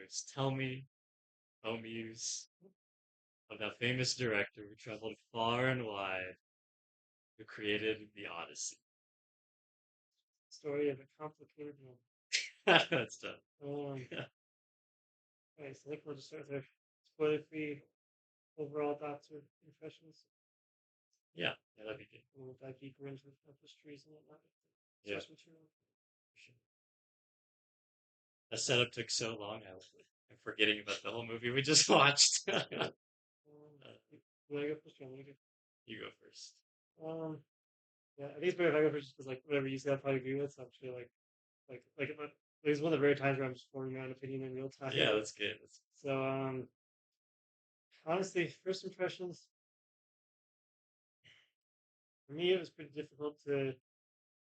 universe. Tell me, O Muse, of that famous director who traveled far and wide, who created the Odyssey. Story of a complicated one. That's tough. Um, okay, so I think we'll just start with our spoiler-free overall thoughts or impressions. Yeah, yeah, that'd be good. And we'll dive deeper into the histories and whatnot. Yeah, Source material. for sure. That setup took so long. I'm forgetting about the whole movie we just watched. Will I go first? Or You go first. Um, yeah, I think it's better if I go first just because like whatever you say, I'll probably agree with. So I'm sure it's one of the rare times where I'm just forming my own opinion in real time. Yeah, that's good. So honestly, first impressions for me it was pretty difficult to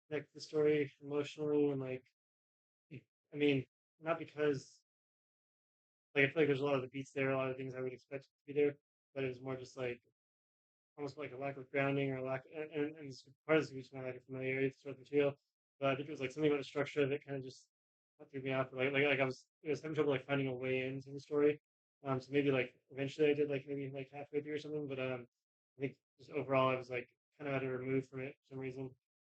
connect the story emotionally and like I mean not because like I feel like there's a lot of the beats there, a lot of things I would expect to be there, but it was more just like almost like a lack of grounding or a lack and it's part of the reason I like a familiarity with the source material. But I think it was like something about the structure of it kind of just threw me off. Like I was having trouble like finding a way into the story. So maybe like eventually I did like maybe like halfway through or something. But I think just overall I was like kind of at a remove from it for some reason.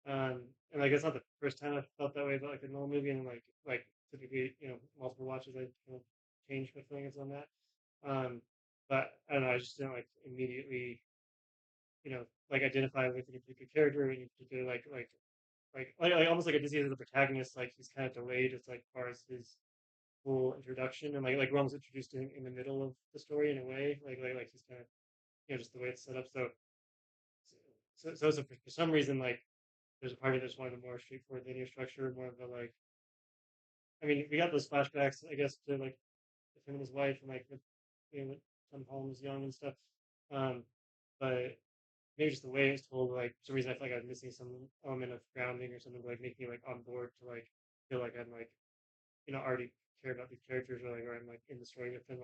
And like it's not the first time I felt that way about like a normal movie, and like typically multiple watches I kind of change my feelings on that. Um, but I don't know, I just didn't like immediately like identify with any particular character, any particular like almost like a disease as the protagonist, like he's kind of delayed as like far as his full introduction, and like we're almost introduced to him in the middle of the story in a way, like he's kind of just the way it's set up. So for some reason, like there's a part of this one of the more straightforward linear structure, more of the like. I mean, we got those flashbacks, I guess, to like him and his wife, and like when Tom Holland was young and stuff. Um, but maybe just the way it's told, like for some reason I feel like I was missing some element of grounding or something like making me like on board to like feel like I'm like already care about these characters or I'm like in the story with them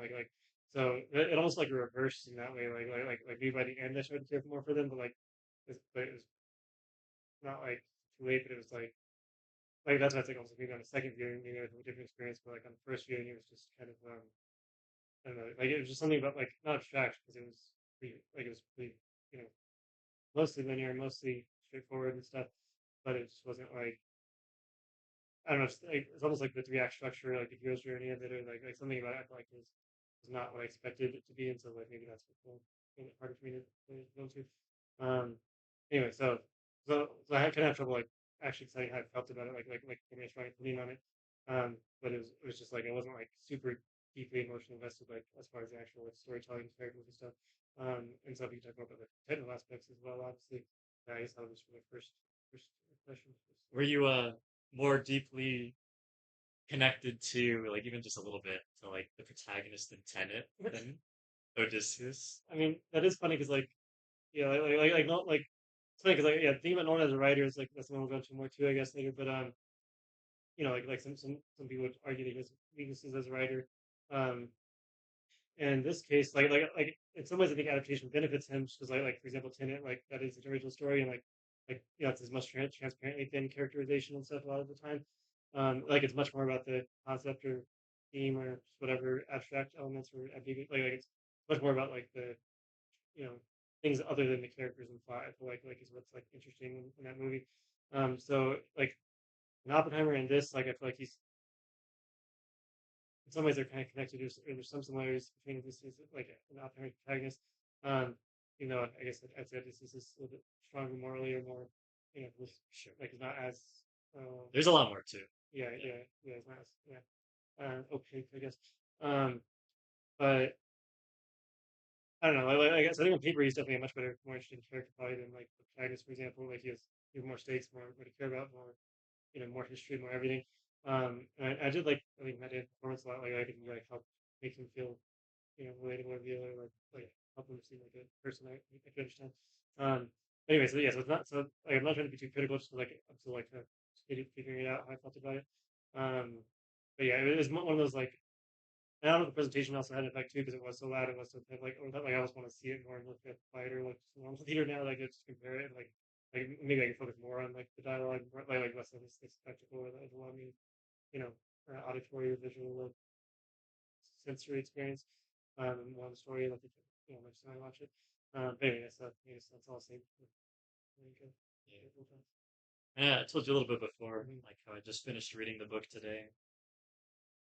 so it almost like a reverse in that way like maybe by the end I started to care more for them but it was not like too late, but it was like that's why it's like almost maybe on a second viewing maybe I have a different experience, but like on the first viewing it was just kind of I don't know, like it was just something about like not abstract because it was pretty you know mostly linear, mostly straightforward and stuff. But it just wasn't like I don't know. It's almost like the three act structure, like the hero's journey of it, or like something about it. I feel like was not what I expected it to be, and so like maybe that's what made it harder for me to go to. Um. Anyway, so I kind of have trouble like actually saying how I felt about it, like giving a strong opinion on it. But it was just like it wasn't like super deeply emotionally invested, like as far as the actual like storytelling, characters and stuff. And so if you can talk about the technical aspects as well, obviously. I guess that was just my first impression. Were you more deeply connected to, like, even just a little bit, to like the protagonist in Tenet than Odysseus? I mean, that is funny because yeah, not like it's funny because yeah, the thing about Nolan as a writer is like that's the one we'll go into more too, I guess later. But like some people would argue that he has weaknesses as a writer. Um, and in this case, in some ways, I think adaptation benefits him because like for example, Tenet, like that is his original story, and it's as much transparently thin characterization and stuff a lot of the time. Like it's much more about the concept or theme or whatever abstract elements or ambiguous. Like it's much more about like the you know things other than the characters and plot. I feel like is what's like interesting in that movie. So like in Oppenheimer and this, like I feel like he's in some ways they're kind of connected. There's some similarities between this is like an Oppenheimer protagonist. Um, I guess I'd say this is a little bit stronger morally or more, Sure. like he's not as uh, There's a lot more too. Yeah. yeah, he's not as opaque, I guess. Um, but I don't know. I guess I think on paper he's definitely a much better, more interesting character probably than like the protagonist, for example. Like he has more stakes, more to care about, more history, more everything. And I did like I think Matt performance a lot. Like I think he like helped make him feel relatable or real or like help him seem like a person I could understand. Um, anyway, so yeah, so it's not so like I'm not trying to be too critical, just like I'm still like kind of figuring it out how I felt about it. Um, but yeah, it was one of those like and I don't know if the presentation also had an effect too because it was so loud. It was so like, or that like I almost want to see it more and look at quieter, like just normal theater now. Like just compare it, and, like maybe I can focus more on like the dialogue, like less on this spectacle or the overwhelming, you know, auditory or visual. sensory experience, and more on the story. Like next time I watch it. But anyway, I guess that's all I'll say. Really good. Yeah. Good times. Yeah, I told you a little bit before, Mhm, like how I just finished reading the book today,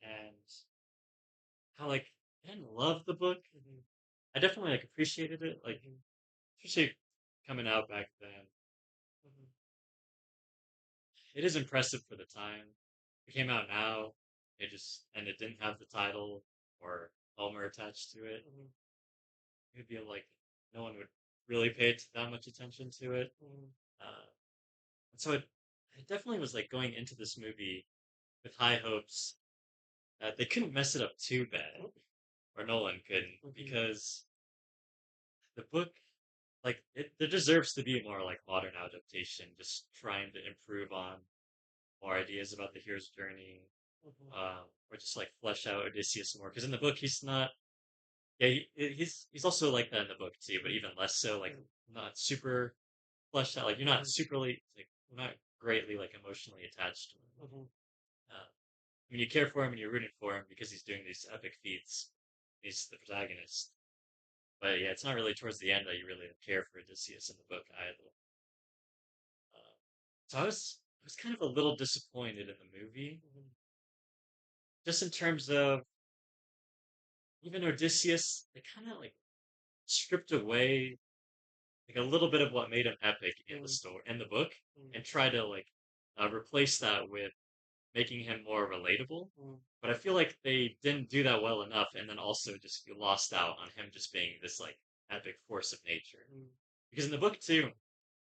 and how like I didn't love the book. mhm, I definitely like appreciated it, like mhm, especially coming out back then. mhm, It is impressive for the time. It came out now. It didn't have the title or Homer attached to it. mhm, It'd be like no one would really pay that much attention to it. mhm, Uh, and so it definitely was like going into this movie with high hopes that they couldn't mess it up too bad, or Nolan couldn't, mhm, because the book, like, there deserves to be a more like modern adaptation, just trying to improve on more ideas about the hero's journey, mhm, or just like flesh out Odysseus more. Because in the book, he's not. Yeah, he's also like that in the book too, but even less so. Like, not super fleshed out. Like, you're not mhm, superly like you're not greatly like emotionally attached to him. mhm, I mean, you care for him and you're rooting for him because he's doing these epic feats. He's the protagonist. But yeah, it's not really towards the end that you really care for Odysseus in the book either. Uh, so I was kind of a little disappointed in the movie, mhm, just in terms of even Odysseus. They kind of like stripped away like a little bit of what made him epic in the mhm, story in the book, mhm, and try to like replace that with making him more relatable. mhm, But I feel like they didn't do that well enough, and then also just you lost out on him just being this like epic force of nature. mhm, Because in the book too,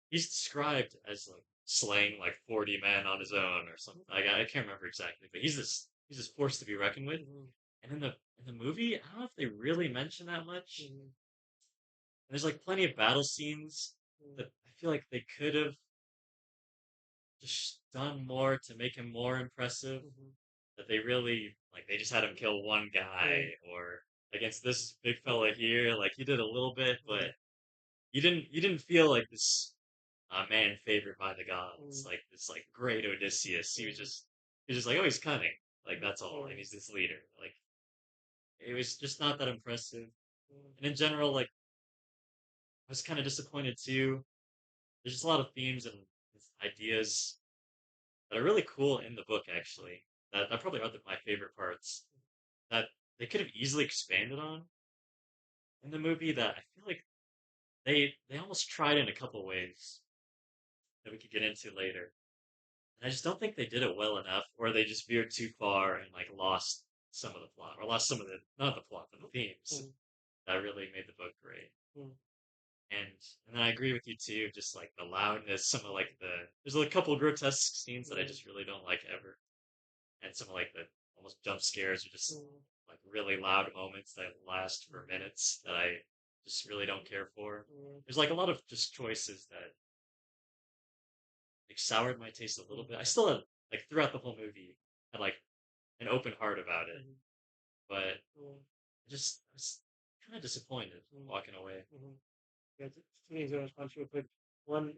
he's described as like slaying like 40 men on his own or something. Like, I can't remember exactly, but he's this force to be reckoned with. mhm, And in the movie, I don't know if they really mention that much. mhm, And there's like plenty of battle scenes that I feel like they could have just done more to make him more impressive. mhm, That they really like they just had him kill one mhm, guy or against this big fella here. Like he did a little bit, but mhm, you didn't feel like this man favored by the gods, mhm, like this like great Odysseus. He was mhm, just he was just like, oh, he's cunning, like mhm, that's all, and mhm, he's this leader. Like it was just not that impressive. mhm, And in general, like I was kind of disappointed too. There's just a lot of themes and ideas that are really cool in the book, actually. That probably are my favorite parts. That they could have easily expanded on in the movie. That I feel like they almost tried in a couple ways that we could get into later. And I just don't think they did it well enough, or they just veered too far and like lost some of the plot, or lost some of the not the plot, but the themes mhm, that really made the book great. mhm, And and then I agree with you too, just like the loudness, some of like there's a couple grotesque scenes that I mhm, just really don't like ever, and some of like the almost jump scares are just mhm, like really loud moments that last for mhm, minutes that I just really don't care for. mhm, There's like a lot of just choices that like soured my taste a little mhm, bit. I still had like throughout the whole movie had like an open heart about it, mhm, but mhm, I was kind of disappointed mhm, walking away. mhm. Yeah, to me, so much punch real quick. One,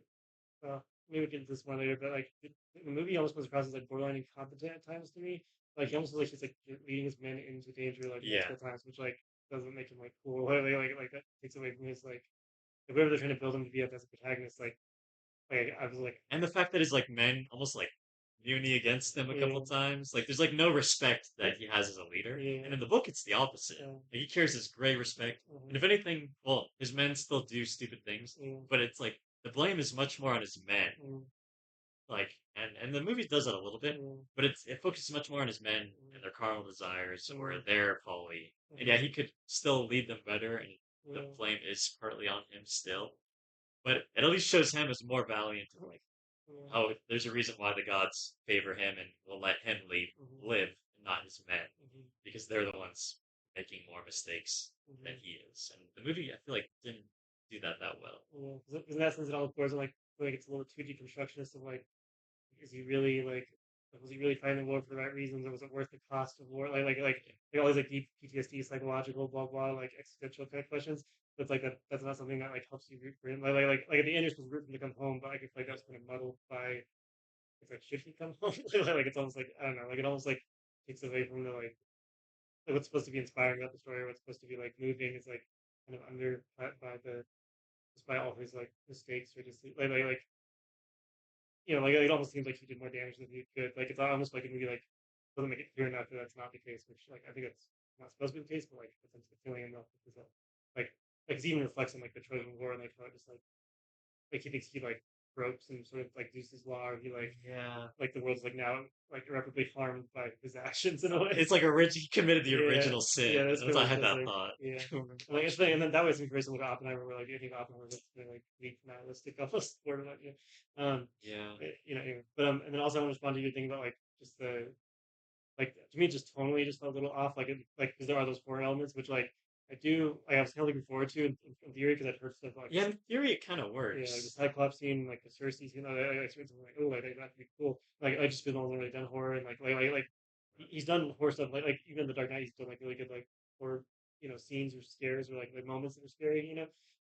maybe we can get this one later, but like the movie almost comes across as like borderline incompetent at times to me. Like he almost looks like he's like leading his men into danger like Yeah, multiple times, which like doesn't make him like cool. Like that takes away from his like whoever they're trying to build him to be up as a protagonist. Like I was like, and the fact that his like men almost like uni against him a couple yeah, times, like there's like no respect that he has as a leader. And yeah, in the book, it's the opposite. yeah, Like, he carries this great respect, and uh-huh, if anything, well, his men still do stupid things, yeah, but it's like the blame is much more on his men. mm, Like, and the movie does that a little bit, mm, but it focuses much more on his men mm, and their carnal desires or mm, their folly. And yeah, uh-huh, he could still lead them better, and the yeah, blame is partly on him still. But it at least shows him as more valiant and like, yeah, oh, there's a reason why the gods favor him and will let him mhm, live, and not his men, mhm, because they're the ones making more mistakes than mhm, he is. And the movie, I feel like, didn't do that well. yeah. Because in that sense, it all goes on like it's a little too deconstructionist of like is he really like was he really fighting the war for the right reasons or was it worth the cost of war like all these like deep PTSD psychological blah blah like existential kind of questions but it's like that's not something that like helps you root for him like at the end you're supposed to root for him to come home but I feel like that's kind of muddled by it's like should he come home like it's almost like I don't know like it almost like takes away from the like what's supposed to be inspiring about the story, or what's supposed to be like moving, is like kind of undercut by the despite all his like mistakes or just like like it almost seems like he did more damage than he could. Like it's almost like a movie like doesn't make it clear enough that that's not the case, which like I think it's not supposed to be the case, but like it's the feeling enough because like it even reflects in like the Trojan War and like how it just like he thinks he like broke some sort of like Zeus's law, or he Yeah. like the world's like now like irreparably harmed by his actions in a way. It's like he committed the Yeah, original sin. yeah, that's That's kind of I what it had feels that like. thought. Yeah, I remember and like it's watching funny, it. and then that way it's very similar to Oppenheimer, where like I think Oppenheimer gets really like weak nihilistic almost sort of like Yeah. anyway. But and then also I want to respond to your thing about like just the like to me just tonally just felt a little off like because there are those horror elements which like I was kind of looking forward to in theory because I'd heard stuff like Yeah, in theory it kind of yeah, like the works. Cyclops scene, like the Cersei scene. I expected something like, oh, like that'd be cool. Like I just feel Nolan's really done horror, and like he's done horror stuff. Like even in the Dark Knight, he's done like really good like horror, scenes or scares or like moments that are scary.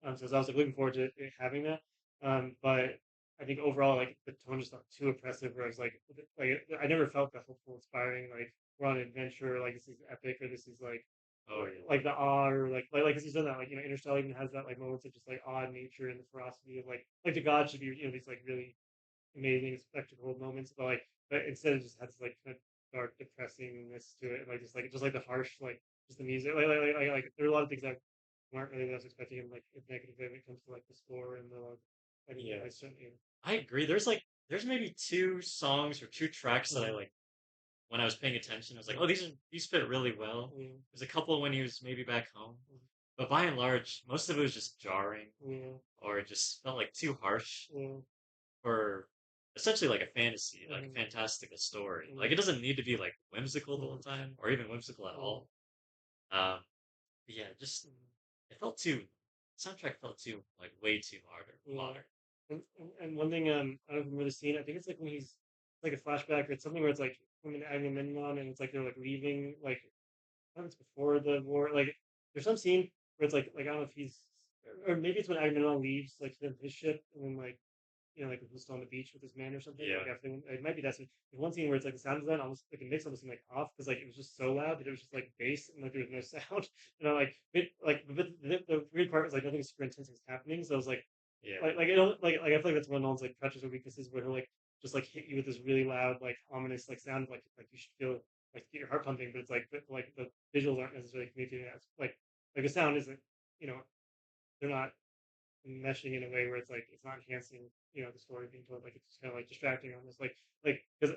So I was like looking forward to it having that. But I think overall, like the tone just felt too oppressive. Where I was like I never felt that hopeful, inspiring. Like we're on an adventure. Like this is epic, or this is Oh yeah. like the awe, or like 'cause he's done that Interstellar even has that like moments of just like awe in nature and the ferocity of like the gods should be these like really amazing spectacle moments, but instead it just has like kind of dark depressingness to it, and like just like the harsh just the music there are a lot of things that weren't really that I was expecting in like a negative way when it comes to like the score and the I think Yeah. I certainly I agree. There's maybe two songs or two tracks that I like when I was paying attention. I was like, oh, these fit really well. yeah, There's a couple when he was maybe back home, yeah, but by and large, most of it was just jarring, yeah, or it just felt like too harsh yeah, for essentially like a fantasy, like a mhm, fantastical story. Like mhm, it doesn't need to be like whimsical the whole mhm, time, or even whimsical at mhm, all. Um, but yeah, just it felt too. Soundtrack felt too like way too yeah. modern. And one thing I don't know if you've really seen. I think it's like when he's like a flashback or it's something where it's like him and Agamemnon and it's like they're like leaving I don't know if it's before the war. Like there's some scene where it's like I don't know if he's or maybe it's when Agamemnon leaves like his ship and then like who's still on the beach with his men or something. Yeah, Like after it might be that scene. There's one scene where it's like the sound design almost like it makes almost seem like off because like it was just so loud that it was just like bass and like there was no sound. But the weird part was like nothing super intense was happening. So I was yeah, like it don't like I feel like that's one of Nolan's like crutches or weaknesses where he'll like just like hit you with this really loud like ominous like sound like you should feel like get your heart pumping, but it's like the visuals aren't necessarily communicating that. Like the sound isn't you know they're not meshing in a way where it's like it's not enhancing the story being told, like it's just kind of like distracting almost like because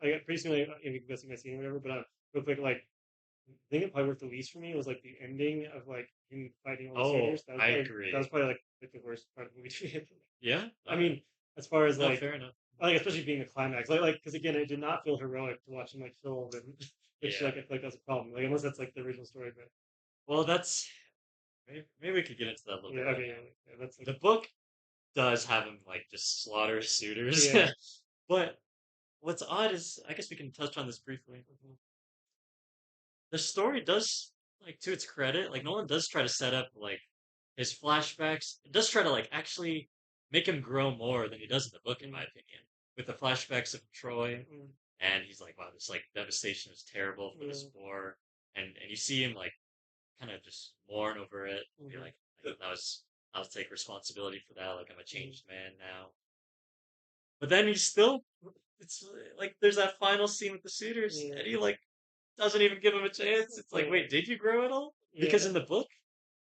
like pretty soon you can go see my scene or whatever, but real quick like the thing that probably worked the least for me was like the ending of like him fighting all the oh, suitors. That was I that was agree. probably like the worst part of the movie to me. Yeah, I all right. mean, as far as No, fair enough. like especially being the climax, like because again, it did not feel heroic to watch him like kill all of them, which Yeah. like I feel like that's a problem. Like unless that's like the original story, but Well, that's maybe we could get into that a little yeah, bit right okay, now. yeah, that's like The book does have him like just slaughter suitors, yeah, but what's odd is I guess we can touch on this briefly. mhm, The story does like to its credit, like Nolan does try to set up like his flashbacks. It does try to like actually make him grow more than he does in the book, in mhm, my opinion. With the flashbacks of Troy, mhm, and he's like, wow, this like devastation is terrible for yeah, this war, and you see him like kind of just mourn over it. Be mhm, like I'll take responsibility for that. Like I'm a mhm, changed man now. But then he's still, it's like there's that final scene with the suitors, yeah, and he like doesn't even give him a chance. It's like, yeah, wait, did you grow at all? Because yeah, in the book,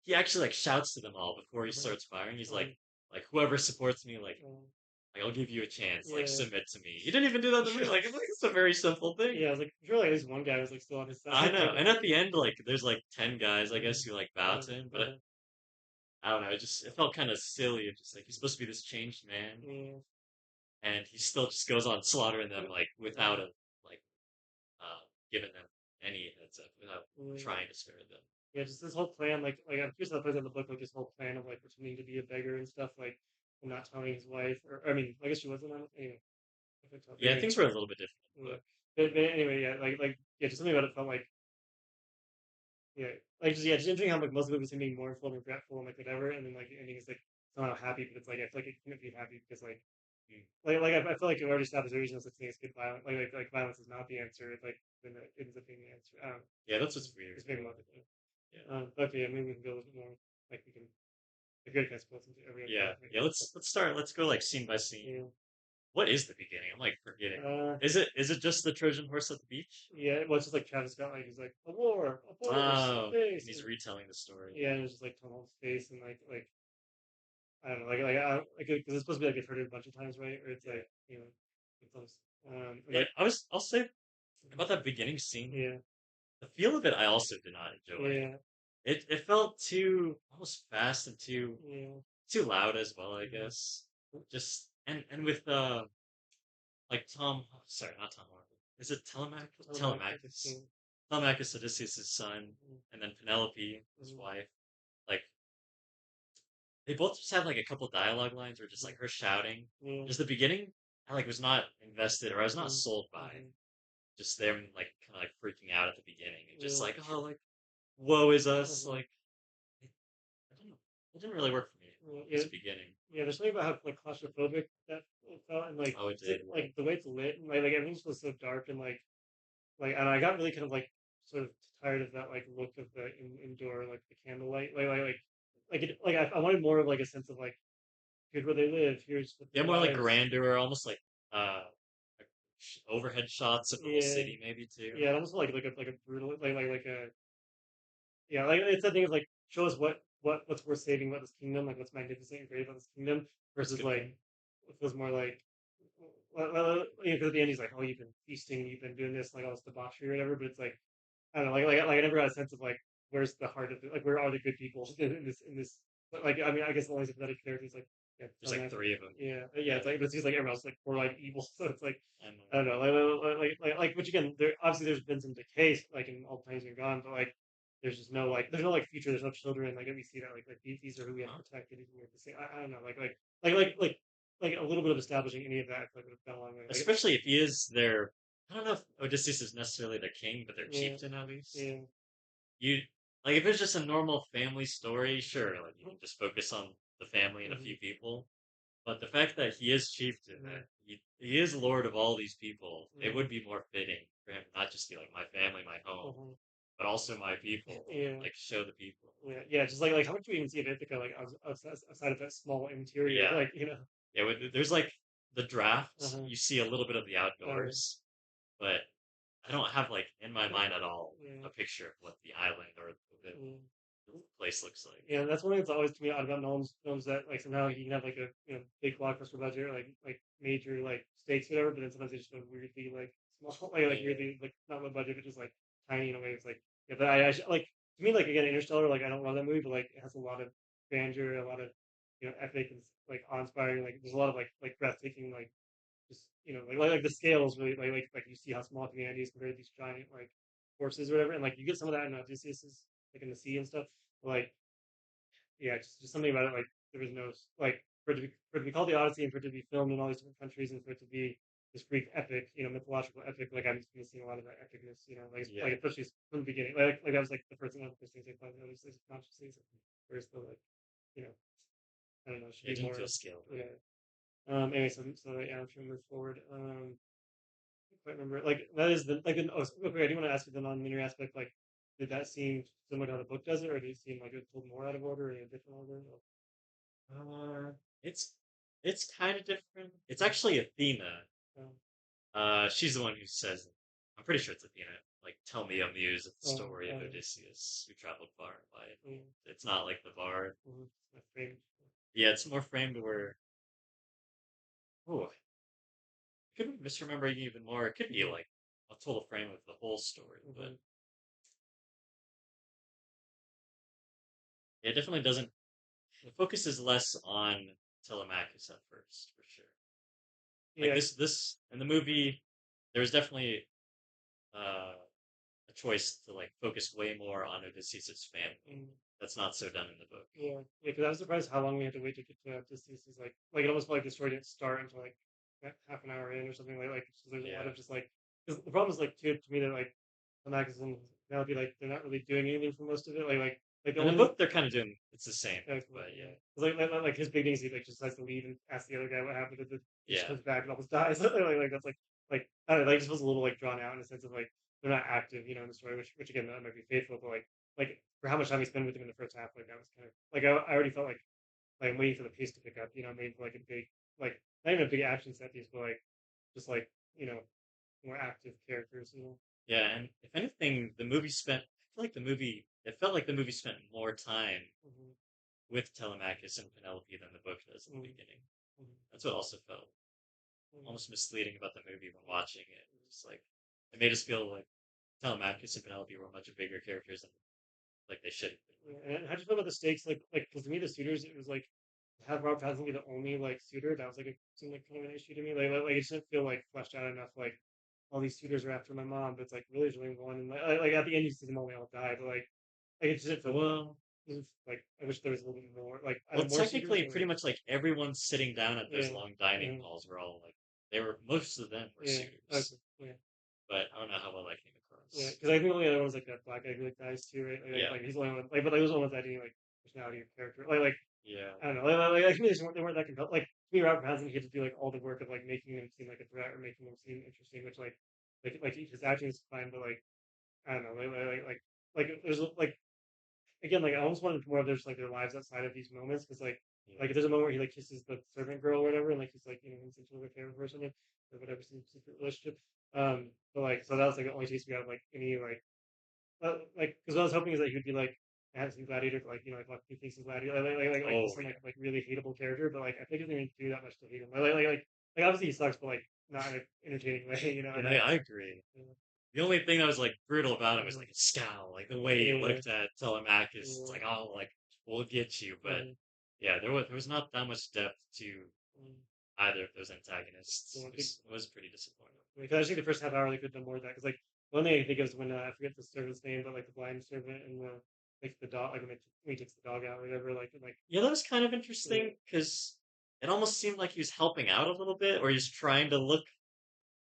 he actually like shouts to them all before he mhm, starts firing. He's mhm, like whoever supports me, mhm, like I'll give you a chance, like yeah. submit to me. He didn't even do that to me. Like it's a very simple thing. Yeah, I was like, surely at least one guy was like still on his I side. know. And at the end, like there's like 10 guys, I Mhm, guess, who like bow uh, to him, but uh, I don't know. It felt kind of silly. It's just like he's supposed to be this changed man, yeah, and he still just goes on slaughtering them uh, like without a like uh giving them any heads up, without yeah. trying to spare them. Yeah, just this whole plan, like I'm curious how it plays out in the book, like this whole plan of like pretending to be a beggar and stuff, like and not telling his wife, or I mean, I guess she wasn't on it anyway. I could tell, but Yeah, anyway, things were a little bit different in the yeah. book. But anyway, yeah, yeah, just something about it felt like yeah, like just yeah, just interesting how like most of it was him being mournful and regretful and like whatever, and then like the ending is like somehow happy, but it's like I feel like it couldn't be happy because Mm. I feel like it already established there is no such thing as good violence. Like violence is not the answer. It's like then it ends up being the answer. Yeah, that's what's weird. It's very much. Yeah. But yeah, maybe we can go a little bit more. Like we can, like good guys split into every other Yeah. character. Yeah, let's start. Let's go like scene by scene. Yeah. What is the beginning? I'm like forgetting. Uh, Is it just the Trojan horse at the beach? yeah. Well, it's just like Travis Scott, like he's like a horse, Oh, and space, he's and retelling the story. yeah, and it's just like Tom Holland's face and like I don't know, like because it's supposed to be like they've heard it a bunch of times, right? Or it's Yeah. like it's almost, and Yeah, like I'll say about that beginning scene, yeah, the feel of it I also did not enjoy. yeah, It felt too almost fast and yeah, too loud as well, I mhm. guess. Just and with like Tom, sorry, not Tom Hardy. Is it Telemachus? Like a Telemachus. scene. Telemachus Odysseus' son, Mhm, and then Penelope, his mhm, wife. Like they both just have like a couple dialogue lines or just mhm, like her shouting. yeah, Just the beginning, I like was not invested or I was not mhm, sold by mhm, just them like kind of like freaking out at the beginning and just yeah, like oh like woe is us mhm, like it, I don't know it didn't really work for me yeah. this beginning. Yeah, there's something about how like claustrophobic that it felt, and like Oh, it just did. like the way it's lit, and like everything's was so dark, and and I got really kind of like sort of tired of that like look of the indoor like the candlelight, I wanted more of like a sense of like here's where they live, here's what Yeah, their more like lives, grandeur, almost like overhead shots of the whole yeah, city, maybe too. yeah, almost like a brutal like a yeah, like it's that thing of like show us what's worth saving about this kingdom, like what's magnificent and great about this kingdom, That's a versus good point. like it feels more like because at the end he's like, oh, you've been feasting, you've been doing this, like all this debauchery or whatever, but it's like I don't know, like I never got a sense of like where's the heart of it, like where are the good people in this. But like I mean, I guess the only sympathetic character is like yeah, There's like three of them. yeah, yeah. Yeah, It's like but it seems like everyone else is like more like evil, so it's like and I don't know, which again, there obviously there's been some decay, like in all times and gone, but like there's just no like there's no like future, there's no children, like we see that like these are who we have uh, to protect, these are who we have to say. I don't know, like a little bit of establishing any of that, I feel like would have gone a long way. Like especially if he is their. I don't know if Odysseus is necessarily their king, but their yeah, chieftain at least. yeah, You like if it's just a normal family story, sure, like you can just focus on the family and a mm-hmm, few people. But the fact that he is chieftain, mm-hmm, that he is lord of all these people, it mm-hmm, would be more fitting for him not just be like my family, my home, mm-hmm. but also my people. Yeah. Like show the people. Yeah, just like how much do we even see of Ithaca like outside of that small But interior, yeah, like yeah. There's like the draft. uh-huh, You see a little bit of the uh, outdoors, but I don't have like in my mind at all yeah, a picture of what the island or yeah. the place looks like. Yeah, that's one thing that's always to me odd about Nolan's films that like somehow he can have like a big blockbuster budget, like major like stakes, whatever, but then sometimes they just go weirdly like small, like Yeah, weirdly like not low budget, but just like tiny in a way. It's like yeah, but like to me like again Interstellar, like I don't love that movie, but like it has a lot of grandeur, a lot of epic and like awe-inspiring. Like there's a lot of like breathtaking just like the scale is really like you see how small humanity is compared to these giant like forces or whatever, and like you get some of that in Odysseus, like in the sea and stuff. But, like yeah, just something about it. Like there was no like for it to be called the Odyssey and for it to be filmed in all these different countries and for it to be this Greek epic, mythological epic. Like I'm just missing a lot of that epicness. yeah. Like especially from the beginning. Like that was like the first thing, one of the first things I thought of these consciously. Whereas the like you know I don't know, it should It be didn't more feel scaled right. yeah. Anyway, so yeah, I'm trying to move forward. I quite remember. Like that is the like. Oh, okay. I do want to ask you the non-linear aspect. Like, did that seem similar to how the book does it, or did it seem like it was pulled more out of order or in a different order? Uh, it's it's kind of different. It's actually Athena. Um, She's the one who says, I'm pretty sure it's Athena. Like, tell me, a muse of the um, story of um, Odysseus who traveled far and wide. um, It's not like the bard. my favorite. Yeah, it's more framed where. Oh, I could be misremembering even more. It could be Mm-hmm, like a total frame of the whole story, mm-hmm. but it definitely doesn't. The focus is less on Telemachus at first, for sure. Like Yeah, this in the movie, there's definitely uh, a choice to like focus way more on Odysseus' family. mm, That's not so done in the book. yeah, yeah. Because I was surprised how long we had to wait to get to this. This is like it almost felt like the story didn't start until like half an hour in or something so there's a lot Yeah. of just like because the problem is like to me that like the Max and Penelope like they're not really doing anything for most of it. Like the In the only book, they're kind of doing it's the same, yeah, but yeah, like his big thing is he like just has to leave and ask the other guy what happened. He just yeah, comes back and almost dies. Like that's like I don't know. Like it just was a little like drawn out in a sense of like they're not active, in the story, which again that might be faithful, but like for how much time we spend with them in the first half, like that was kind of like I already felt like I'm waiting for the pace to pick up, maybe like a big like not even a big action set piece, but like just like more active characters, Yeah, and if anything, the movie spent. I feel like the movie. It felt like the movie spent more time Mm-hmm. with Telemachus and Penelope than the book does in the Mm-hmm. beginning. Mm-hmm. That's what also felt Mm-hmm. almost misleading about the movie when watching it. Just like it made us feel like Telemachus and Penelope were much bigger characters than like they should have Yeah, and how do you feel about the stakes? Like, because to me, the suitors, it was like to have Rob Pattinson be the only like suitor. That was like it seemed like kind of an issue to me. Like it didn't feel like fleshed out enough. Like all these suitors are after my mom, but it's like really there's only one. And like at the end, you see them only all die. But like it just didn't been. feel Well, like I wish there was a little bit more. Like well, either more suitors technically, or pretty much like everyone sitting down at those yeah, long dining yeah, halls were all like they were. Most of them were yeah, suitors, okay, yeah. but I don't know how well that came Yeah, across. because I think the only other one's like that black guy who like dies too, right? Yeah, He's the only one. Like, but like those ones that any like personality or character. Like yeah, I don't know. To me, they weren't that compelling. Like to me, Robert Pattinson, he had to do like all the work of like making them seem like a threat or making them seem interesting, which like his acting is fine, but like I don't know, there's like again, like I almost wanted more of their lives outside of these moments because yeah. like if there's a moment where he like kisses the servant girl or whatever, and like he's like he's into a favorite person or whatever secret relationship. But like so that was like the only taste we got of like any like because what I was hoping is that he would be like have some gladiator like like he thinks he's gladiator like Oh just some yeah. like really hateable character, but like I think he doesn't even do that much to hate him. Like obviously he sucks, but like not in an entertaining way, Yeah, and I I agree. yeah, The only thing that was like brutal about it was like his scowl, like the way he yeah, looked at Telemachus. It's yeah, like, oh, like we'll get you. But yeah, yeah, there was not that much depth to either of those antagonists. yeah. It was pretty disappointing. Because I think the first half hour they could have done more of that. Because like one thing I think is when I forget the servant's name, but like the blind servant and like the dog, like when he takes the dog out or whatever, like Yeah, that was kind of yeah, interesting because it almost seemed like he was helping out a little bit, or he's trying to look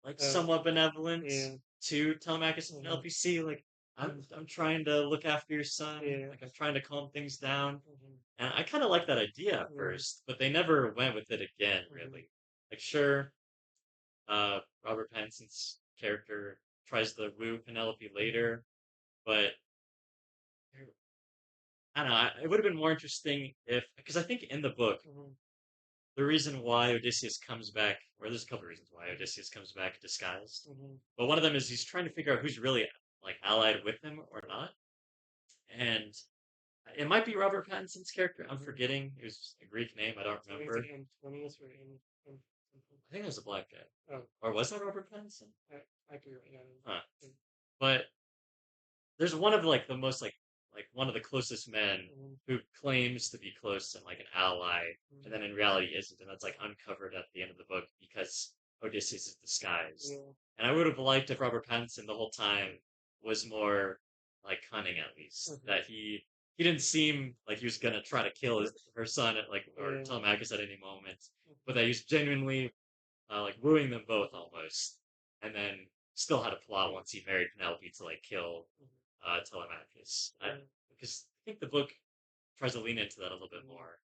like uh, somewhat benevolent yeah, to Telemachus and mm-hmm, Penelope. See, like I'm trying to look after your son, yeah, like I'm trying to calm things down. mm-hmm, And I kind of like that idea at yeah, first, but they never went with it again, mm-hmm, really. Like, sure, Robert Pattinson's character tries to woo Penelope mm-hmm, later, but I don't know. It would have been more interesting if, because I think in the book, mm-hmm, the reason why Odysseus comes back, or there's a couple of reasons why Odysseus comes back disguised, mm-hmm, but one of them is he's trying to figure out who's really like allied with him or not, and it might be Robert Pattinson's character. I'm mm-hmm. forgetting. It was a Greek name. I don't I think it's remember. like M20s or M something. I think it was a black guy. Oh, Or was that Robert Pattinson? I could be right. Huh. Yeah, But there's one of like the most like one of the closest men mm-hmm, who claims to be close and like an ally, and mm-hmm, then in reality isn't, and that's like uncovered at the end of the book because Odysseus is disguised. yeah, And I would have liked if Robert Pattinson the whole time was more like cunning at least. mm-hmm, That he didn't seem like he was gonna try to kill her son at like or yeah, Telemachus at any moment, but mm-hmm, that he was genuinely like wooing them both almost, and then still had a plot once he married Penelope to like kill Telemachus. yeah, Because I think the book tries to lean into that a little bit mm-hmm. more,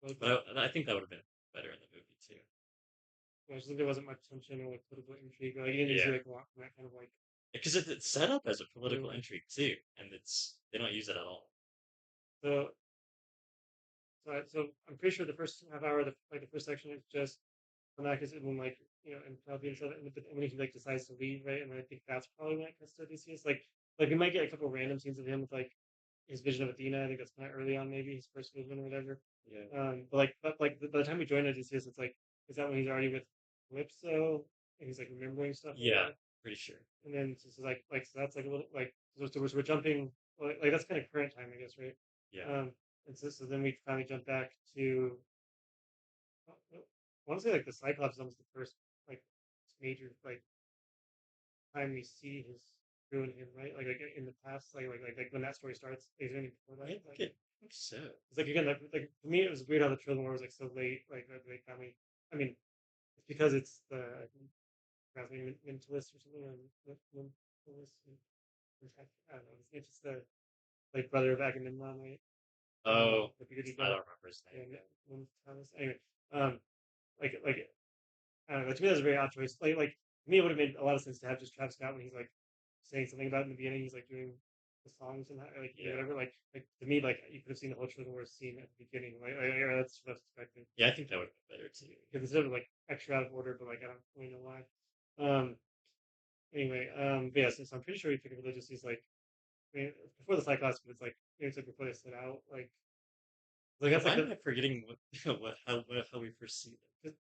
Like but I think that would have been better in the movie too. I just think there wasn't much tension or like political intrigue. Like you didn't Yeah, see like a lot from that kind of like because it's set up as a political yeah. intrigue too, and it's they don't use it at all. So so I'm pretty sure the first half hour, the first section is just Onakis and then like and Penelope and stuff, and when he like decides to leave, right? And I think that's probably when it cuts to Odysseus. Like we might get a couple of random scenes of him with like his vision of Athena. I think that's kind of early on, maybe his first vision or whatever. Yeah, But by the time we join Odysseus, it's like is that when he's already with Calypso and he's like remembering stuff like yeah, that? pretty sure. And then so that's like a little like so we're jumping like that's kind of current time, I guess, right? Yeah. And so then we finally jump back to I want to say like the Cyclops is almost the first like major like time we see his crew and him, right? Like in the past, like when that story starts, is there any before that? I think so. It's like again, like for me, it was weird how the Trojan War was like so late. Like they finally, I mean, it's because it's the mentalist or something, mentalist. I don't know. It's just the like brother of Agamemnon, right? Oh, The bearded I guy. don't remember his name. Yeah, mentalist. Anyway, um, like I don't know. To me, that was a very odd choice. Like to me, it would have made a lot of sense to have just Travis Scott when he's like saying something about in the beginning. He's like doing the songs and that, like Yeah. whatever. Like to me, like you could have seen the whole Children Wars scene at the beginning. Yeah, that's what I was expecting. Yeah, I think that would have been better too. Because it's sort of like extra out of order, but like I don't really know why. Um, anyway, but yeah, so I'm pretty sure he took religious. He's like, I mean, before the Cyclops, but it's like it's like before they set out, like Yeah, that's why like am the I forgetting how we first see them?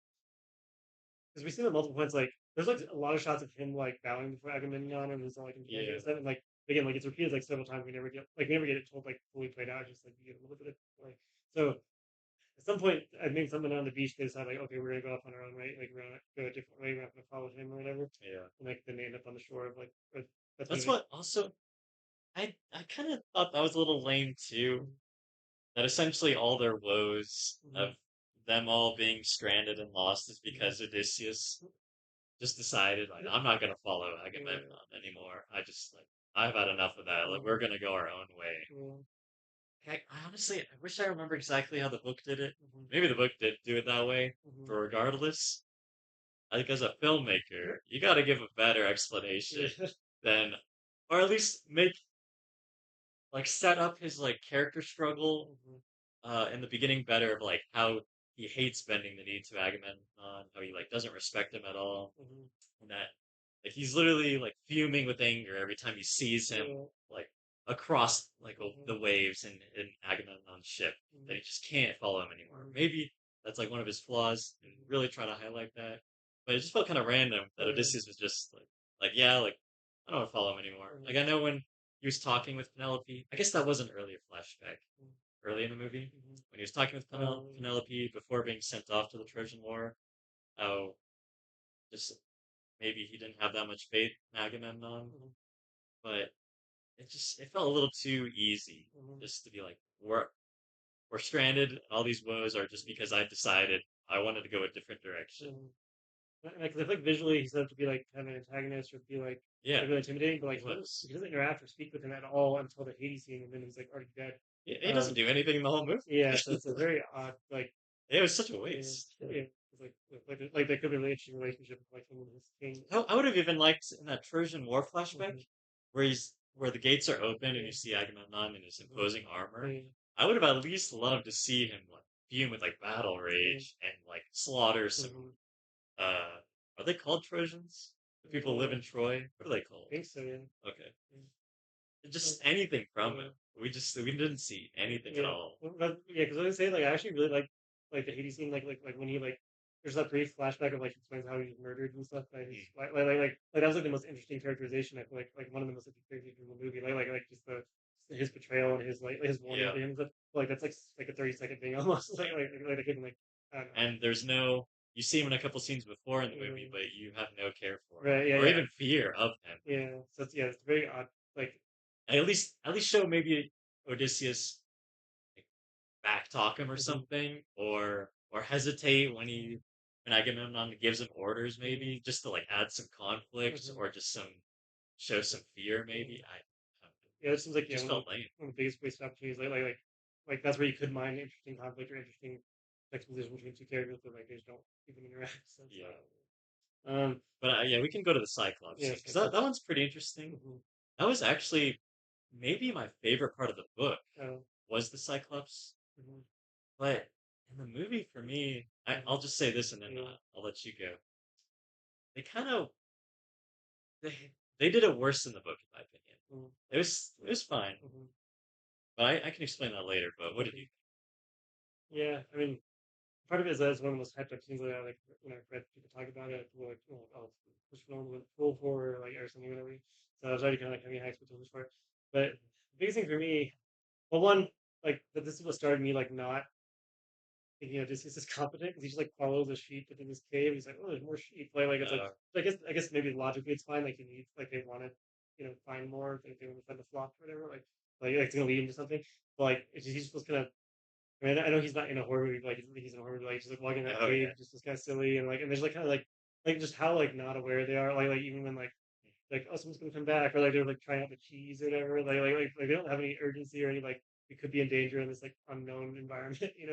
because we see them multiple points. Like there's like a lot of shots of him like bowing before Agamemnon and he's all like enjoying it and Yeah. stuff. And like again, like it's repeated like several times. We never get it told like fully played out. Just like you get a little bit of like so. At some point, I think someone on the beach they decide like, okay, we're gonna go off on our own, right? Like we're gonna go a different way. We're not gonna follow him or whatever. Yeah. And like then they end up on the shore of like, or that's when That's they. what also I kind of thought that was a little lame too. That essentially all their woes Mm-hmm, of them all being stranded and lost is mm-hmm, because Odysseus just decided like I'm not gonna follow yeah, Agamemnon anymore. I just like I've had enough of that. Like mm-hmm, we're gonna go our own way. yeah, I honestly I wish I remember exactly how the book did it. mm-hmm, Maybe the book did do it that way, mm-hmm. but regardless, I think as a filmmaker, you got to give a better explanation Yeah. than, or at least make like set up his like character struggle Mm-hmm, in the beginning better of like how he hates bending the knee to Agamemnon, how he like doesn't respect him at all, mm-hmm, and that like he's literally like fuming with anger every time he sees him yeah, like across like mm-hmm, the waves in Agamemnon's ship that mm-hmm, he just can't follow him anymore. mm-hmm, Maybe that's like one of his flaws, and really try to highlight that. But it just felt kind of random that yeah, Odysseus was just like yeah, like I don't want to follow him anymore. mm-hmm, Like I know when he was talking with Penelope, I guess that was an earlier flashback early in the movie mm-hmm. when he was talking with Penelope before being sent off to the Trojan War. How just maybe he didn't have that much faith in Agamemnon, Mm-hmm. but it felt a little too easy Mm-hmm. just to be like we're stranded. All these woes are just because I decided I wanted to go a different direction. Mm-hmm. Like, 'cause I feel like visually he's set up to be like kind of an antagonist or be Yeah, like really intimidating, but like he was. he doesn't interact or speak with him at all until the Hades scene, and then he's like already dead. He doesn't Um, do anything in the whole movie. yeah, so it's a very odd It was such a yeah, waste. yeah. It's like there could be a really interesting relationship with like him and his king. I would have even liked in that Trojan War flashback Mm-hmm. where the gates are open and Yeah, you see Agamemnon in his mm-hmm. imposing armor. Yeah, I would have at least loved to see him like fume with like battle yeah. rage and like slaughter some Mm-hmm. uh are they called Trojans? The people who live Yeah, in Troy? What are they I called? think so. Yeah, Okay. yeah, Just anything from yeah. him. We didn't see anything at Yeah, all. yeah, because I would say like I actually really like the Hades scene, like when he like there's that brief flashback of like explains how he was murdered and stuff by his Mm. that was like the most interesting characterization. I feel like one of the most interesting characters in the movie. Like just the his betrayal and his his warning Yeah. to him and stuff. Like that's like a 30-second thing almost. Like I couldn't like I don't know. And there's no you see him in a couple scenes before in the movie, Mm, but you have no care for him right? Yeah, or yeah, even fear of him. yeah. So it's, yeah, it's very odd. Like At least show maybe Odysseus like, backtalk him or mhm, something, or hesitate when Agamemnon gives him orders, mhm, maybe just to like add some conflict mhm, or just show some fear, yeah. maybe. Yeah, it seems like It yeah just felt lame. one of the biggest wasted opportunities. Like that's where you could mine interesting conflict or interesting exposition between two characters, but like they just don't even interact. So it's, Yeah, um, but yeah, we can go to the Cyclops yeah, scene it's because like that one's pretty interesting. mm-hmm. That was actually maybe my favorite part of the book Oh, was the Cyclops, mm-hmm. but in the movie for me, I'll just say this and then Yeah, I'll let you go. They kind of they did it worse in the book, in my opinion. mm-hmm. It was fine, Mm-hmm. but I can explain that later. But what did Mm-hmm. you Yeah. I mean, part of it is that it's one of the most hyped up scenes that I like when I've read people talk about it. People are like, oh, Christopher Nolan went full for like or something, whatever. So I was already kind of like having high expectations for it. But the biggest thing for me, well, one like that this is what started me like not thinking of just he's just competent because he just like follows a sheep within this cave. He's like, oh, there's more sheep. Like it's like think? I guess maybe logically it's fine. Like he needs like they want to find more. They want to find the flock or whatever. Like it's gonna lead him to something. But like he's supposed to kind of. I mean, I know he's not in a horror movie. But, like he's in a horror movie. Like he's just like walking in that Oh cave, yeah, just kind of silly and there's like kind of like just how like not aware they are. Like even when like oh someone's gonna come back or like they're like trying out the cheese or whatever like they don't have any urgency or any like we could be in danger in this like unknown environment I yeah,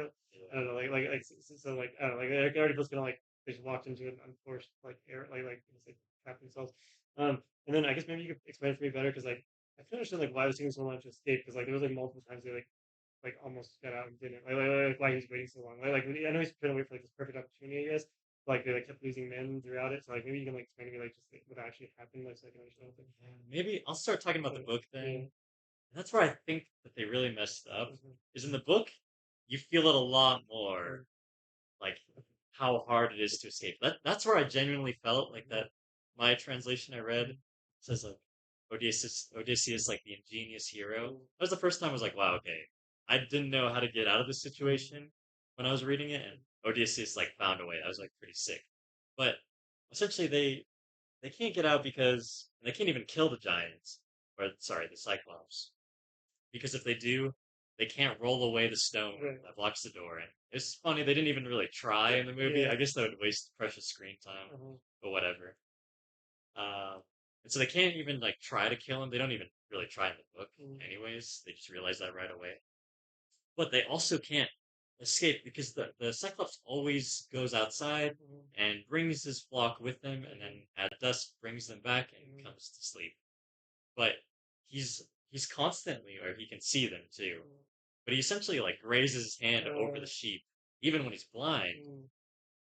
don't know so like I don't know like it already feels kind of like they just walked into an unforced like air like just like trapped themselves And then I guess maybe you could explain it for me better because like I couldn't understand like why it was taking so long to escape because like there was like multiple times they like almost got out and didn't like why he was waiting so long. Like I know he's trying to wait for like this perfect opportunity, I guess. But, like they like kept losing men throughout it. So like maybe you can like explain to me like just like, what actually happened, like so I can understand it. Yeah, maybe I'll start talking about the book Yeah. then. That's where I think that they really messed up. Mhm. Is in the book, you feel it a lot more Mhm. like how hard it is to escape. That's where I genuinely felt like that. My translation I read says like Odysseus like the ingenious hero. That was the first time I was like, wow, okay. I didn't know how to get out of this situation when I was reading it, and Odysseus like found a way. I was like pretty sick. But essentially they can't get out because they can't even kill the giants, or sorry, the Cyclops. Because if they do, they can't roll away the stone Right. that blocks the door. And it's funny, they didn't even really try in the movie. Yeah. I guess that would waste precious screen time, Uh-huh. but whatever. Uh, and so they can't even like try to kill him. They don't even really try in the book, Mhm. anyways. They just realize that right away. But they also can't escape because the Cyclops always goes outside Mhm. and brings his flock with him, and Mhm. then at dusk brings them back and Mhm. comes to sleep. But he's constantly, or he can see them too. But he essentially like raises his hand over the Uh, sheep, even when he's blind, mhm.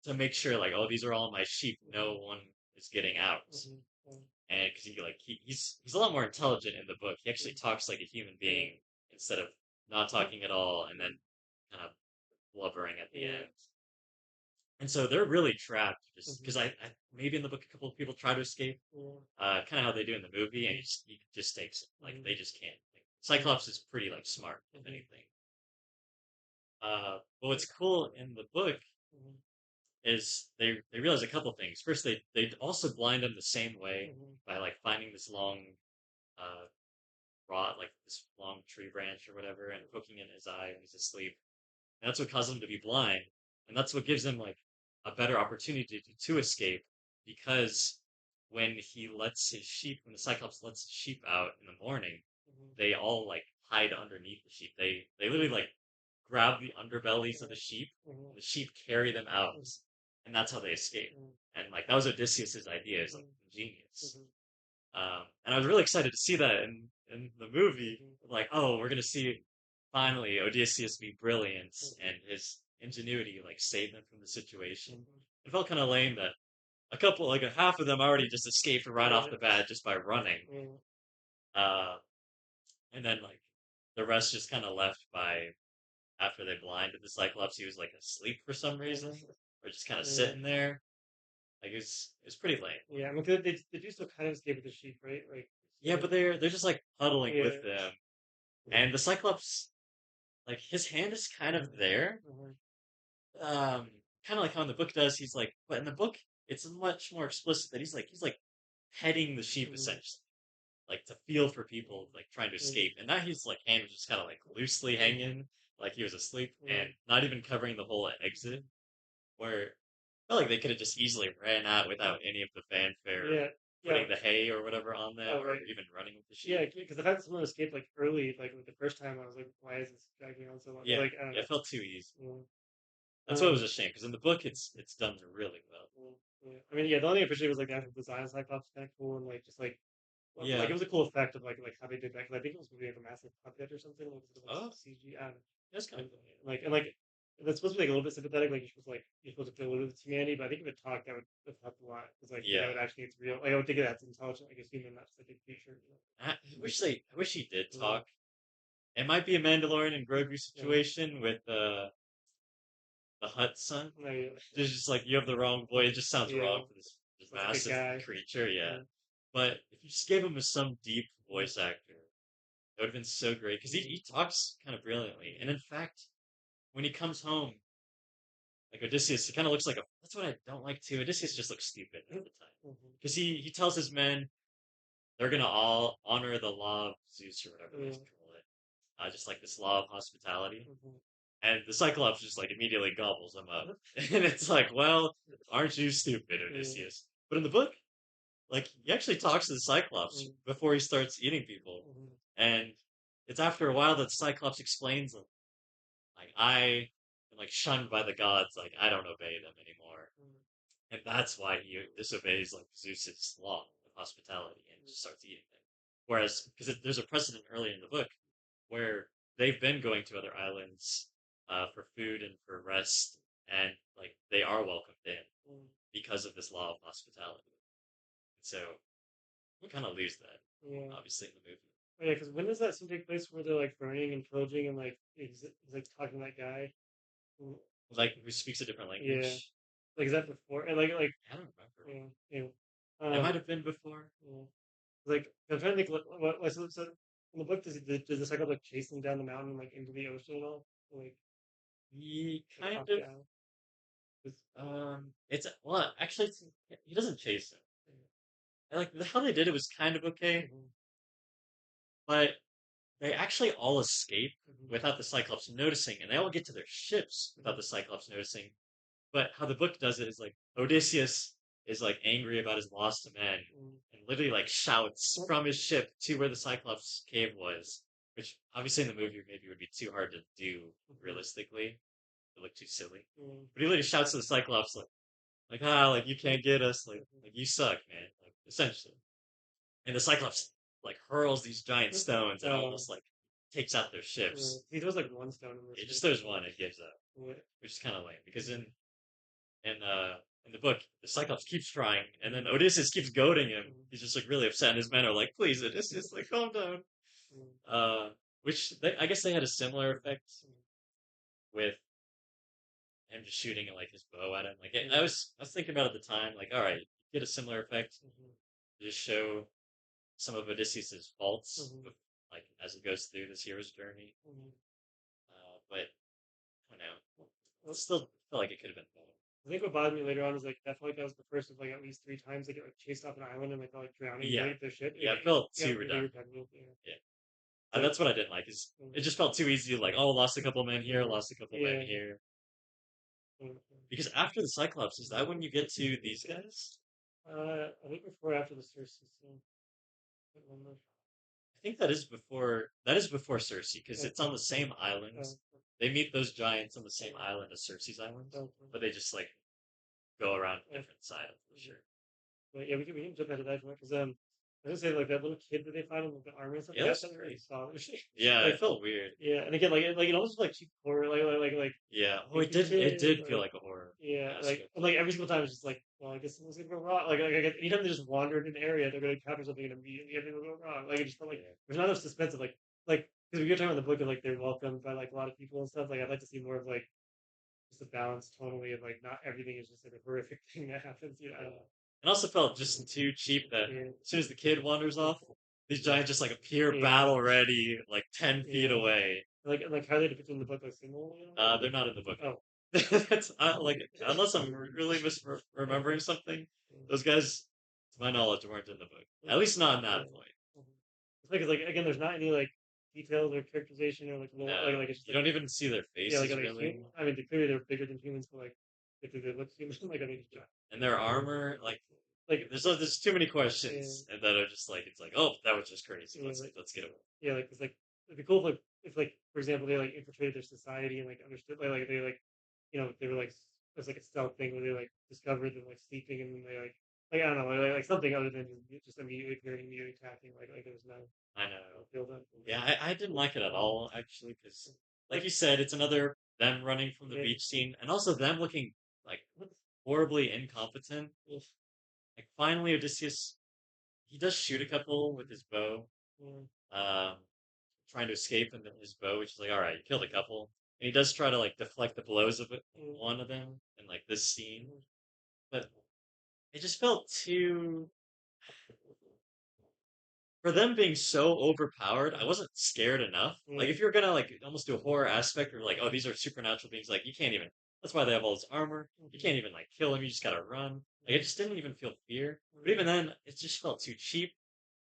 to make sure like, oh, these are all my sheep. No Mhm. one is getting out. Mhm. And because he's a lot more intelligent in the book. He actually Mhm. talks like a human Yeah. being instead of not talking at all and then kind of blubbering at the Yeah. end. And so they're really trapped just because Mhm. I maybe in the book a couple of people try to escape, Yeah. kind of how they do in the movie, and Mhm. he just takes like Mhm. they just can't. Like, Cyclops is pretty like smart, if Mhm. anything. But what's cool in the book Mhm. is they realize a couple things. First, they also blind him the same way Mhm. by like finding this long uh, rod, like this long tree branch or whatever, and poking in his eye when he's asleep. And that's what causes him to be blind, and that's what gives him like a better opportunity to escape because when the Cyclops lets his sheep out in the morning, Mhm. they all like hide underneath the sheep. They literally Mhm. like grab the underbellies of the sheep, Mhm. and the sheep carry them out, Mhm. and that's how they escape. Mhm. And like that was Odysseus's idea, is like Mhm. genius. Mhm. And I was really excited to see that in the movie. Mhm. Like, oh, we're gonna see finally Odysseus be brilliant Mhm. and his ingenuity like save them from the situation. Mhm. It felt kind of lame that like a half of them already just escaped right off Yeah. the bat just by running. Yeah. Uh, and then like the rest just kind of left by after they blinded the Cyclops. He was like asleep for some reason, or just kind of Yeah. sitting there. Like it's pretty lame. Yeah. I mean, 'cause they do still kind of escape with the sheep, right? Like, Yeah, but they're just like huddling yeah. with them, and the Cyclops like his hand is kind of there, Mhm. um, kind of like how in the book does. He's like, but in the book it's much more explicit that he's like petting the sheep Mhm. essentially, like to feel for people like trying to Mhm. escape, and now his like hand was just kind of like loosely hanging, like he was asleep, and Mhm. not even covering the whole exit. Where I feel like they could have just easily ran out without any of the fanfare, Yeah. Yeah. putting the hay or whatever on them, Oh, or right. even running with the Yeah, sheep. because the fact that someone escaped like early, like the first time, I was like, why is this dragging on so long? Yeah, Like, I don't yeah, know. it felt too easy. Yeah. That's what was a shame because in the book it's done really well. Yeah. Yeah. I mean, yeah, the only thing I appreciate was like the actual design of Cyclops kind of cool and like just like Yeah. it was a cool effect of like how they did that because I think it was maybe like a massive puppet or something like sort of like Oh, CG that's kind of and cool. Yeah. like that's supposed to be like a little bit sympathetic like you're supposed to feel a little bit of humanity but I think if it talked that would help a lot because like then I Yeah. would actually think it's real like I would think that's intelligent like a human not just like a creature I wish he did you know? talk. It might be a Mandalorian and Grogu Yeah, situation with the Hutt son. yeah, yeah, There's just like you have the wrong voice. It just sounds yeah. wrong for this It's like a big massive guy. creature. Yeah. Yeah. But if you just gave him some deep Mm-hmm. voice actor, it would have been so great because he talks kind of brilliantly. And in fact, when he comes home, like Odysseus, he kind of looks like a. That's what I don't like too. Odysseus just looks stupid half the time Mm-hmm. because he tells his men they're gonna all honor the law of Zeus or whatever they Yeah. call it, just like this law of hospitality. Mm-hmm. And the Cyclops just like immediately gobbles him up, and it's like, well, aren't you stupid, Yeah. Odysseus? But in the book, like he actually talks to the Cyclops Mm-hmm. before he starts eating people, Mm-hmm. and it's after a while that Cyclops explains like I am like shunned by the gods, like I don't obey them anymore, and that's why he disobeys like Zeus's law. of hospitality and just starts eating them. Whereas, because there's a precedent earlier in the book where they've been going to other islands for food and for rest, and like they are welcomed in Mm. because of this law of hospitality. So you kind of lose that, Yeah. obviously, in the movie. Oh, yeah, because when does that scene take place where they're like burning and pillaging and like he's like talking to that guy? Mm. Like, who speaks a different Yeah. language? Like is that before? And like I don't remember. yeah, yeah. It might have been before. Yeah. Like I'm trying to think so in the book does the cycle like chase them down the mountain like into the ocean and all? Like He like kind off of, the island? it's well, actually, he doesn't chase him. Like how they did it was kind of okay, Mm-hmm. but they actually all escape Mm-hmm. without the Cyclops noticing, and they all get to their ships without the Cyclops noticing. But how the book does it is like Odysseus is like angry about his loss to men Mm-hmm. and literally like shouts from his ship to where the Cyclops cave was, which obviously in the movie maybe would be too hard to do Mm-hmm. realistically. It look too silly. Mm-hmm. But he literally shouts to the Cyclops like like you can't get us, like you suck, man, like essentially. And the Cyclops like hurls these giant stones and Uh, almost like takes out their ships. he throws like one stone in It this just movie. throws one and gives up, Yeah. which is kind of lame because in the book the Cyclops keeps trying, and then Odysseus keeps goading him. He's just like really upset, and his men are like, "Please, Odysseus, like calm down." Which I guess they had a similar effect with him just shooting like his bow at him. Like I was thinking about it at the time, like, all right, you get a similar effect to just show some of Odysseus's faults, like as he goes through this hero's journey. But I don't know. It still felt like it could have been better. I think what bothered me later on is like I felt like that was the first of like at least three times they get like chased off an island and like they're like drowning, Yeah, they get their shit. yeah, it felt Yeah, too really redundant. repetitive. Yeah. Yeah, and Like that's what I didn't like. Is mm, it just felt too easy? Like, oh, lost a couple men here, mm, lost a couple men yeah. here. Mm, Because after the Cyclops, is that when you get to these guys? I think before or after the Cersei scene. Can't remember. I think that is before. That is before Cersei, because it's on Okay. the same island. Uh, They meet those giants on the same island as Cersei's island, okay. but they just like go around Uh, different sides for sure. but yeah, we can jump into that because I was gonna say like that little kid that they found in like, the army and stuff. Yeah, That that's sounds really great. solid. Yeah, it Like felt weird. yeah, and again like it almost like cheap horror like Yeah. Oh, it creepy did. It shit. did feel like a horror Yeah, aspect. like every single time it's just like, well, I guess something's gonna go wrong. Anytime they just wander in an area, they're gonna encounter something and immediately everything will go wrong. Like it just felt like Yeah. there's not enough suspense of like because we were talking about the book of like they're welcomed by like a lot of people and stuff. Like I'd like to see more of like just a balance tonally of like not everything is just like a horrific thing that happens. You know, I don't know. It also felt just too cheap that Yeah, as soon as the kid wanders off, these giants just like appear yeah, battle ready, like 10 feet yeah. away. Like how they depict in the book like single. You They're not in the book at know? all. That's like unless I'm really misremembering something, those guys, to my knowledge, weren't in the book. At least not in Yeah. that point. It's like again, there's not any like details or characterization or like No, like it's just you like don't even see their yeah, faces really, I mean, clearly they're bigger than humans, but like if they look human, like I mean, just and their armor. Like like there's too many yeah, questions and that are just like it's like oh that was just crazy. yeah, Let's get away. yeah, like it's like it'd be cool if like for example they like infiltrated their society and like understood like they like they were like it's like a stealth thing where they like discovered them like sleeping and then they like I don't know like something other than just immediately attacking like there was no I know. build up. Yeah, I didn't like it at all actually because, like you said, it's another them running from the Yeah. beach scene and also them looking like horribly incompetent. Like finally, Odysseus he does shoot a couple with his bow, Yeah. um, trying to escape, and then his bow, which is like, all right, you killed a couple, and he does try to like deflect the blows of it, Yeah. one of them in like this scene, but it just felt too for them being so overpowered, I wasn't scared enough. Like Yeah. if you're gonna like almost do a horror aspect or like, oh, these are supernatural beings, like you can't even that's why they have all this armor. You can't even like kill them, you just gotta run. Like it just didn't even feel fear. But even then, it just felt too cheap.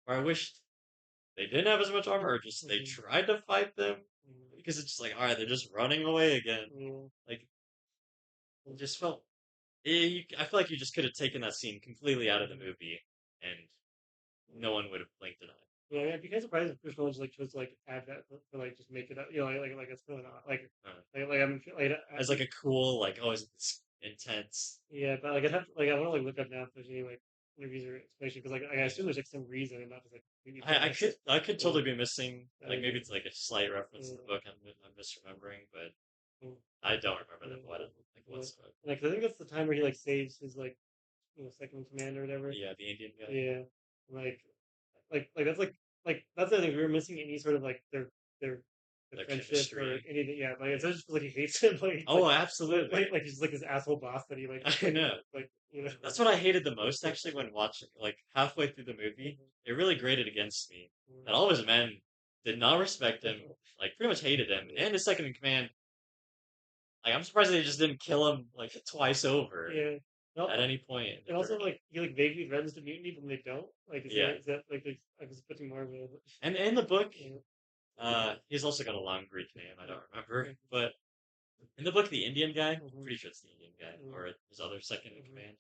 Or I wished they didn't have as much armor, or just they tried to fight them. Because it's just like, alright, they're just running away again. Yeah. Like it just felt I feel like you just could have taken that scene completely out of the movie and no one would have blinked an eye. Yeah, I'd be kind of surprised if Christopher Nolan just like chose to like add that like just make it up, like it's really not Uh, like I'm like as like a cool like oh is this intense yeah, but like I'd have to, like I want to like look up now if there's any like interviews or explanation because like I Yeah. assume there's like some reason and not just like completely I pointless. could Yeah, totally be missing like maybe it's like a slight reference in the yeah, book I'm misremembering, but yeah, I don't remember yeah, that what like yeah. whatsoever. Like I think that's the time where he like saves his like second in command or whatever. Yeah, the Indian guy, Yeah, like like that's the thing we were missing any sort of like their their the friendship or chemistry. anything. Yeah, like it's Yeah. just like he hates him. Oh, absolutely. Like he's just like this asshole boss that he I know. like you know. That's what I hated the most actually when watching like halfway through the movie. It really grated against me that all his men did not respect him, like pretty much hated him, and his second in command. Like I'm surprised they just didn't kill him like twice over Yeah. at any point in And the also journey. like he like vaguely threatens to mutiny, but they don't. Like Yeah, is that like I was expecting more of a and in the book, yeah. he's also got a long Greek name. I don't remember, Mhm, but in the book, the Indian guy, I'm mhm, pretty sure it's the Indian guy mhm, or his other second in mhm, command,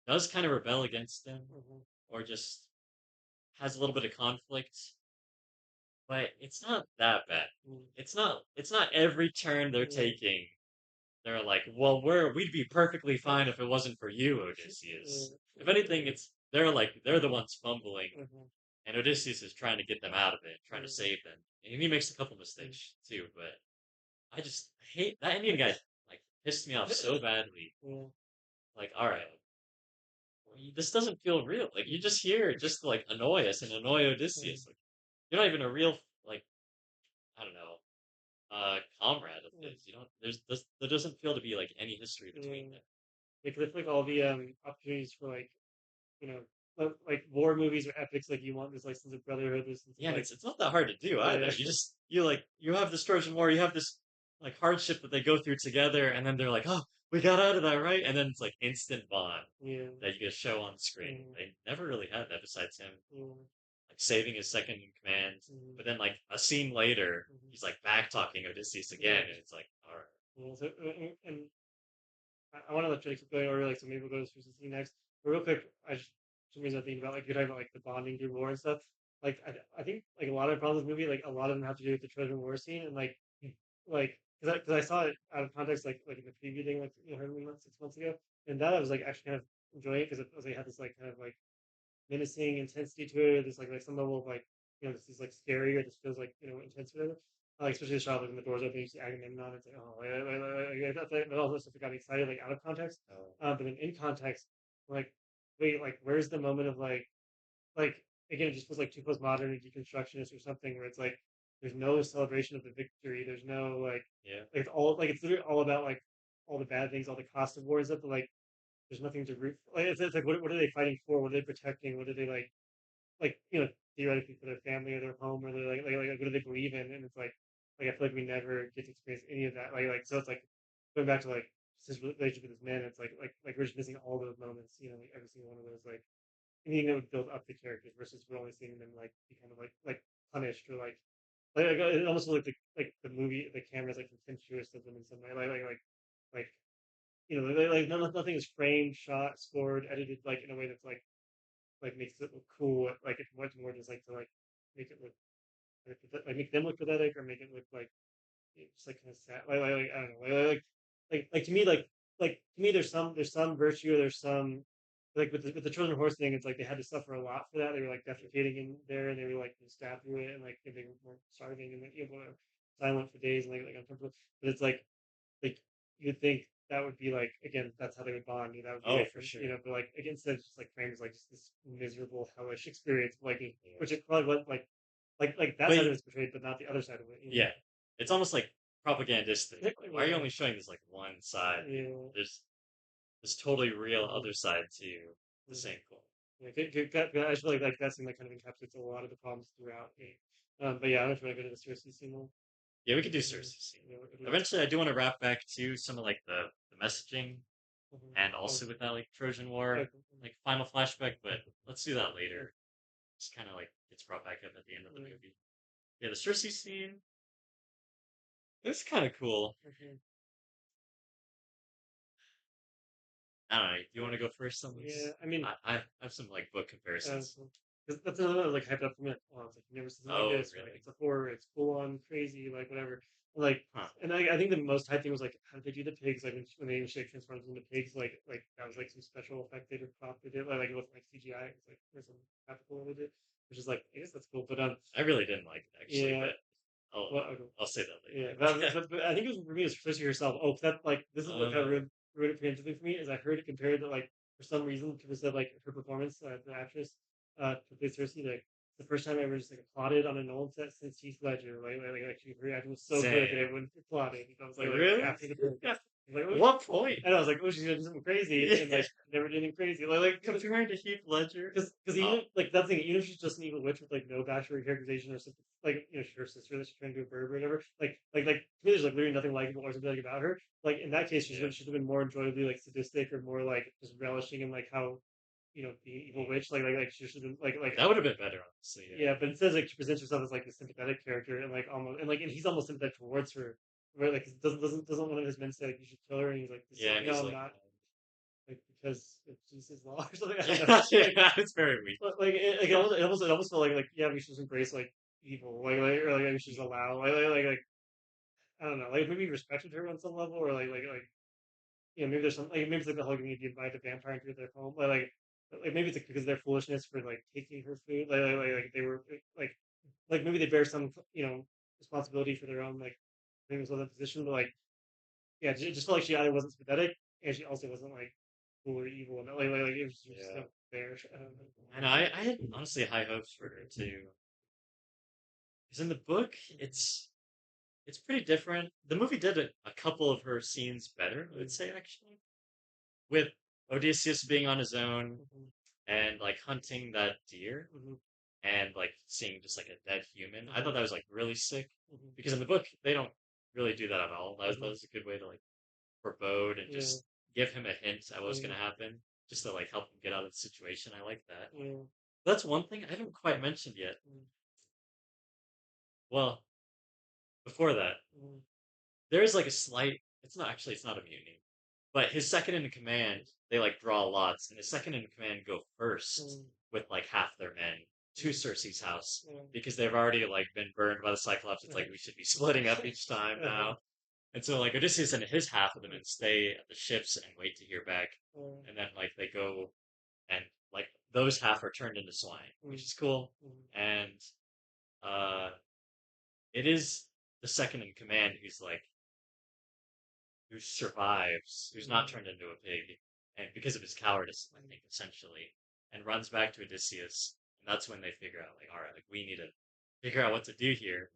does kind of rebel against him mhm, or just has a little bit of conflict, but it's not that bad. mhm, It's not every turn they're mhm, taking. They're like, well, we'd be perfectly fine if it wasn't for you, Odysseus. If anything, it's they're the ones fumbling, mhm, and Odysseus is trying to get them out of it, trying to mhm, save them, and he makes a couple mistakes too. But I hate that Indian guy. Like pissed me off so badly. mhm, Like, all right, this doesn't feel real. Like you're just here just to like annoy us and annoy mhm, Odysseus. Like you're not even a real like I don't know comrade of mhm, his. You know, there doesn't feel to be like any history between mhm. them. Like I feel like all the opportunities for like like war movies or epics like you want this like sense of brotherhood, this sense of Yeah, and like it's not that hard to do yeah either. You like you have this Trojan War, you have this like hardship that they go through together, and then they're like, oh, we got out of that, right? And then it's like instant bond yeah that you get to show on screen. mhm, They never really had that besides him mhm, like saving his second in command, mhm, but then like a scene later, mhm, he's like back talking Odysseus again, yeah and it's like, all right, yeah. So and I want to let you keep going over like so maybe we'll go to Suicide next. But real quick, I just for some reason I think about like you're talking about like the bonding through war and stuff. Like I think like a lot of the problems with the movie, like a lot of them have to do with the Trojan War scene and like because I saw it out of context like in the preview thing like heard me 6 months ago, and that I was like actually kind of enjoying it because it was like had this like kind of like menacing intensity to it. There's like some level of like this is like scary or this feels like intense or whatever. Like especially the shot like when the doors open, you see Agamemnon. It's like oh, that all this stuff got me excited like out of context. oh, But then in context, like wait, like where's the moment of like again, it just feels like too postmodern and deconstructionist or something where it's like there's no celebration of the victory. There's no yeah, like it's all like it's literally all about like all the bad things, all the cost of war and stuff. But like there's nothing to root for. Like it's like what are they fighting for? What are they protecting? What are they like theoretically for their family or their home or they're like what do they believe in? And it's like I feel like we never get to experience any of that. Like so it's like going back to like his relationship with his men. It's like we're just missing all those moments. Like every single one of those like anything that would build up the characters versus we're only seeing them like be kind of like punished or like it almost feels like the movie the camera's like contemptuous of them in some way like nothing is framed, shot, scored, edited like in a way that's like makes it look cool. Like it's much more just like to like make it look like make them look pathetic or make it look like just like kind of sad. Like I don't know. Like to me like to me there's some virtue. There's some like with the Trojan horse thing. It's like they had to suffer a lot for that. They were like defecating in there and they were like stabbed through it and like they were starving and like silent for days and like uncomfortable. But it's like you'd think that would be like again that's how they would bond. That would be oh like for sure, but like again instead of just like framed as like just this miserable hellish experience like yeah. which it probably was like that But side of it's portrayed but not the other side of it. yeah, it's almost like propagandistic. Like, why are you Yeah, only showing this like one side? yeah, There's this totally real mhm, other side to the mhm. same coin. Yeah, I just feel like that scene like kind of encapsulates a lot of the problems throughout. But yeah, I don't know if you want to go to the Cersei scene now. Yeah, we could do Mhm. Cersei scene. Yeah, Eventually, I do want to wrap back to some of like the messaging mhm. and Oh, also with that like Trojan War okay. like final flashback, but let's do that later. It's kind of like gets brought back up at the end of the Mhm. movie. Yeah, the Cersei scene is kind of cool. Mhm. I don't know. Do you want to go first on Yeah, this? I mean, I have some like book uh, comparisons. 'cause that's another one that was like hyped up for me. Like, oh, it's like never seen something like Oh, this. Or, like really? it's a horror. It's full on crazy. Like whatever. And, like, Huh. and I think the most hype thing was like how did they do the pigs? Like when they initially transformed into pigs, like that was like some special effect they did prop they did. Like it wasn't like CGI. It was like there's some practical they did, which is like I guess that's cool. But I really didn't like it actually, yeah. but I'll Well, okay. I'll say that Yeah, later. but I think it was for me, especially yourself. Oh, 'cause that like this is what kind of uh, ruined it preemptively for me is I heard it compared to like for some reason people said like her performance, the actress, to play Cersei, like the first time I ever just like applauded on a Nolan set since Heath Ledger. Like she, her acting was so good that Same. everyone applauded. I was Like like really? after the break, I was like, oh, What point? and I was like, oh, she's gonna do something crazy, and Yeah. like never did anything crazy. Comparing to Heath Ledger. Because Oh, even like that thing, even if she's just an evil witch with like no backstory characterization or something, like her sister that she's trying to do a bird or whatever, like to me, there's like literally nothing likable or sympathetic about her. Like in that case, yeah. should have been more enjoyably like sadistic or more like just relishing in like how being evil witch like she should have been like That would have been better, honestly. Yeah. yeah, but instead like she presents herself as like a sympathetic character and like almost and he's almost sympathetic towards her. Where like doesn't one of his men say like you should kill her and he's like Yeah, no he's I'm like, not like because it's Jesus law or something I don't know yeah, like yeah, it's very weak. like it almost felt like yeah we should just embrace like evil or like we should just allow like I don't know like maybe respected her on some level or maybe there's some like maybe it's like the whole you need to invite a vampire into their home like maybe it's like because of their foolishness for like taking her food like they were like maybe they bear some responsibility for their own like maybe some position but like yeah it just felt like she either wasn't sympathetic and she also wasn't like cool or evil and like it was just Yeah. there. And I had honestly high hopes for her too. Because in the book, it's pretty different. The movie did a couple of her scenes better, I would say, actually. With Odysseus being on his own Mhm, and like hunting that deer mhm, and like seeing just like a dead human. I thought mhm, that was like really sick. mhm, Because in the book, they don't really do that at all. That mhm. was a good way to like forebode and Yeah, just give him a hint at what's yeah, gonna happen. Just to like help him get out of the situation. I like that. yeah, That's one thing I haven't quite mentioned yet. mm, Well, before that, mm, there is like a slight. It's not a mutiny, but his second in command, they like draw lots, and his second in command go first mm, with like half their men to mm, Cersei's house yeah, because they've already like been burned by the Cyclops. It's like we should be splitting up each time now. And so like Odysseus and his half of the men stay at the ships and wait to hear back, and then like they go and like those half are turned into swine, which is cool. And uh, it is the second in command who's like who survives, who's not turned into a pig, and because of his cowardice, I think essentially, and runs back to Odysseus, and that's when they figure out like, all right, like we need to figure out what to do here.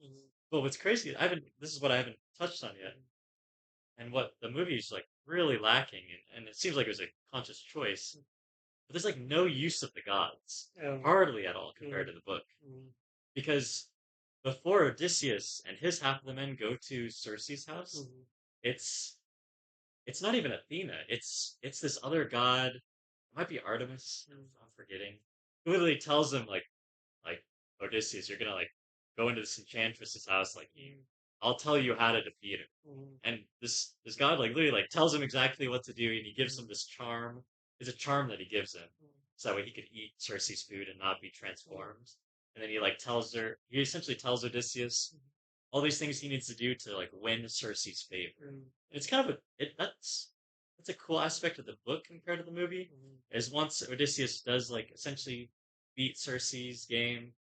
But what's crazy, I haven't. This is what I haven't touched on yet, and what the movie is like really lacking, and it seems like it was a conscious choice. But there's like no use of the gods, hardly at all compared to the book, because before Odysseus and his half of the men go to Circe's house, it's it's not even Athena. It's this other god. It might be Artemis. I'm forgetting. Who literally tells him like Odysseus, you're gonna like go into this enchantress's house. Like I'll tell you how to defeat him. And this god like literally like tells him exactly what to do, and he gives him this charm. It's a charm that he gives him, so that way he could eat Circe's food and not be transformed. And then he like tells her. He essentially tells Odysseus all these things he needs to do to like win Cersei's favor. It's kind of that's a cool aspect of the book compared to the movie. Is once Odysseus does like essentially beat Cersei's game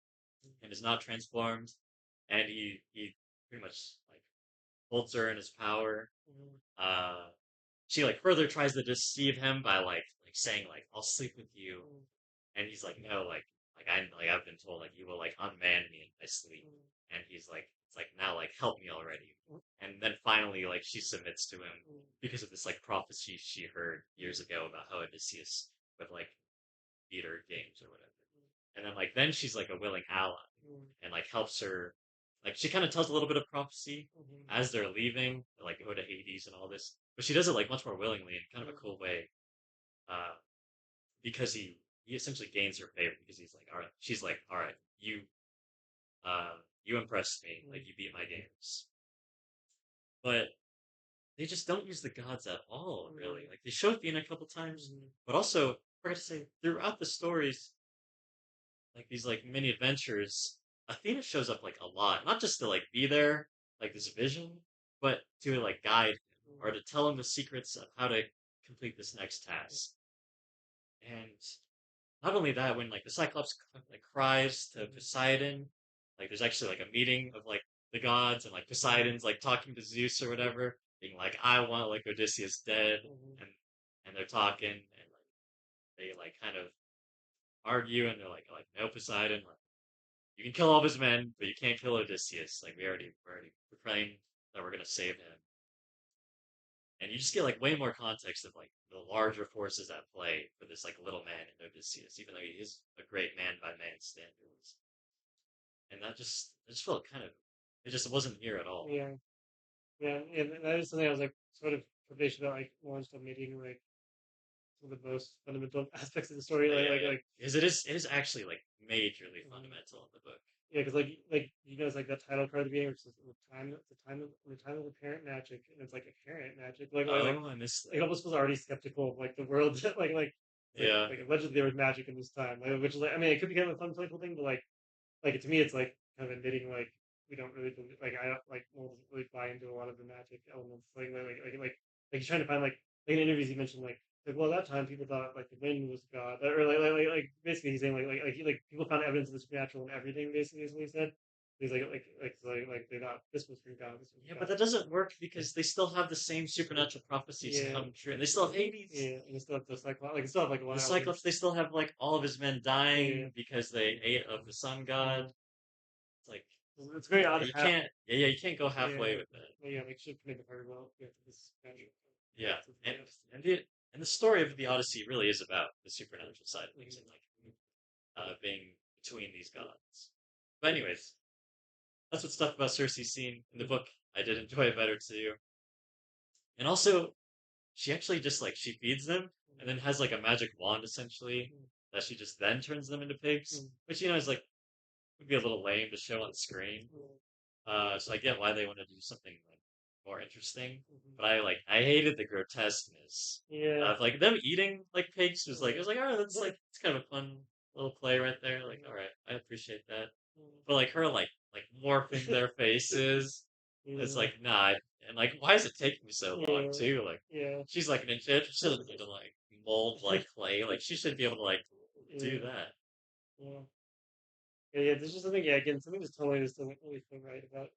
and is not transformed, and he pretty much like holds her in his power. Uh, she like further tries to deceive him by like saying like I'll sleep with you, and he's like no like I've been told like you will like unman me in my sleep, and he's like it's like now like help me already, and then finally like she submits to him because of this like prophecy she heard years ago about how Odysseus would like beat her games or whatever, and then like then she's like a willing ally and like helps her. Like she kind of tells a little bit of prophecy as they're leaving, like go to Hades and all this, but she does it like much more willingly in kind of a cool way, uh, because he essentially gains her favor because he's like, all right, she's like, all right, you impressed me, like you beat my games, but they just don't use the gods at all, really. Like they show Athena a couple times, but also I forgot to say throughout the stories, like these like mini adventures, Athena shows up like a lot, not just to like be there, like this vision, but to like guide him or to tell him the secrets of how to complete this next task. And not only that, when like the Cyclops like cries to Poseidon, like there's actually like a meeting of like the gods and like Poseidon's like talking to Zeus or whatever, being like, I want like Odysseus dead, and and they're talking and like they like kind of argue and they're like no Poseidon, like you can kill all of his men, but you can't kill Odysseus. Like we already proclaimed that we're gonna save him, and you just get like way more context of like the larger forces at play for this like little man in Odysseus, even though he is a great man by man's standards. And that just felt kind of it just wasn't here at all. Yeah, yeah, and that is something I was like sort of trepidatious about, like launched a meeting like some of the most fundamental aspects of the story, But yeah, like because it is actually like majorly mhm. fundamental in the book. Yeah, because like you guys like that title card at the beginning, which is the time of the parent magic, and it's like a parent magic, Oh, I missed like that. almost was already skeptical of like the world that Yeah, like allegedly there was magic in this time, like, which is like I mean it could be kind of a fun playful thing, but like to me it's like kind of admitting like we don't really believe, like I don't like Noel doesn't really buy into a lot of the magic elements, like he's trying to find like in interviews he mentioned like well at that time people thought like the wind was God, or basically he's saying like people found evidence of the supernatural in everything, basically is what he said. He's like they thought this was from God, this was yeah, but God. that doesn't work because they still have the same supernatural prophecies Yeah, come true, and they still have Hades. yeah, and it's still the Cyclops, like it's still have like a The lot of Cyclops, elements. they still have like all of his men Yeah, dying because they ate of the sun god. mm-hmm. It's like It's very odd you how can't, yeah, you can't go yeah, halfway with it. yeah, like should make it very well. Yeah, this is magic. Yeah, It's and yes. and the and the story of the Odyssey really is about the supernatural side of things and Mhm. like being between these gods. But anyways, that's what stuff about Cersei's scene in the book I did enjoy it better too. And also, she actually just like she feeds them and then has like a magic wand essentially that she just then turns them into pigs, which is like would be a little lame to show on screen. So I get why they want to do something like more interesting, but I hated the grotesqueness Yeah. of like them eating like pigs was like it Mhm. was like all right, that's like it's kind of a fun little play right there. Like all right, I appreciate that, but like her like morphing their faces, it's Yeah. like nah, and like why is it taking so long Yeah. too? Like Yeah. she's like an interested to like mold like clay, like she should be able to like do Yeah. that. Yeah. Yeah. There's just something. Yeah. Again, something just totally just doesn't really feel right about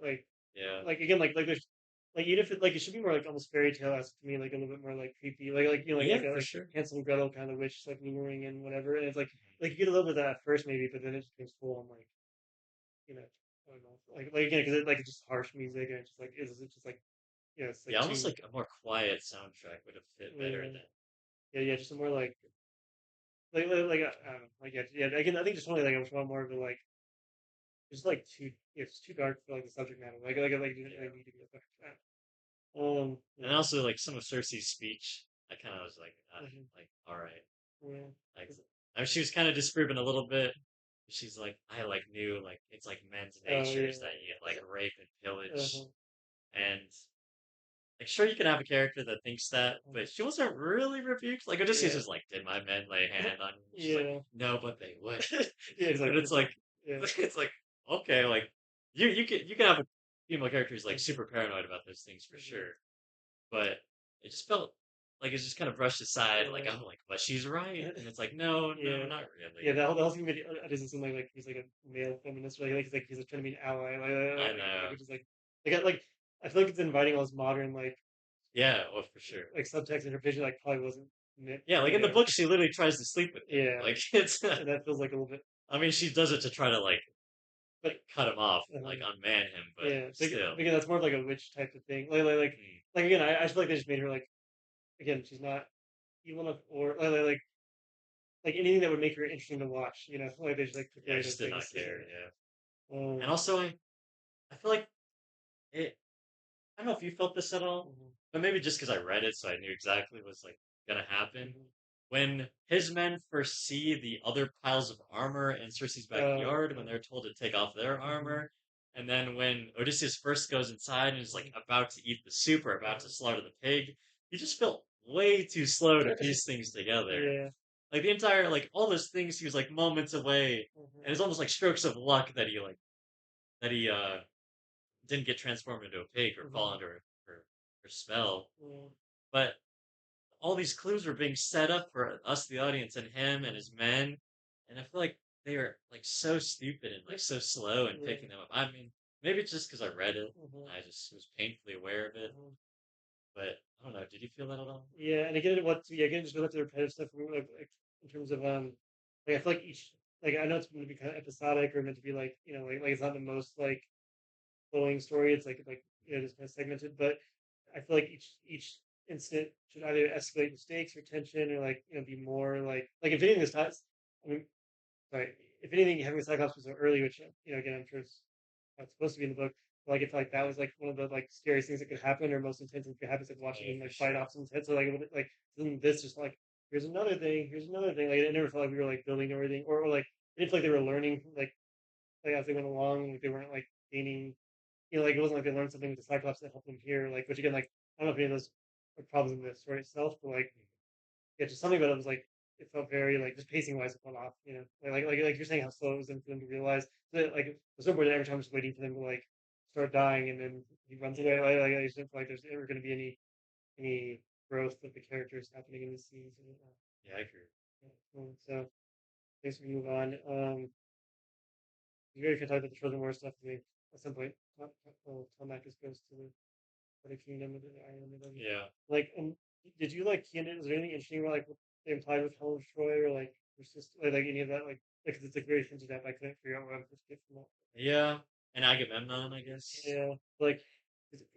like Yeah, again like there's like even if it like it should be more like almost fairy tale esque to me, like a little bit more like creepy, like yeah, like a for like sure. Hansel and Gretel kind of witch like maneuvering and whatever. And it's like you get a little bit of that at first maybe, but then it just becomes full on like you know I don't know like again because it's just harsh music and it's just like it's just like it's like Yeah, almost too like a more quiet soundtrack would have fit better yeah than. yeah just a more I don't know like yeah again I think just only like I was more of a like it's like too it's too dark for like the subject matter like you didn't Yeah. really need to be a subject matter. And Yeah. also like some of Cersei's speech, I kind of was like, Mhm. like all right, Yeah. like she was kind of disproving a little bit. She's like, I like knew like it's like men's Oh yeah. natures that you like rape and pillage, Uh-huh. and like sure you can have a character that thinks that, Mhm. but she wasn't really rebuked. Like Odysseus Yeah. is like, did my men lay a hand on you? She's like, Yeah. no, but they would, Yeah. and Exactly. it's like, Yeah. it's like okay, like you can have a female character who's like Mhm. super paranoid about those things for Mhm. sure, but it just felt like it's just kind of brushed aside, like Yeah. oh, like but she's right, and it's like no, no, Yeah. not Yeah. really. The whole thing made it doesn't seem like he's like a male feminist, right? Like he's like trying to be an ally, I know, which is like I feel like it's inviting all this modern yeah, well for sure, like subtext interpretation like probably wasn't meant yeah, to like be in the there. book she literally tries to sleep with him, Yeah. like it's. And that feels like a little bit I mean, she does it to try to but like cut him off, like um, unman him, but yeah. still. But again, that's more of like a witch type of thing. Hmm. Like again, I just feel like they just made her like again, she's not evil enough or like anything that would make her interesting to watch. Like they just like took Yeah, I away just those did not things. care. Yeah, and Um, also I feel like it. I don't know if you felt this at all, mhm, but maybe just because I read it, so I knew exactly what's like gonna happen. mhm. When his men first see the other piles of armor in Cersei's backyard, when Okay. they're told to take off their Mhm, armor, and then when Odysseus first goes inside and is like mhm, about to eat the soup or about to mhm. slaughter the pig, you just felt way too slow to piece things together. Yeah. Like the entire like all those things he was like moments away, and it's Mhm. almost like strokes of luck that he didn't get transformed into a pig or fall Mhm. under her spell. Yeah. But all these clues were being set up for us, the audience, and him and his Mhm. men, and I feel like they were like so stupid and like so slow in Yeah. picking them up. I mean, maybe it's just because I read it Mhm. and I just was painfully aware of it. Mhm. But I don't know. Did you feel that at all? Yeah, and again, again, just with the repetitive stuff, like in terms of like I feel like each, like I know it's meant to be kind of episodic or meant to be like, like it's not the most like flowing story. It's like just kind of segmented, but I feel like each incident should either escalate in stakes or tension, or like be more like if anything this time, I mean, sorry, if anything, having the Cyclops was so early, which again I'm sure is not supposed to be in the book. But, like, I feel like that was like one of the like scariest things that could happen, or most intense things that could happen. Is like watching Oh, him for like fight sure. off someone's head. So like isn't this just like here's another thing. Like it never felt like we were like building everything, or like it didn't feel like they were learning like as they went along. Like they weren't like gaining. Like it wasn't like they learned something with the Cyclops that helped them here. Like which again, like I don't know if any of those are problems in the story itself, but like yeah, just something about it was like it felt very like just pacing wise it felt off, like you're saying how slow it was for them to realize that like the snowboard every time just waiting for them to like start dying and then he runs away. I just didn't feel like there's ever going to be any growth of the characters happening in the scenes. Yeah, I agree. Yeah, so thanks for move on. You guys can talk about the Trojan War stuff. I think at some point, Tom Atkins goes to the kingdom of the island. And then, Yeah. like, did you like key into? Is there anything interesting about like what they implied with Helen of Troy or like her sister, like any of that? Like, 'cause it's like very hinted at, but I couldn't figure out what I'm supposed to get from that. Yeah. And Agamemnon, I guess. Yeah, like,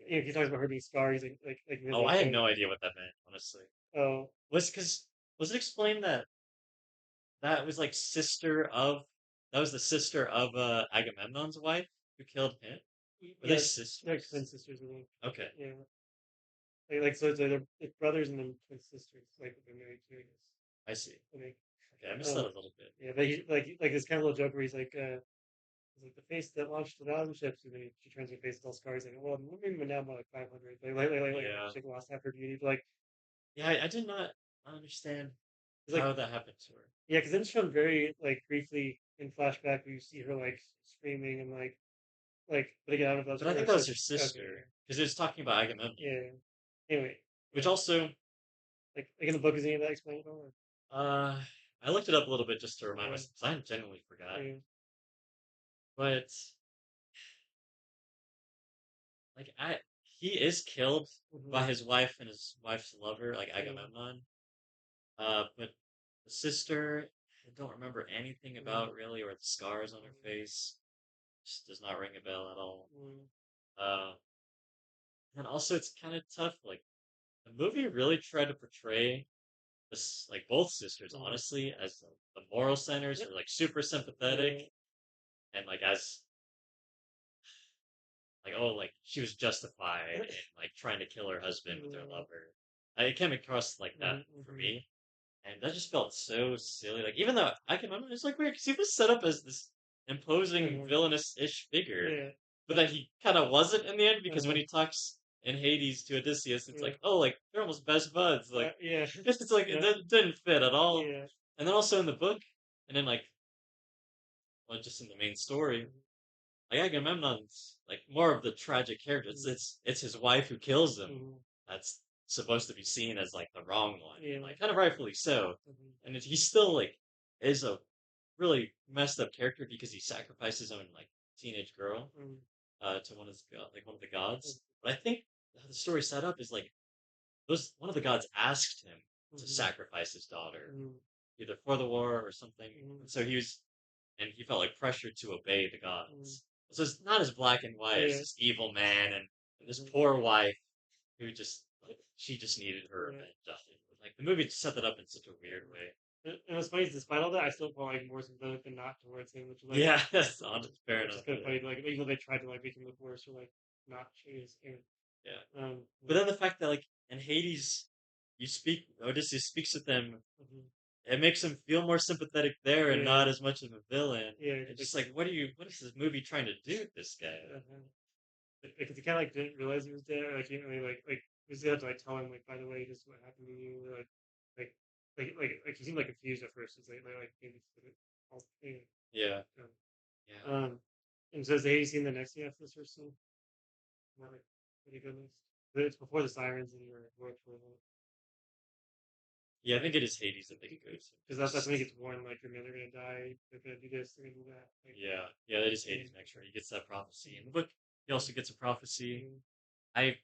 he talks about her being scarred. He's like Oh, really I had okay. no idea what that meant, honestly. Oh, Was because was it explained that that was like sister of that was the sister of Agamemnon's wife who killed him? Were they yeah, they're like sisters? twin sisters, I think. Okay, Yeah, like so it's like they're like brothers and then twin sisters, like they're married to, I guess. I see. I think. Okay, I missed that a little bit. Yeah, but like this kind of little joke where he's like, it's like the face that launched 1,000 ships, and then she turns her face, all scars, like, well, maybe now more like 500. Like Yeah, she like, lost half her beauty. But like, yeah, I did not understand it's like, how that happened to her. yeah, because then it's shown very like briefly in flashback where you see her like screaming and but again, I don't know if that's But I her think or that was her sister. Okay, sister because it was talking about Agamemnon, yeah, yeah. Anyway, which yeah, also like in the book, is any of that explained at all? uh I looked it up a little bit just to Or, remind myself because I genuinely forgot. yeah, But like I he is killed by mm-hmm, his wife and his wife's lover, like yeah, Agamemnon. But the sister, I don't remember anything mm-hmm, about really, or the scars on her face. Just does not ring a bell at all. mm-hmm, Uh, and also it's kind of tough. Like the movie really tried to portray this, like both sisters, mm-hmm. honestly, as the moral centers who are like super sympathetic Yeah, and like as like oh like she was justified in like trying to kill her husband with her yeah, lover. It came across like that mm-hmm, for mm-hmm, me. And that just felt so silly. Like even though I can remember, it's like weird because he was set up as this imposing mm-hmm, villainous-ish figure, yeah, but then he kind of wasn't in the end because when uh-huh, he talks in Hades to Odysseus, it's yeah, like oh like they're almost best buds. Like yeah, it's like it yeah, didn't fit at all. yeah. And then also in the book, and then like well just in the main story, Mhm, like Agamemnon's like more of the tragic character. mhm, It's his wife who kills him. mhm, That's supposed to be seen as like the wrong one, and yeah, like kind of rightfully so. mhm, And he still like is a really messed up character because he sacrificed his own like teenage girl mhm, to like one of the gods. But I think how the story set up is like those one of the gods asked him to mhm, sacrifice his daughter mhm, either for the war or something, mhm, and so he felt like pressured to obey the mhm, gods. So it's not as black and white as yeah, this evil man and this mhm, poor wife who just like she just needed her yeah. revenge. Like the movie set that up in such a weird way. And what's funny is, despite all that, I still felt like more sympathetic than not towards him, Yeah, that's honest. Fair which is enough. kind of Yeah, funny. Like even though they tried to like make him look worse or like not change his skin. yeah. But Yeah, then the fact that like in Hades, Odysseus speaks with them. mhm, It makes him feel more sympathetic there and yeah, not as much of a villain. yeah. It's Like, just like, what is this movie trying to do with this guy? uh-huh. Because he kind of like didn't realize he was dead, or like he didn't really like he just had to like tell him like, by the way, this is what happened to you, or like like he seemed like confused at first. He's like maybe all Yeah, um, yeah, um, and so is the Hades scene the next thing after this first scene? Not like pretty goodness. But it's before the sirens and your work for yeah. I think it is Hades that they could go to. because that's when he Just gets warned like your men are gonna die, they're gonna do this, they're gonna do that. Like yeah, yeah. That is and, Hades next, right? He gets that prophecy in the book. He also gets a prophecy. and, I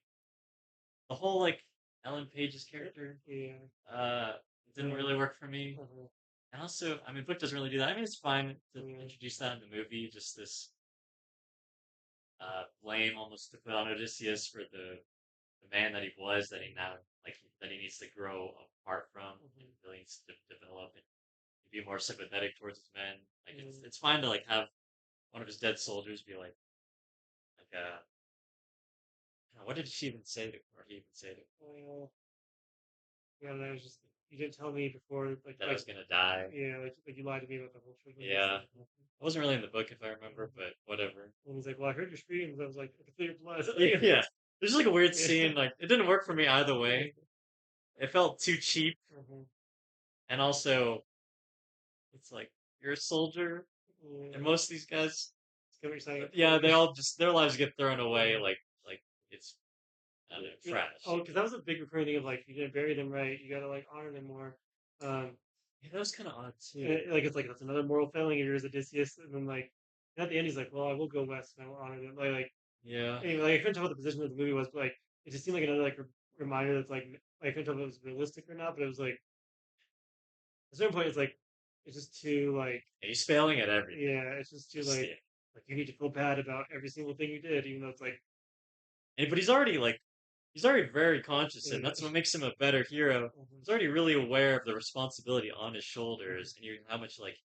the whole like Ellen Page's character yeah, uh didn't yeah, really work for me. uh-huh, And also, I mean, book doesn't really do that. I mean, it's fine to yeah, introduce that in the movie, just this blame almost to put on Odysseus for the man that he was, that he now that he needs to grow apart from, and uh-huh, really needs to develop and be more sympathetic towards his men. Like yeah, it's fine to like have one of his dead soldiers be like what did she even say to or he even say to well, yeah. That was just you didn't tell me before, that I was gonna die. yeah, like you lied to me about the whole trip. Like this Yeah, thing. it wasn't really in the book if I remember, but whatever. And he's like, "Well, I heard your screams." I was like, "I can feel your blood." Yeah, there's like a weird Yeah. scene. Like it didn't work for me either way. It felt too cheap, Uh-huh. and also it's like you're a soldier, and Yeah. most of these guys, It's what you're saying it yeah, for. they all just their lives get thrown away Yeah. like it's I don't know, Yeah. trash. Oh, because that was a big recurring thing of like you didn't bury them right. You gotta like honor them more. Um, Yeah, that was kind of odd and too. like it's like that's another moral failing. Yours Odysseus, and then like at the end he's like, "Well, I will go west and I will honor them." Yeah, Anyway, like I couldn't tell what the position of the movie was, but like it just seemed like another like reminder that's like I couldn't tell if it was realistic or not. But it was like at a certain point, it's just too like he's failing at everything. yeah, it's just too Just yeah, like you need to feel bad about every single thing you did, even though it's like and, but he's already very conscious, and that's yeah, what makes him a better hero. mhm, He's already really aware of the responsibility on his mhm, shoulders, and how much like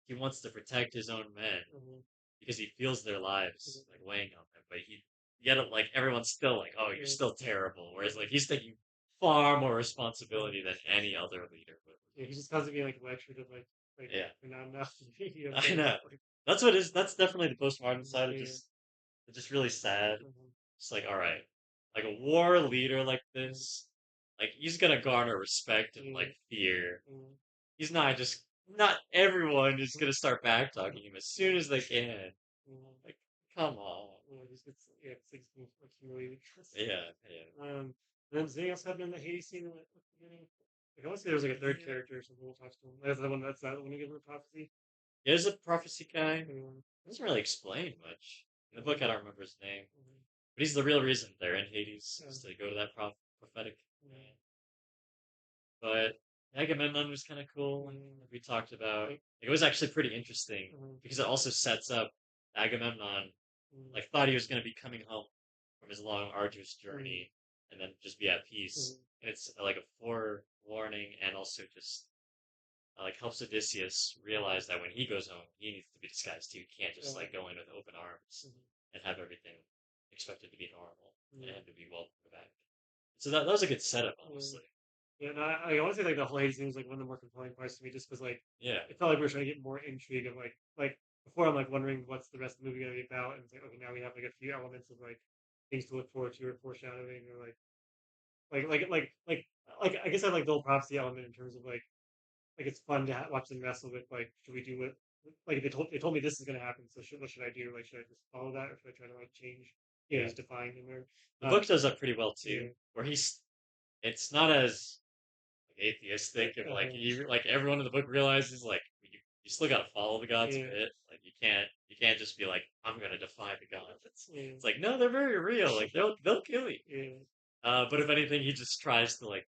he wants to protect his own men mhm, because he feels their mhm, lives like weighing on him. But he yet like everyone's still like, oh, you're yeah, still terrible. Whereas like he's taking far more mhm. responsibility than any other leader would. Yeah, he's just constantly being like lectured of like Yeah, you're not enough. You know what I'm I saying? know. Like That's what is. That's definitely the postmodern side of yeah, just really sad. mhm, It's like, all right, like a war leader like mhm, this, like he's gonna garner respect and yeah, like fear. mhm, He's not just not everyone is gonna start backtalking him as soon as they can. mhm, Like, come on. yeah, he just gets yeah, it's like humiliated. Yeah, yeah. And then something else happened in the Hades scene at the beginning. Like I want to say there was like a third Yeah. character or something we'll talk to him. That's the one. That's that one who gives him the prophecy. There's a prophecy guy. Um, Doesn't really explain much. In the book, I um, don't remember his name, um, but he's the real reason they're in Hades um, is to go to that prophetic. um, But Agamemnon was kind of cool. um, We talked about. like, It was actually pretty interesting um, because it also sets up Agamemnon. um, Like thought he was going to be coming home from his long, arduous um, journey and then just be at um, peace. And it's like a forewarning and also just like helps Odysseus realize that when he goes home, he needs to be disguised too. He can't just like go in with open arms and have everything expected to be normal and him to be welcomed back. So that was a good setup, um, honestly. yeah, no, I want to say like the whole Hades thing was like one of the more compelling parts to me, just because like Yeah. it felt like we were trying to get more intrigue of like before I'm like wondering what's the rest of the movie gonna be about, and it's like okay now we have like a few elements of like things to look forward to or foreshadowing or like like like like I guess I like the whole prophecy element in terms of like it's fun to watch them wrestle with like should we do it like they told me this is gonna happen so what should I do like should I just follow that or should I try to like change Yeah. just defying them or The book does that pretty well yeah too, where it's not as atheistic and like uh, like everyone in the book realizes like you still got to follow the gods a yeah bit. Like you can't just be like I'm gonna defy the gods. yeah It's like no, they're very real. Like they'll kill you. yeah But if anything, he just tries to like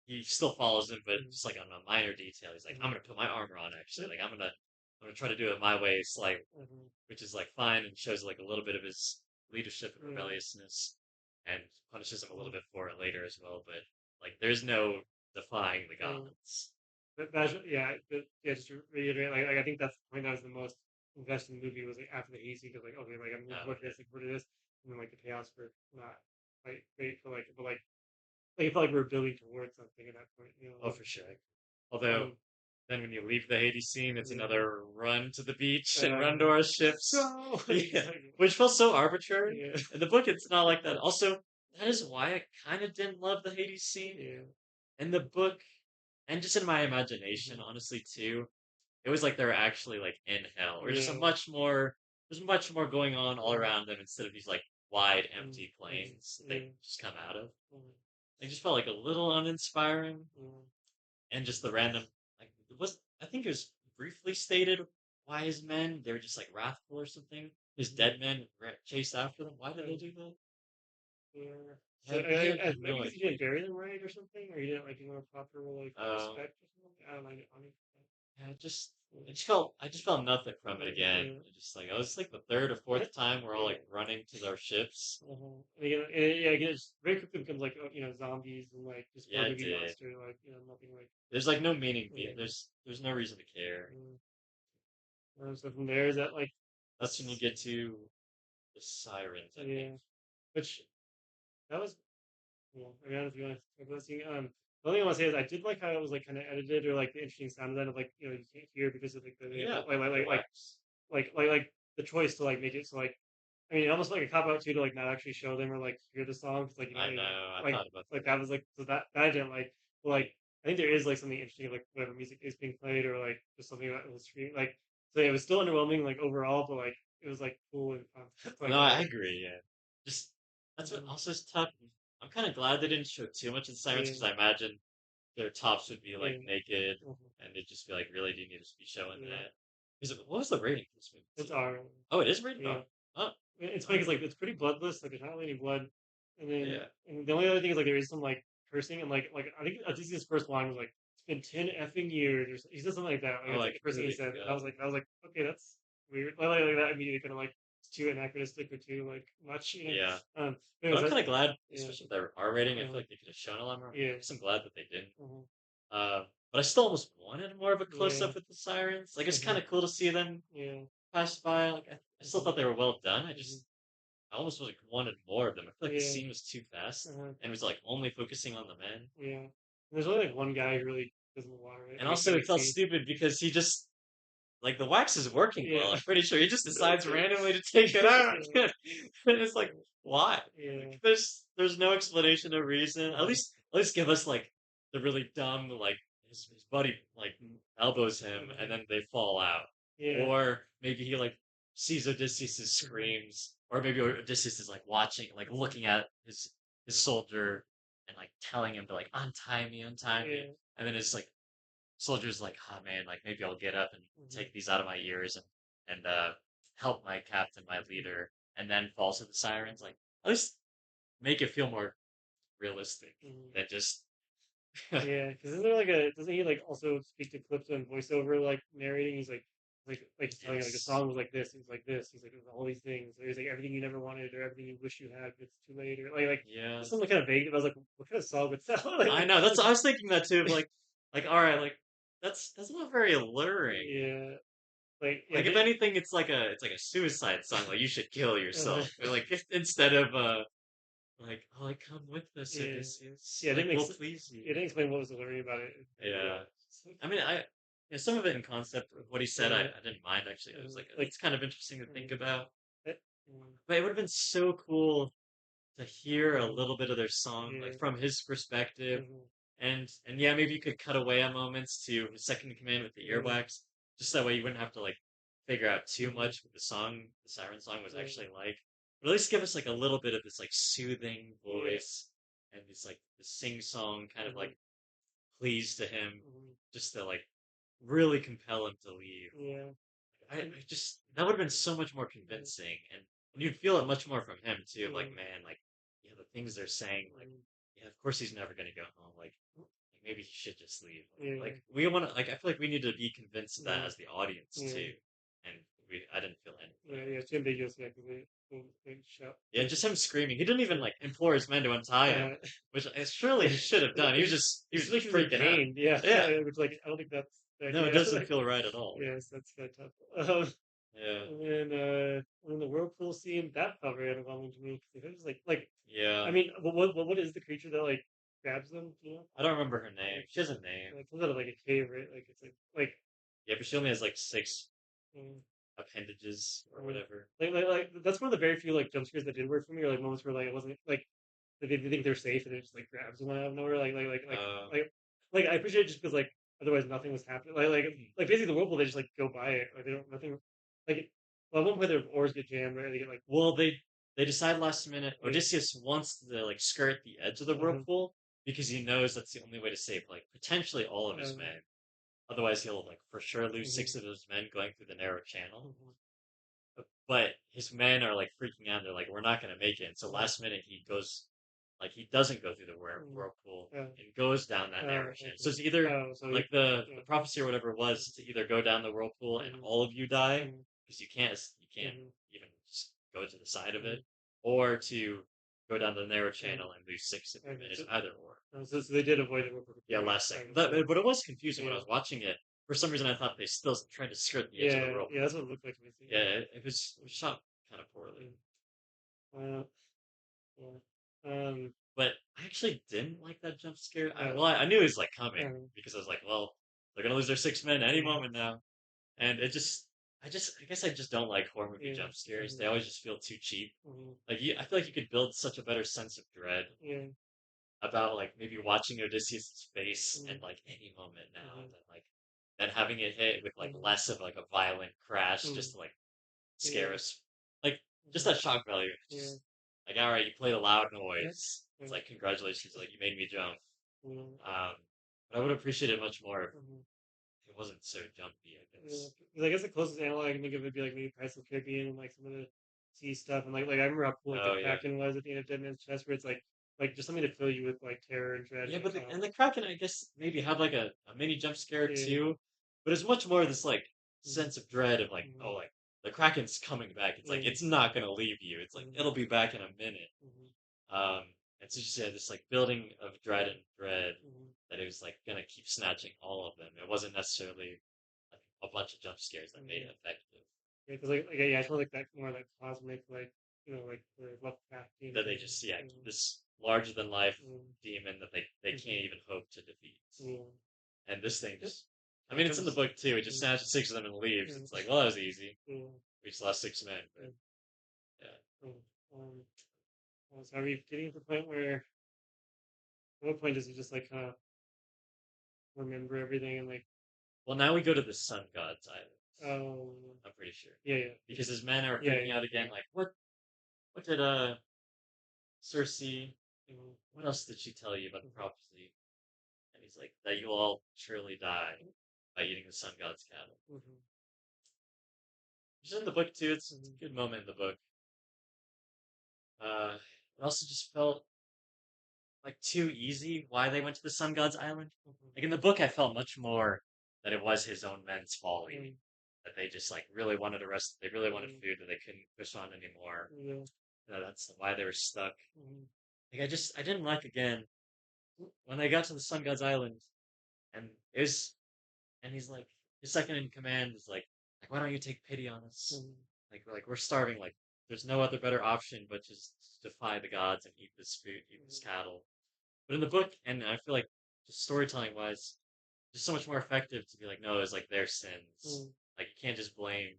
he still follows him, but mm, just like on a minor detail. He's like I'm mm, gonna put my armor on actually. Like I'm gonna try to do it my way, slight, mhm, which is like fine and shows like a little bit of his leadership and yeah rebelliousness, and punishes him a little mm, bit for it later as well. But like there's no defying the mm. gods. Yeah, just to reiterate, I think that's the point I was the most invested in the movie was like after the AC because like okay, like I'm looking Oh, forward to this, like forward to this, and then like the chaos for not like great for but like it felt like we were building towards something at that point, you know. oh, for sure. Although Um, then when you leave the Hades scene, it's yeah, another run to the beach and run to uh, our let's ships. go. Yeah, which felt so arbitrary. Yeah, In the book, it's not like that. Also, that is why I kind of didn't love the Hades scene. yeah, In the book, and just in my imagination, honestly, too, it was like they were actually like in hell, or just a Yeah. much more there's much more going on all Mm, around them instead of these like wide, mm, empty mm, plains that they yeah. just come out of. Mm, They just felt like a little uninspiring, mm, and just the random like it was I think it was briefly stated wise men they were just like wrathful or something. These mhm, dead men chased after them. Why did they mm, do that? yeah. I So have, I have maybe no because you didn't idea. bury them right or something, or you didn't like give them a proper like Um, respect or something. I don't know. I mean, yeah, yeah. I just felt nothing from it again. Yeah. It just like I was like the third or Yeah. fourth time we're all Yeah. like running to our ships. Uh-huh. And again, yeah, again, it's very quickly becomes like zombies and like just horror Yeah, it movie did. monster, like nothing like There's like no meaning. yeah. There's no reason to care. Mm. So from there is that like That's when you get to the sirens, I think. yeah, which that was yeah. I mean, if you want to talk about seeing the only thing I want to say is I did like how it was like kind of edited or like the interesting sound design of like you can't hear because of like the Yeah, like like the like like wax. like the choice to like make it so like I mean almost like a cop out too to like not actually show them or like hear the song 'cause, like I know. I like thought about like that. that was like so that I didn't like but, like I think there is like something interesting like whatever music is being played or like just something that was screen like so yeah, it was still underwhelming like overall but like it was like cool and fun like No, I agree. Yeah, just that's what mm, also is tough. I'm kind of glad they didn't show too much of the sirens yeah because I imagine their tops would be like yeah naked, mhm, and they'd just be like, really, do you need to be showing yeah that? What was the rating for this movie it's too? R Oh, it is rated yeah R. Oh, it's funny oh, 'cause, like, it's pretty bloodless, like, there's not really any blood, yeah. and the only other thing is, like, there is some, like, cursing, and, I think Odysseus' first line was, like, "It's been 10 effing years," or he said something like that, like, Oh, that's, I like, the first thing he completely said, and forgot. I was like, "Okay, that's weird." That immediately kinda, like, it's too anachronistic or too, like, much, Yeah, but anyways, I'm kind of glad, yeah, especially with their R rating. I feel uh, like they could have shown a lot more. I yeah, guess I'm glad that they didn't. uh But I still almost wanted more of a close yeah, up with the sirens. Like it's kind mhm, of cool to see them yeah, pass by. Like I still mhm, thought they were well done. mhm, I almost like wanted more of them. I feel like the yeah, scene was too fast uh and was like only focusing on the men. yeah. There's only, like, one guy who really doesn't want it, And like, that also, we it felt see. stupid because he just like the wax is working well. Yeah. I'm pretty sure he just decides randomly to take it out. Yeah. And it's like, why? Yeah. Like, there's no explanation or reason. Mhm. At least give us like the really dumb like his buddy like elbows him and Mhm. then they fall out. Yeah. Or maybe he like sees Odysseus' Mhm. screams, or maybe Odysseus is like watching, like Mhm. looking at his soldier and like telling him to like untie me, Yeah. and then it's like soldier's like, oh man, like maybe I'll get up and Mhm. take these out of my ears and help my captain, my Mhm. leader, and then falls to the sirens. Like at least make it feel more realistic Mhm. than just Yeah, because isn't there like a doesn't he like also speak to clips and voiceover like narrating? He's like he's telling you like the yes, song was like this. He's like this. He's like there's all these things. There's like everything you never wanted or everything you wish you had, but it's too late or yeah. there's something kind of vague. But I was like, what kind of song would sound I know. That's I was thinking that too. Of like all right, like that's not very alluring. yeah, yeah, Like if anything, it's like a suicide song. Like you should kill yourself. Or like if, instead of like oh like come with us, yeah, Odysseus. yeah. It Like didn't make we'll it please you. didn't explain what was learning about it. Yeah, Yeah. I mean, some of it in concept, what he said, yeah, I didn't mind actually. I was like, like it's kind of interesting to think mm, about. it, mm, But it would have been so cool to hear a mhm, little bit of their song, like yeah, from his perspective, mhm, and yeah, maybe you could cut away at moments to his second in command with the yeah, earwax, just that way you wouldn't have to like figure out too mhm, much what the siren song was yeah, actually like. But at least give us like a little bit of this like soothing yeah, voice and this like the sing song kind of mhm, like pleas to him, mhm, just to like really compel him to leave. yeah, and, I just that would have been so much more mhm, convincing, and you'd feel it much more from him too. Of like, mhm, man, like yeah, the things they're saying, like mhm, yeah, of course he's never gonna go home. Like maybe he should just leave. yeah, Like we want to, like I feel like we need to be convinced of that mhm, as the audience yeah, too, and I didn't feel any of yeah, that. yeah. It's ambiguous, yeah, because they shout. Yeah, just him screaming. He didn't even Yeah. like implore his men to untie him, which surely he should have done. He It was seems like just he was in freaking out. pain. Yeah, Yeah, which I don't think that's the no, it idea. doesn't feel right at all. Yes, that's kind of tough. Yeah, And then the whirlpool scene that felt very underwhelming to me because it was I yeah. mean, what is the creature that like grabs them? You know, I don't remember her name. like She has a name. comes out of like a cave, right? Like it's Yeah, but she only has like six mm, appendages or mm. whatever. That's one of the very few like jump scares that did work for me, or like moments where like it wasn't like they think they're safe and it just like grabs them out of nowhere, Uh, like like I appreciate it just because like otherwise nothing was happening. Mhm. Like basically the whirlpool they just like go by it. Like they don't nothing like well, at one point their oars get jammed, right? They get like Well, they decide last minute. yeah. Odysseus wants to like skirt the edge of the Uh-huh. whirlpool because he knows that's the only way to save like potentially all of his Uh, men. Otherwise, he'll like for sure lose mhm, six of his men going through the narrow channel. mhm, But his men are like freaking out. They're like, "We're not gonna make it." And so mhm, last minute he goes, like he doesn't go through the mhm. whirlpool Uh, and goes down that narrow channel. So okay. it's either So like the yeah. prophecy or whatever was to either go down the whirlpool and Mhm, all of you die mhm, because you can't mhm, even just go to the side of mhm, it, or to go down the narrow mhm. channel and lose six of your Okay. men. It's either or. So they did avoid the whirlpool Yeah, completely. last second. Okay. But, Yeah. but it was confusing when I Yeah. was watching it. For some reason, I thought they still tried to skirt the edge of the Yeah. Yeah. That's whirlpool. what it looked like to me too. Yeah, Yeah. it was shot kind of poorly. Mm. Uh, yeah. Um. But I actually didn't like that jump scare. Uh, I knew it was like coming um. because I was like, well, they're gonna lose their six men any Mhm, moment now. And I guess I just don't like horror movie yeah. jump scares. They Mhm, always just feel too cheap. mhm, I feel like you could build such a better sense of dread yeah. about like maybe watching Odysseus' face Mhm, at like any moment now mhm, than having it hit with like mhm, less of like a violent crash just mhm, to like scare yeah. us. Like just Mhm, that shock value. yeah. Just like all right, you played a loud Yeah. noise. Yeah. It's like congratulations, like you made me jump. Mhm, Um, but I would appreciate it much more if mhm. it wasn't so jumpy, I Yeah, guess. 'cause I guess the closest analog I can think of would be like maybe Pirates of the Caribbean and like some of the sea stuff, and like I remember how cool like the Oh yeah. Kraken was at the end of Dead Man's Chest, where it's like just something to fill you with like terror and dread Yeah, and like and the Kraken, I guess, maybe had like a mini jump scare yeah, too, but it's much more this like mhm, sense of dread of like, mhm, oh, like the Kraken's coming back. It's like yeah, it's not gonna leave you. It's like mhm, it'll be back in a minute. mhm, Um, and so just yeah, this like building of dread and dread mhm, that it was like gonna keep snatching all of them. It wasn't necessarily like, a bunch of jump scares that made mhm. it effective. Yeah, because like yeah, I feel like that more like cosmic like like the Lovecraftian That they kind of just yeah this larger than life mhm, demon that they can't mhm, even hope to defeat. yeah, And this thing yeah, just, I yeah, mean, it's in the jumps, book too. It just mhm, snatches six of them and leaves. mhm, It's like, well, that was easy. yeah, We just lost six men, yeah, but yeah. mhm. So are we getting to the point where at what point does he just like kind of remember everything and like Well, now we go to the Sun God's Island. um I'm pretty sure yeah yeah because his men are yeah freaking yeah out again. yeah Like, what did Cersei? mm-hmm. What else did she tell you about the Mm-hmm. prophecy? And he's like, that you'll all surely die by eating the Sun God's cattle. Mm-hmm. Which is in the book too. It's Mm-hmm. a good moment in the book. It also just felt like too easy why they went to the Sun God's Island. Like in the book, I felt much more that it was his own men's folly, that they just like really wanted a rest, they really wanted Mm-hmm. food that they couldn't push on anymore. Yeah. That's why they were stuck. Mm-hmm. Like I didn't like again when they got to the Sun God's Island, and it was, and he's like, his second in command is like, why don't you take pity on us? Mm-hmm. Like we're starving. Like there's no other better option but just defy the gods and eat this food, eat this cattle. But in the book, and I feel like just storytelling wise, just so much more effective to be like, no, it's like their sins. Mm-hmm. Like you can't just blame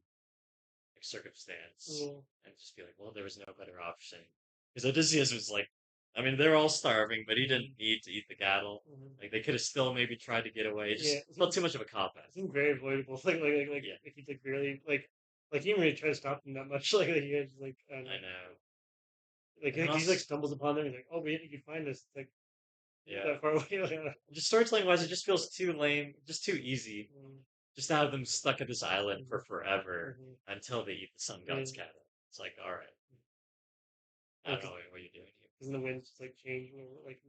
like circumstance Yeah. and just be like, well, there was no better option. Because Odysseus was like, I mean, they're all starving, but he didn't Mm-hmm. need to eat the cattle. Mm-hmm. Like they could have still maybe tried to get away. It Yeah. just felt too much of a cop out. It seemed very avoidable. Yeah, Like he like barely like he didn't really try to stop them that much. Like he had just like I don't I know. know. Like And then he like also, stumbles upon them. He's like, oh, we you find us. It's like not yeah, that far away. Like, just storytelling wise, it just feels too lame, just too easy. mm-hmm. Just to have them stuck at this island for Mm-hmm. forever Mm-hmm. until they eat the sun Yeah. god's cattle. It's like, all right, I don't Like, know what you're doing here. doesn't the winds just like change like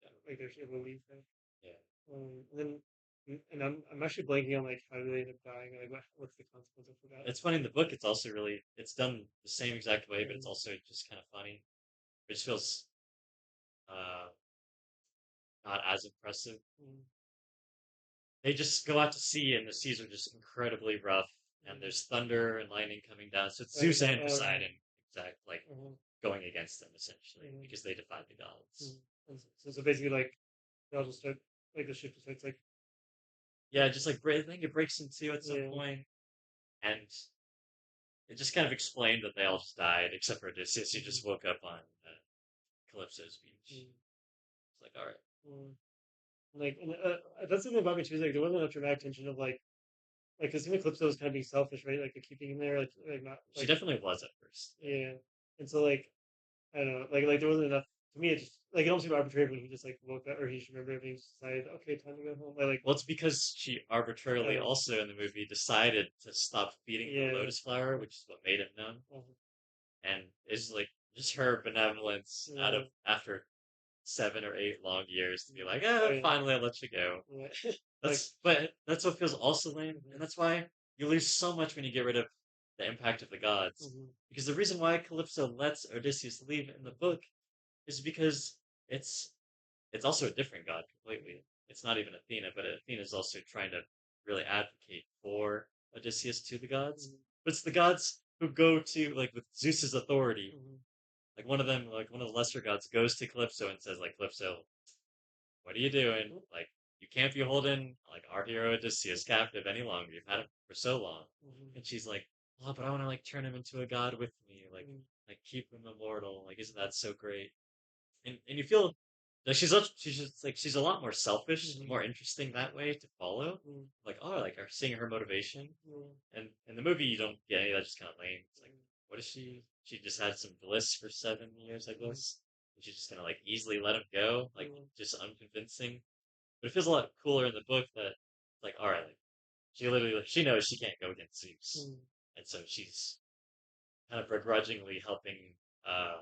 Yeah, like they're able to leave them? yeah. And then and I'm actually blanking on like how do they end up dying? Like what's the consequence of that? It's funny in the book. It's also really it's done the same exact way, but it's Mm-hmm. also just kind of funny. It just feels uh, not as impressive. They just go out to sea, and the seas are just incredibly rough, and Mm-hmm. there's thunder and lightning coming down. So it's Like Zeus that. and Poseidon, exact like Mm-hmm. going against them essentially Mm-hmm. because they defied the gods. And so basically like they'll just start like the ship just starts like Yeah, just like I think it breaks in two at some yeah. point, and it just kind of explained that they all just died except for Odysseus. He Mm-hmm. just woke up on Calypso's beach. Mm-hmm. It's like, all right, Mm-hmm. Like, and, that's the thing about me too. Is like there wasn't enough dramatic tension of like, because even Calypso was kind of being selfish, right? Like, keeping him there, like not She like definitely was at first. Yeah. yeah. And so like I don't know, like there wasn't enough. To me, it just like it almost seemed arbitrary when he just like woke up or he should remember everything. Just decided, okay, time to go home. Well, it's because she arbitrarily Uh, also in the movie decided to stop feeding the yeah, lotus flower, which is what made him known. uh, And it's like just her benevolence out yeah, of after 7 or 8 long years to be like, oh oh, yeah, finally I'll let you go. yeah. Like, But that's what feels also lame, mhm, and that's why you lose so much when you get rid of the impact of the gods. mhm, Because the reason why Calypso lets Odysseus leave in the book is because it's it's also a different god completely. It's not even Athena, but Athena is also trying to really advocate for Odysseus to the gods. mhm, But it's the gods who go to like with Zeus's authority. mhm, Like one of them, like one of the lesser gods, goes to Calypso and says, like, Calypso, what are you doing? mhm, Like, you can't be holding like our hero Odysseus captive any longer. You've had him for so long. mhm, And she's like, oh, but I want to like turn him into a god with me, mhm, like keep him immortal. Like, isn't that so great? And you feel like she's just like she's a lot more selfish and mhm, more interesting that way to follow. mhm, Like, oh, like are seeing her motivation. mhm, And in the movie, you don't get any of that. Just kind of lame. It's like, mhm, what is she? She just had some bliss for 7 years, I mhm, guess. And she's just gonna like easily let him go, like mhm, just unconvincing. But it feels a lot cooler in the book that, like, all right, like, she literally, like, she knows she can't go against Zeus, mhm, and so she's kind of begrudgingly helping uh,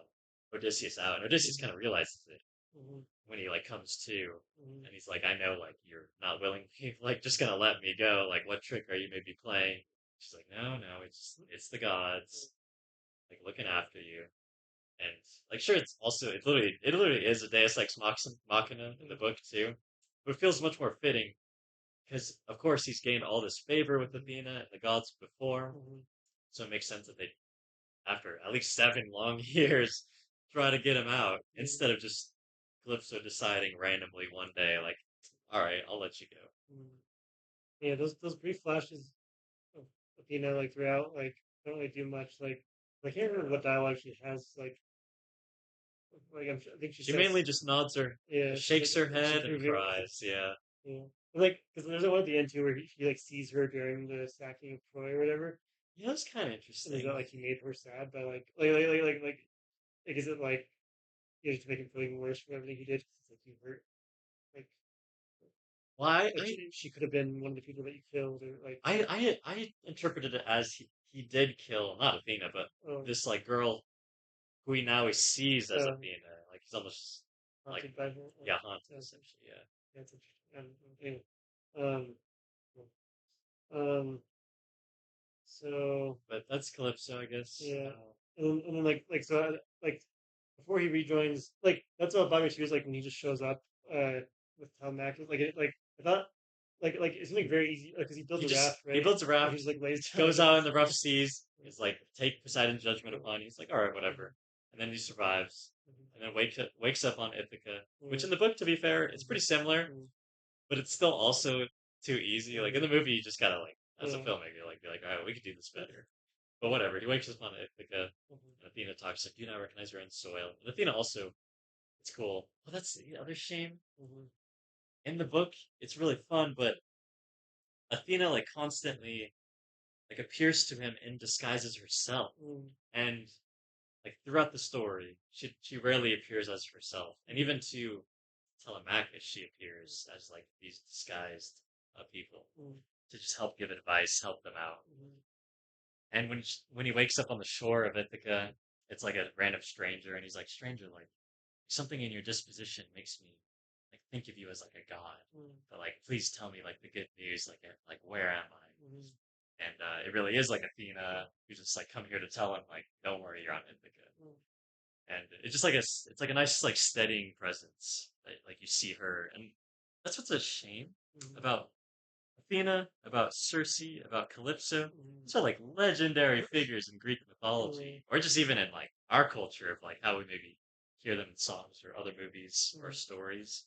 Odysseus out, and Odysseus mhm, kind of realizes it mhm, when he like comes to, mhm, and he's like, I know, like, you're not willing, like, just gonna let me go. Like, what trick are you maybe playing? She's like, no, no, it's the gods, like, looking after you. And like, sure, it literally is a Deus Ex Machina in the mhm, book too, but it feels much more fitting because of course he's gained all this favor with mhm, Athena and the gods before, mhm, so it makes sense that they, after at least 7 long years, try to get him out mhm, instead of just Calypso deciding randomly one day, like, all right, I'll let you go. mhm. Yeah, those brief flashes of Athena like throughout like don't really do much. Like I can't remember what dialogue she has. Like I think she She mainly says just nods her, yeah. She's shakes her like she's head, and proving cries. Yeah, yeah. Like because there's one at the end too where he like sees her during the sacking of Troy or whatever, yeah, that's kind of and is interesting. that like he made her sad by like is it like to make him feel even worse for everything he did? 'Cause it's like you hurt like Well, I, like I, she could have been one of the people that you killed or like I, I, I interpreted it as he did kill not Athena, but oh this like girl who he now sees as um Athena. Like he's almost like, haunted by her. yeah, haunted Yeah, essentially. Yeah, that's interesting. Anyway, um, so but that's Calypso, I guess. yeah, and then like so like before he rejoins, like that's what bothered me too is like when he just shows up with Telemac, like I thought like it's something very easy because he builds He a just raft, he right? builds a And he raft, just like lays down goes like out in the a rough seas. Is like take Poseidon's judgment mhm, upon you. He's like, all right, mhm, whatever, and then he survives, mhm, and then wakes up on Ithaca, which mhm, in the book, to be fair, it's mhm, pretty similar, mhm, but it's still also too easy. Like in mhm, the movie, you just gotta like, as a yeah, filmmaker, like be like, all right, we could do this better. But yeah, whatever. He wakes up on Ithaca, mhm, and Athena talks like, "Do you not recognize your own soil?" And Athena also, it's cool. Well, that's the other shame mhm, in the book. It's really fun, but Athena like constantly like appears to him in disguise as herself, mhm, and like throughout the story, she rarely appears as herself, and mhm, even to Telemachus, she appears as like these disguised people mhm, to just help give advice, help them out. mhm, And when he wakes up on the shore of Ithaca, it's like a random stranger, and he's like, "Stranger, like something in your disposition makes me like think of you as like a god. mhm, But like, please tell me like the good news, like where am I?" mhm, And it really is like Athena who's just like come here to tell him like, "Don't worry, you're on Ithaca." mhm, And it's just like it's like a nice like steadying presence. Like you see her, and that's what's a shame mhm, about Athena, about Circe, about Calypso. mhm, These are like legendary figures in Greek mhm, mythology, or just even in like our culture of like how we maybe hear them in songs or other movies or mhm, stories.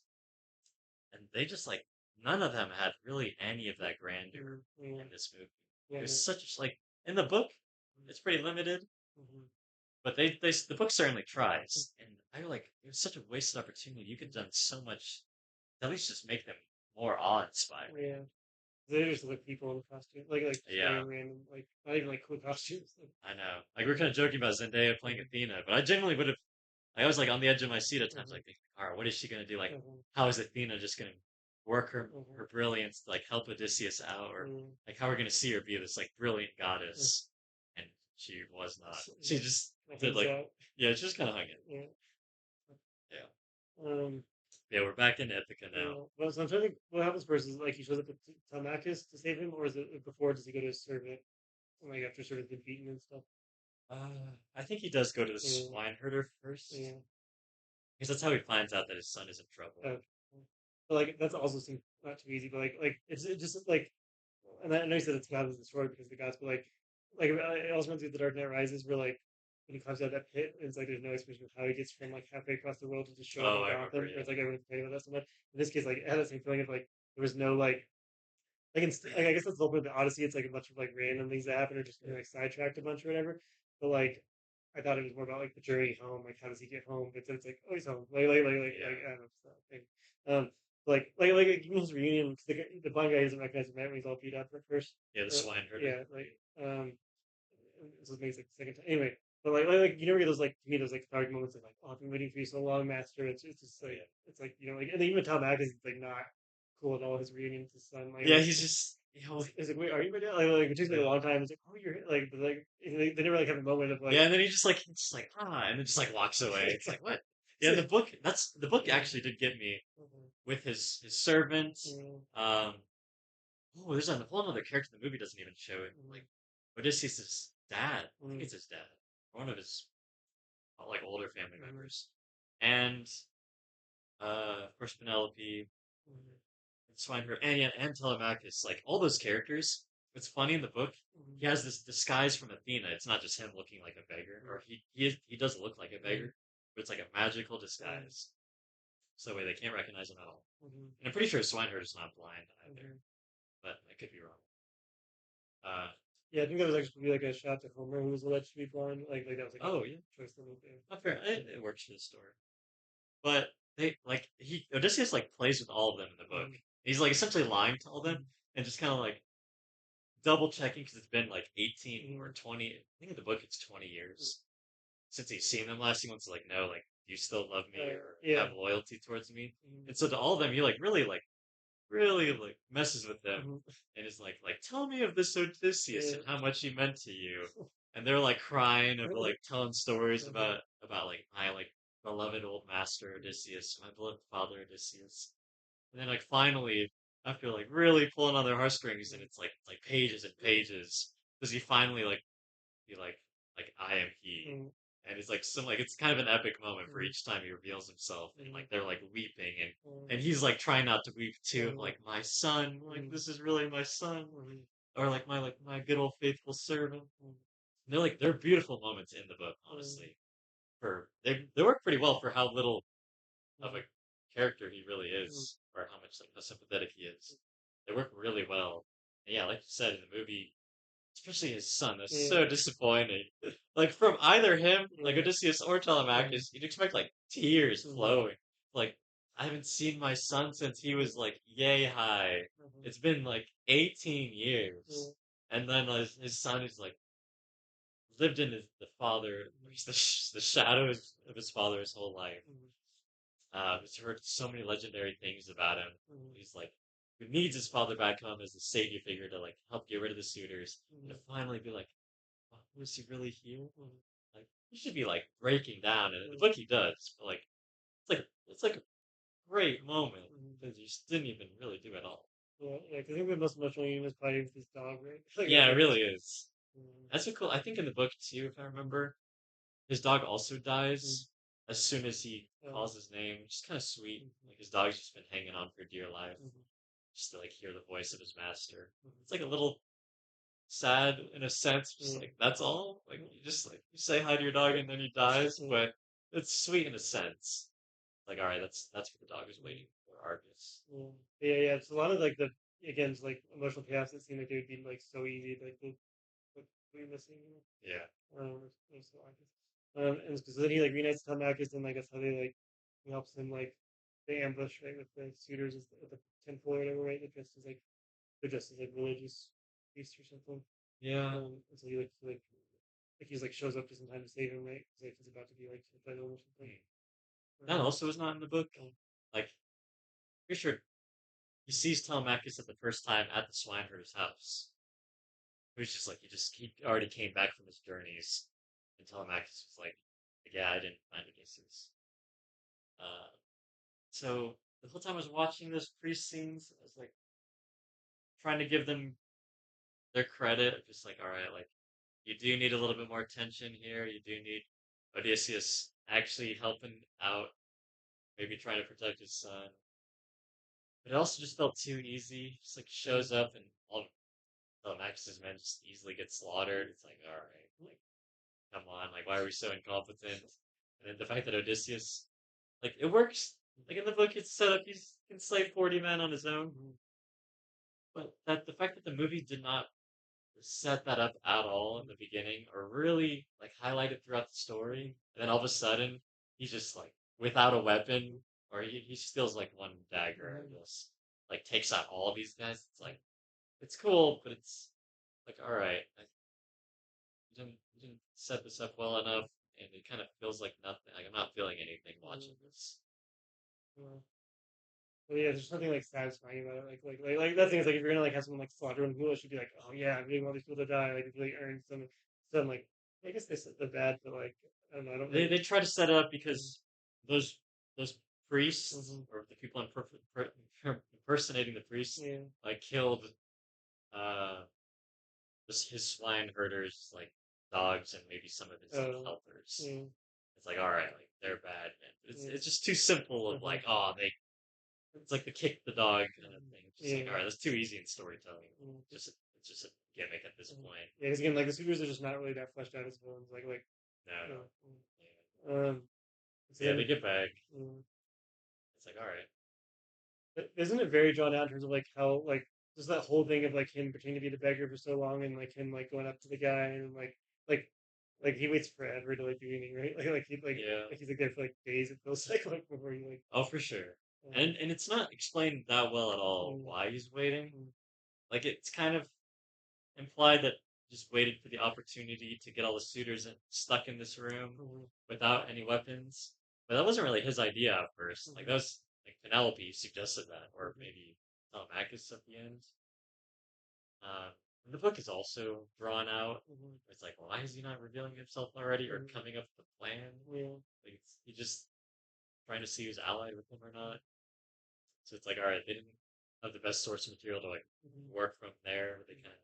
And they just like none of them had really any of that grandeur mhm, yeah, in this movie. yeah, It was no, such like in the book, it's pretty limited, mhm, but the book certainly tries. And I feel like it was such a wasted opportunity. You could have done so much at least just make them more awe-inspiring. Yeah. They just look people in costume, like just Yeah, wearing random, like not even like cool costumes. Like, I know. Like we're kind of joking about Zendaya playing Athena, but I genuinely would have. I was like on the edge of my seat at times, mhm, like thinking, all right, what is she gonna do? Like, mhm, how is Athena just gonna work mhm, her brilliance to like help Odysseus out, or mhm, like how we're gonna see her be this like brilliant mhm. goddess, and she was not. She Yeah, just it did hangs like, out. yeah, she just kind of hung it. Yeah. Yeah, Um. yeah, we're back in Ithaca now. Yeah. Well, so I'm trying to think what happens first. Is like he shows up to Telemachus to save him, or is it before? Does he go to his servant? Like after sort of been beaten and stuff. I think he does go to the Yeah. swineherder first, Yeah. because that's how he finds out that his son is in trouble. Uh, but like that's also seems not too easy. But it's just like, and I know you said it's God was destroyed because of the gods, but like it also reminds me of the Dark Knight Rises, where like when he comes out of that pit, it's like there's no explanation of how he gets from like halfway across the world to just show up Oh, in I remember. Gotham. Where Yeah, it's like everyone's complaining about that so much. In this case, like it had that same feeling of like there was no like I guess that's the whole point of the Odyssey. It's like a bunch of like random things that happen or just kind of like sidetracked a bunch or whatever. But like I thought it was more about like the journey home, like how does he get home? But then it's like, oh, he's home. Like yeah, I don't know. So, like even his reunion, 'cause the blind guy doesn't recognize him right when he's all beat up at first. yeah. The swineherder. Yeah, this was maybe like the second time. Anyway, but like you never get those like to me those like cathartic moments of like, oh, I've been waiting for you so long, Master. It's just like Yeah, it's like like and then even Tom Atkins is like not cool at all. His reunion with his son, like yeah. He's just, it's like, wait, are you my dad? Like it takes me a yeah. long time. It's like, oh, you're like, but like they never like have a moment of Yeah, like, and then he just like and then just like walks away. It's like what? it's Yeah, like, the book yeah, actually did get me mhm, with his servant. yeah, Um, oh, there's a whole other character the movie doesn't even show it. mhm, Like Odysseus' dad. I think mhm, it's his dad, one of his like older family mhm, members, and of course Penelope mhm, and Swineherd and yeah, and Telemachus. Like all those characters. It's funny in the book. mhm, He has this disguise from Athena. It's not just him looking like a beggar, or he does look like a mhm, beggar, but it's like a magical mhm, disguise. So that way they can't recognize him at all. mhm, And I'm pretty sure Swineherd is not blind either, mhm. but I could be wrong. Uh, Yeah, I think that was actually like a shot to Homer, who was alleged to be blind. Like that was like a oh yeah, choice little thing. not fair. It works for the story. But they like he Odysseus like plays with all of them in the book. Mhm, He's like essentially lying to all of them mhm, and just kind of like double checking because it's been like 18 or mhm, 20. I think in the book it's 20 years since he's seen them last. He wants to like know like do you still love me or yeah. have loyalty towards me? Mhm, And so to all of them, he really like messes with them mhm, and is like tell me of this Odysseus yeah. and how much he meant to you. And they're like crying over like telling stories Mhm, about like my like beloved old master Odysseus, my beloved father Odysseus. And then like finally, after like really pulling on their heartstrings, and it's like pages and pages, does he finally like be like I am he? mhm, And it's like some like it's kind of an epic moment for mhm, each time he reveals himself, and mhm, like they're like weeping, mhm, and he's like trying not to weep too, of mhm, like my son, like mhm, this is really my son, mhm, or like my good old faithful servant. mhm, And they're beautiful moments in the book, mhm, honestly. For they work pretty well for how little of a mhm, character he really mhm, is, or how much like how sympathetic he is. They work really well. And yeah, like you said in the movie, especially his son, that's yeah, so disappointing. Like from either him, like yeah, Odysseus or mhm, Telemachus, you'd expect like tears mhm, flowing. Like I haven't seen my son since he was like yay high. mhm, It's been like 18 yeah, years, and then his son is like lived in the father, he's the shadows of his father his whole life. mhm, He's heard so many legendary things about him. mhm, He's like, who needs his father back home as the savior figure to like help get rid of the suitors and mhm, to finally be like, oh, was he really here? mhm, Like, he should be like breaking down. And in the mhm, book he does, but like, it's like a great moment mhm. because he just didn't even really do it all. Yeah, yeah. 'Cause I think the most emotional union was probably with his dog, right? Like Yeah, that's it like, really is. mhm, That's so cool. I think in the book too, if I remember, his dog also mhm, dies as soon as he uh, calls his name, which is kind of sweet. mhm, Like his dog's just been hanging on for dear life, mhm, just to like hear the voice of his master. mhm, It's like a little sad in a sense, just yeah, like that's all. Like you just like you say hi to your dog and then he dies, yeah, but it's sweet in a sense. Like all right, that's what the dog is mhm, waiting for, Argus. yeah, yeah. It's a lot of like the again, it's like emotional payoffs that seem like they would be like so easy, like the we missing. Yeah, So and because then he like reunites Telemachus, and like that's how they like he helps him like the ambush, right, with the suitors at the temple or whatever, right? They're dressed as like religious priests or something. Yeah, And so he's like shows up just in time to save him, right? Because like he's about to be like hit by them or something. hmm. That Um, also was not in the book. um, Like, pretty sure he sees Telemachus at the first time at the swineherder's house. It was just like he already came back from his journeys, and Telemachus was like, "Yeah, I didn't find Odysseus." Uh, so the whole time I was watching those priest scenes, I was like trying to give them their credit. Just like, all right, like you do need a little bit more attention here. You do need Odysseus actually helping out, maybe trying to protect his son. But it also just felt too easy. Just like shows up and all Max's men just easily get slaughtered. It's like, all right, like come on, like why are we so incompetent? And then the fact that Odysseus, like it works. Like in the book, it's set up he can slay 40 men on his own. But that the fact that the movie did not set that up at all in the beginning or really like highlight it throughout the story, and then all of a sudden he's just like without a weapon, or he steals like one dagger and just like takes out all of these guys. It's like it's cool, but it's like all right, like, you didn't set this up well enough, and it kind of feels like nothing. Like I'm not feeling anything watching this. uh, But yeah, there's something like satisfying about it. Like that thing is like if you're gonna like have someone like slaughter one people, it should be like, oh yeah, I'm getting all these people to die. Like it really earned some like I guess they said the bad, but like I don't know, I don't They like. they try to set it up because those those priests Mm-hmm. or the people impersonating the priests Yeah. like killed uh his swine herders like dogs and maybe some of his like Uh. helpers. Yeah. It's like all right, like they're bad, man. But it's Yeah. it's just too simple of Uh-huh. like oh they it's like the kick the dog kind of thing. Just like Yeah. all right, that's too easy in storytelling. Mm. It's just a gimmick at this Yeah. point. Because again, like the supers are just not really that fleshed out as villains. No, You no. know. Yeah, So yeah, then, they get back. mm, It's like all right. but isn't it very drawn out in terms of like how like just that whole thing of like him pretending to be the beggar for so long and like him like going up to the guy and like like he waits forever to like do anything, right? Yeah. Like he's like there for like days. It feels like before he like Oh, for sure. um, And it's not explained that well at all mm, why he's waiting. mm, Like it's kind of implied that he just waited for the opportunity to get all the suitors stuck in this room mm, without any weapons. But that wasn't really his idea at first. Like that mm, was like Penelope suggested that, or mm, maybe Telemachus at the end. Um, and the book is also drawn out. mm, It's like, why is he not revealing himself already or mm, coming up with a plan? yeah. Like he just trying to see who's allied with him or not. So it's like, all right, they didn't have the best source material to like Mm, work from there. They kind of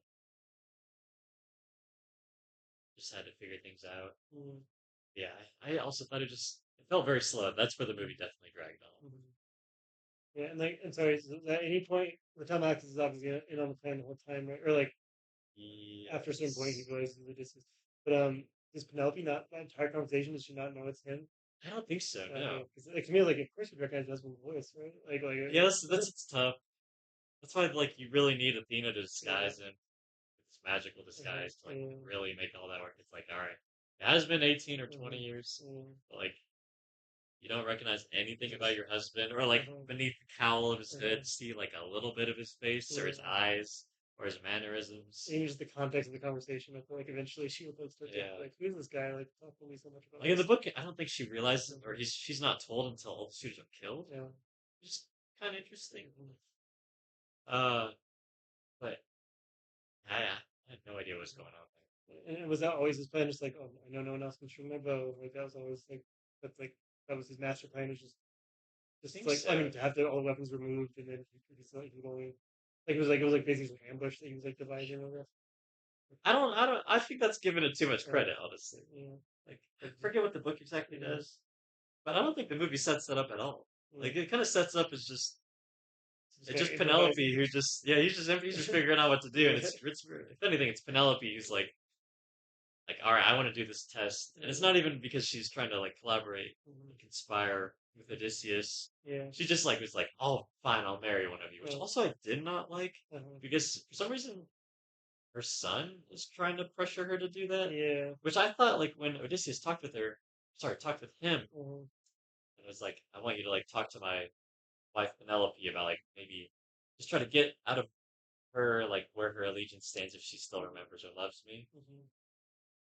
just had to figure things out. mm, Yeah, I also thought it felt very slow. That's where the mm, movie definitely dragged on. mm. Yeah, and like, and sorry, so at any point, the Tom Hanks is obviously in on the plan the whole time, right? Or like after a certain point, he Yes. realizes the distance. But does Penelope not that entire conversation? Does she not know it's him? I don't think so. No. Okay, because like to me, like of course you'd recognize your husband's voice, right? Yeah, that's it's tough. That's why like you really need Athena to Yeah, disguise him with this magical uh-huh, disguise to like yeah, really make all that work. It's like, all right, it has been 18 or 20 uh-huh, years, yeah, but like you don't recognize anything about your husband, or like uh-huh, beneath the cowl of his uh-huh, hood, see like a little bit of his face or yeah. his eyes or his mannerisms. Even just the context of the conversation, I feel like eventually she will start to Yeah. like, who's this guy? Like talking to me so much about Like in the this. book, I don't think she realizes it, or Mhm. she's not told until all the suitors are killed. Yeah. Just kind of interesting. Mhm. Uh, but I had no idea what was going on And was that always his plan? Just like, oh, I know no one else can shoot my bow. Like that was always like that's like that was his master plan. Was there. I just think like I so. mean to have all the weapons removed and then he's like he could only like it was like basically an ambush that he was like devising. I guess. I think that's giving it too much Uh, credit, honestly. yeah. Like, I Like, forget what the book exactly yeah. does, but I don't think the movie sets that up at all. Yeah. Like, it kind of sets up as just Just it's kind of just improvising. Penelope who just yeah he's just figuring out what to do, and it's if anything it's Penelope who's like all right I want to do this test, and it's not even because she's trying to like collaborate and conspire with Odysseus. Yeah. She just like was like oh fine I'll marry one of you, which Uh, also I did not like uh, because for some reason her son is trying to pressure her to do that, yeah. which I thought like when Odysseus talked with him, it was like I want you to like talk to my wife Penelope about like maybe just try to get out of her like where her allegiance stands if she still remembers or loves me. Mhm.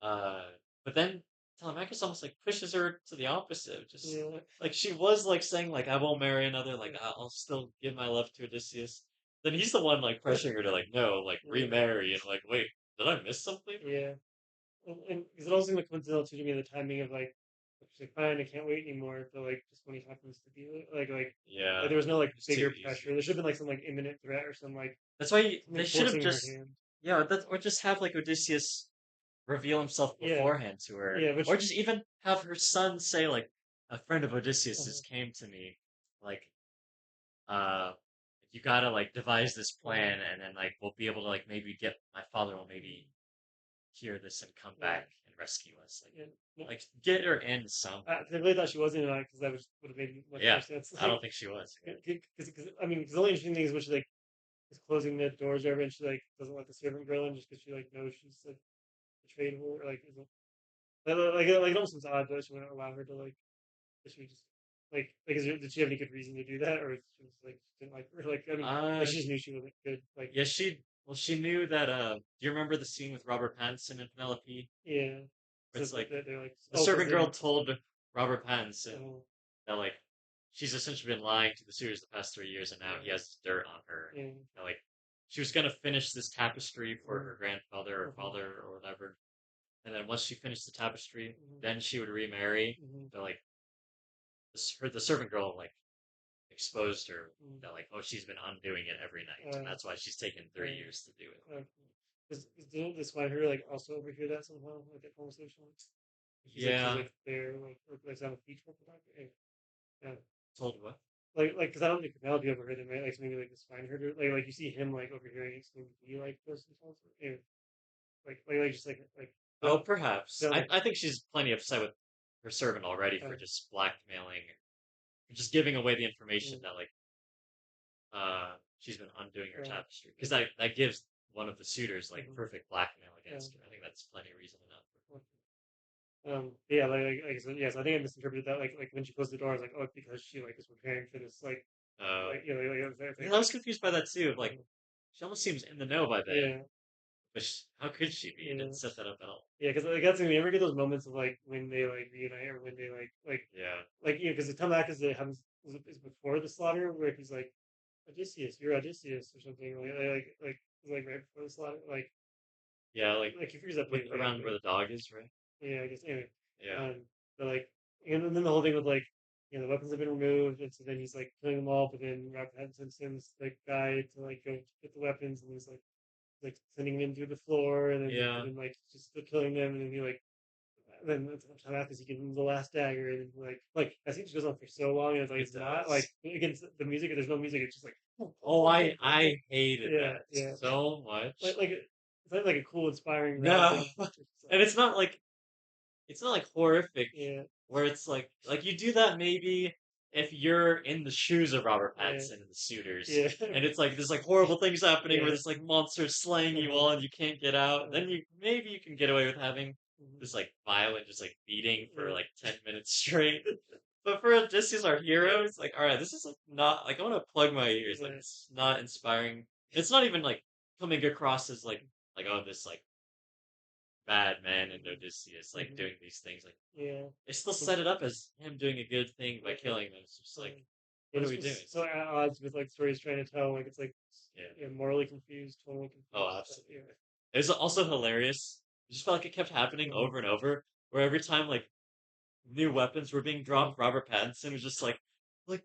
Uh, but then Telemachus almost like pushes her to the opposite. Just Yeah. like she was like saying like I won't marry another, like Yeah. I'll still give my love to Odysseus. Then he's the one like pressuring her to like no, like Yeah. remarry and like wait, did I miss something? Yeah. And because it also like coincidental too to me the timing of like she's like fine I can't wait anymore but like just when he happens to be like Yeah, there was no like it's too bigger easy. pressure there should have been like some like imminent threat or some like That's why they something should have forcing her just hand yeah, that or just have like Odysseus reveal himself yeah beforehand to her, yeah or which just even have her son say like a friend of Odysseus's uh, came to me, like uh, you gotta like devise this uh, plan, and then like we'll be able to like maybe get my father will maybe hear this and come yeah back and rescue us, yeah no, like get her in somehow. I really thought she wasn't in it because that would have made much more Yeah, sense I don't like think she was. Yeah. because I mean because the only interesting thing is when she like is closing the doors over and she like doesn't let the servant girl in just because she like knows she's like betrayed her or like isn't like it almost seems odd that she wouldn't allow her to like that she just did she have any good reason to do that or she was like she didn't like her like I mean like Uh, she just knew she wasn't good like yeah, she knew that. Do you remember the scene with Robert Pattinson and Penelope? yeah Where so it's like they're like the oh because servant girl they told Robert Pattinson oh that like she's essentially been lying to the suitors the past 3 years, and now he yeah has dirt on her. yeah And, like she was gonna finish this tapestry for mm, her grandfather or mhm, father or whatever, and then once she finished the tapestry, mhm, then she would remarry. mhm, But like the servant girl like exposed her mhm, that like oh she's been undoing it every night, and uh, that's why she's taken 3 years to do it. uh, didn't this her like also overhear that somehow like that conversation she's Yeah, like there like on a beach with the doctor yeah told what? like because I don't think Penelope overheard it right like so maybe like this fine heard her like you see him like overhearing it so maybe he like goes and tells her yeah like just like Oh, but perhaps. then like I think she's plenty upset with her servant already uh, for just blackmailing, for just giving away the information mm, that like she's been undoing her uh, tapestry because that gives one of the suitors like mhm, perfect blackmail uh, against her. I think that's plenty of reason enough. yeah so, yeah so I think I misinterpreted that like when she closed the door I was like oh it's because she like is preparing for this like you know Yeah, I was confused by that too. Of, like uh, she almost seems in the know by then, yeah but how could she be? It yeah didn't set that up at all. yeah because like that's when you ever get those moments of like when they like reunite or when they Yeah, like because the comeback is it happens is before the slaughter where he's like Odysseus, you're Odysseus or something like right before the slaughter yeah, like he figures that with pretty late around but where the dog is, right? yeah I guess anyway Yeah, um but like and then the whole thing with like the weapons have been removed and so then he's like killing them all but then Robert Pattinson sends the guy to like go get the weapons and he's like sending them through the floor yeah. and then like just still killing them and then he like then time after he gives him the last dagger and like I think it goes on for so long and it's like It it's not like does. again the music there's no music it's just like Oh, I hated yeah that yeah so much. it's not like a cool inspiring rap No, thing it's and it's not like horrific yeah where it's like you do that maybe if you're in the shoes of Robert yeah Pattinson and the suitors, yeah and it's like there's like horrible things happening where yeah this like monster slaying you uh-huh, all and you can't get out. uh-huh, Then you maybe you can get away with having mhm, this like violent just like beating for yeah like 10 minutes straight. But for Odysseus, our hero, it's like all right, this is like not like I want to plug my ears. Like yeah it's not inspiring. It's not even like coming across as like oh this like bad man and Odysseus like mhm, doing these things. Like yeah they still set it up as him doing a good thing by yeah killing them. It's just yeah like, yeah what are this we doing? was so at odds with like stories trying to tell like it's like Yeah. yeah morally confused totally Oh, confused absolutely. yeah It was also hilarious. It just felt like it kept happening mhm. over and over, where every time like new weapons were being Mhm. dropped, Robert Pattinson was just like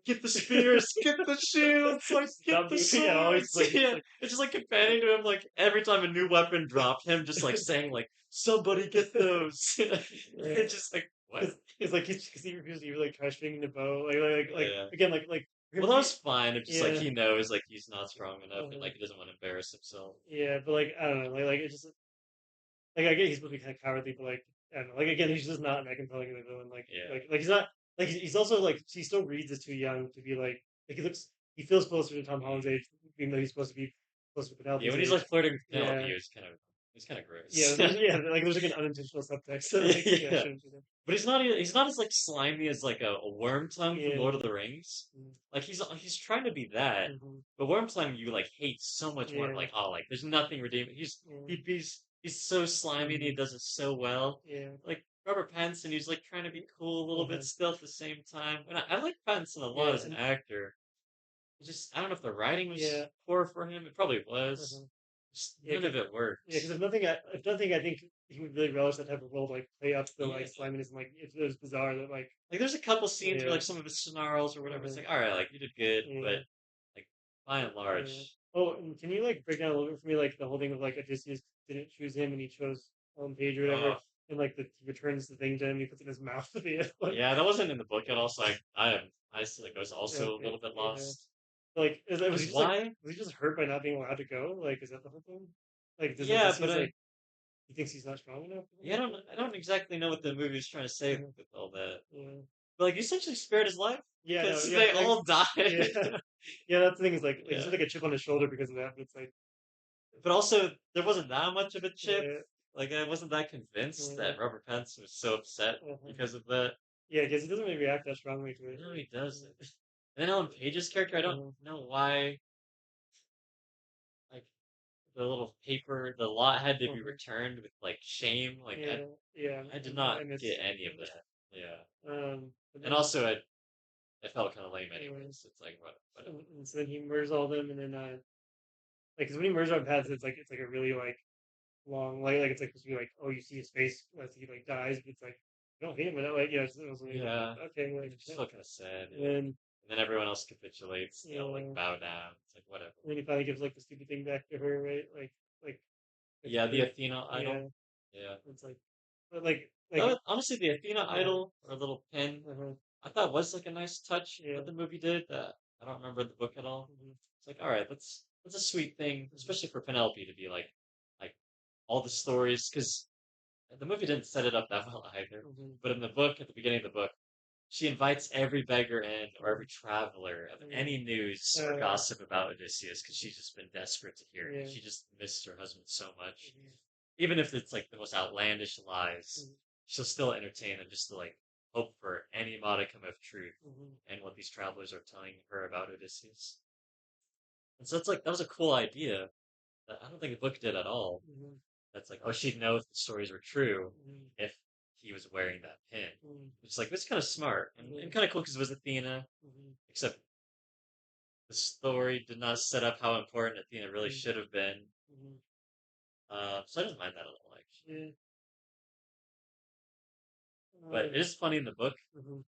get the spears, get the shields, like get Stop the moving. Yeah, always swords. like Yeah, like it's just like companion to him. Like every time a new weapon dropped, him just like saying like somebody get those. yeah. It's just like what? It's like he's because he refuses to even like try stringing the bow. Yeah. Again for him Well, that to be was fine. It's just like yeah he knows like he's not strong enough and uh, like he doesn't want to embarrass himself. yeah, but like I don't know like it just like I get he's supposed to be kind of cowardly, but like I don't know like again he's just not that compelling of a villain. Yeah. He's not like he's also like he still reads as too young to be he feels closer to Tom Holland's age even though he's supposed to be closer to Yeah, Penelope's when he's age. like flirting with Penelope, Yeah, he was kind of. It's kind of Yeah, gross. like there's like an unintentional subtext that like yeah Yeah. shouldn't be there. But he's not as like slimy as like a worm tongue from Lord of Yeah. the Rings. Mm-hmm. Like he's trying to be that, Mm-hmm. but worm tongue you like hate so much more. Yeah. Like oh like there's nothing redeeming. Yeah. He's so slimy and he Mm-hmm. does it so well. Yeah. Like Robert Pattinson, he's like trying to be cool a little bit Uh-huh. still at the same time. And I like Pattinson a lot Yeah. as an And actor. It's just I don't know if the writing was yeah. poor for him. It probably was. Uh-huh. Just Yeah. none of it Yeah, because worked. if nothing, I think he would really relish that type of role, to, like play up the like Yeah. sliminess and like it was bizarre that like Like there's a couple scenes where yeah, like some of his snarls or whatever, it's uh-huh, like, all right, like you did good, yeah, but like by and yeah. large, Oh, and can you like break down a little bit for me like the whole thing of like Odysseus didn't choose him and he chose Page or whatever, oh and like he returns the thing to him, he puts it in his mouth at the end, like yeah, that wasn't in the book at all. So I still like was also a okay, little bit yeah. lost. Like was Because he just like why? was he just hurt by not being allowed to go? Like is that the whole thing? Like does Yeah, but Odysseus like he thinks he's not strong enough? yeah, I don't exactly know what the movie was trying to say Uh-huh, with all that. yeah. But like, you essentially spared his life Yeah, no, because yeah, they like all died. yeah, yeah. That's the thing is like he's Yeah, just like a chip on his shoulder because of that. But it's like but also there wasn't that much of a chip. yeah, Like I wasn't that convinced yeah, that Robert Pattinson was so upset uh-huh. because of that. Yeah, because he doesn't really react that strongly to it. No, he doesn't. And then Ellen Page's character, I don't Uh-huh. know why. Like the little paper, the lot had to be Uh-huh. returned with like shame. Like Yeah, yeah. I did I not miss. get any of that. Yeah, But and then also it felt kind of lame anyway, anyways. It's like whatever. and so then he murders all of them, and then like, because when he murders on paths, it's like a really like long, like it's like supposed to be like, oh, you see his face as he like dies, but it's like I don't hate him, but like yeah, it was like Yeah, okay, like it just felt kind of sad. and Yeah, and then everyone else capitulates. They all like yeah, bow down. It's like whatever. and then he finally gives like the stupid thing back to her, right? Like it's Yeah, the proof. Athena Yeah, idol. Yeah, it's like, but like honestly, the Athena yeah, idol or little pin, uh-huh, I thought was like a nice touch yeah, that the movie did. That I don't remember the book at all. mm-hmm, It's like, all right, that's a sweet thing, mm-hmm, especially for Penelope to be like all the stories, because the movie didn't set it up that well either. mm-hmm, But in the book, at the beginning of the book, she invites every beggar in or mm-hmm, every traveler of mm-hmm. any news or gossip about Odysseus because she's just been desperate to hear it. Yeah, She just missed her husband so much. mm-hmm, Even if it's like the most outlandish lies, mm-hmm, she'll still entertain them just to like hope for any modicum of truth mm-hmm, in what these travelers are telling her about Odysseus. And so it's like that was a cool idea that I don't think the book did at all. mm-hmm, That's like, oh, she'd know if the stories were true mm-hmm, if he was wearing that pin. mm-hmm, It's like, it's kind of smart mm-hmm, and kind of cool because it was Athena, mm-hmm, except the story did not set up how important Athena really mm-hmm, should have been. mm-hmm. So I didn't mind that at all, actually. Yeah. But it is funny in the book, Mhm,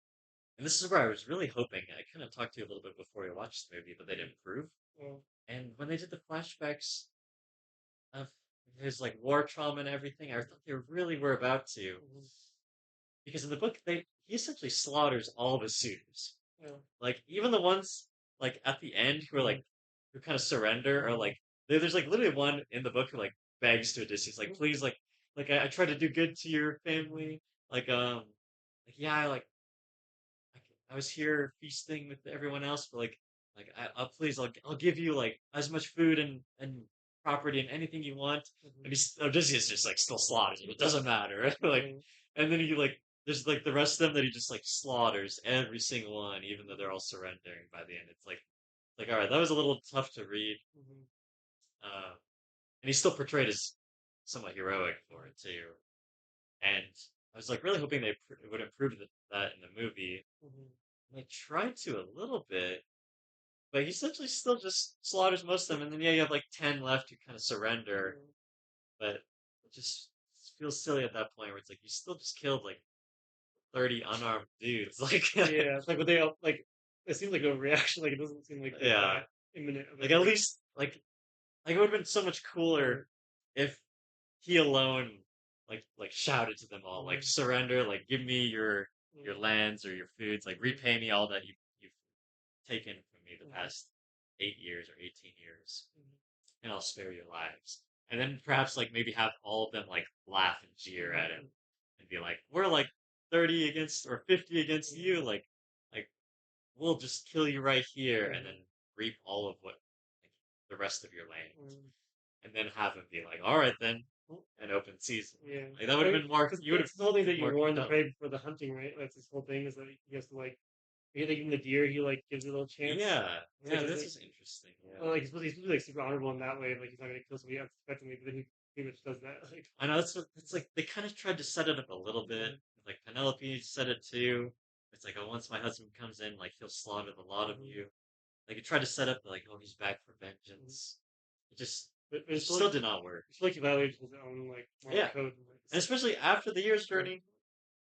and this is where I was really hoping. I kind of talked to you a little bit before we watched the movie, but they didn't prove. yeah, And when they did the flashbacks of his like war trauma and everything, I thought they really were about to. mhm, Because in the book, he essentially slaughters all the suitors. yeah, Like even the ones like at the end who are mhm, like who kind of surrender or mhm, like there's like literally one in the book who like begs to Odysseus like please like I tried to do good to your mhm, family like yeah I was here feasting with everyone else but like I'll please I'll give you like as much food and property and anything you want mhm, and Odysseus just like still slaughters him. It doesn't matter like mhm, and then he like there's like the rest of them that he just like slaughters every single one even though they're all surrendering by the end it's like all right that was a little tough to read mhm, uh, and he still portrayed as somewhat heroic for it too and I was like really hoping they would improve that in the movie mhm, and they tried to a little bit but he essentially still just slaughters most of them and then yeah you have like 10 left who kind of surrender mhm. but it just feels silly at that point where it's like you still just killed like 30 unarmed dudes like Yeah, it's like what they all like. It seems like a reaction. Like it doesn't seem like they're yeah that imminent of a like at threat. least like it would have been so much Mhm, cooler if he alone like shouted to them all like mhm, surrender like give me your mhm, lands or your foods like mhm, repay me all that you've taken from me the mhm, past 8 years or 18 years mhm, and I'll spare your lives and then perhaps like maybe have all of them like laugh and jeer at him mhm, and be like we're like 30 against or 50 against mhm, you like we'll just kill you right here and mhm, then reap all of what like, the rest of your land mhm, and then have him be like all right then an open season. Yeah. Like that would I have mean, been more. because You would have it's the whole thing that been you more warn the prey compelling. before the hunting, right? That's this whole thing is that he has to like, even the deer, he like gives it a little chance. Yeah, It's like, yeah, it's this like, is interesting. Yeah, well, like he's supposed to be like super honorable in that way, like he's not gonna kill somebody unsuspectingly, but then he pretty much does that. Like, I know that's like they kind of tried to set it up a little bit. mm-hmm, Like Penelope said it too. It's like, oh, once my husband comes in, like he'll slaughter the lot of mm-hmm, you. Like it tried to set up like, oh, he's back for mm-hmm. vengeance. It just, But it it's just like still did not work. it's like he violated his own like moral Yeah, code. And, like, and especially after the year's journey,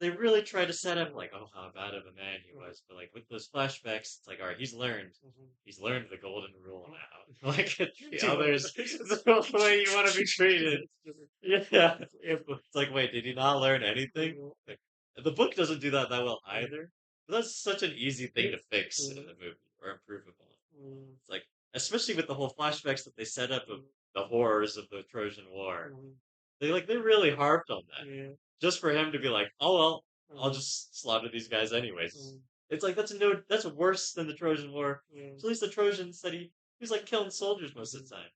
they really tried to set up mm-hmm, like, oh, how bad of a man he mm-hmm, was. But like with those flashbacks, it's like, all right, mm-hmm. he's learned the golden rule now. Like the Too much. others, it's the way you want to be treated. Yeah, it's like, wait, did he not learn anything? Like, the book doesn't do that well either. But that's such an easy thing to fix in the movie or improve upon. It's like, especially with the whole flashbacks that they set up of the horrors of the Trojan War. They really harped on that Yeah. just for him to be like, oh well, I'll Mhm, just slaughter these guys anyways. mhm, It's like that's worse than the Trojan War. yeah. So at least the Trojans said he was like killing soldiers most of the time.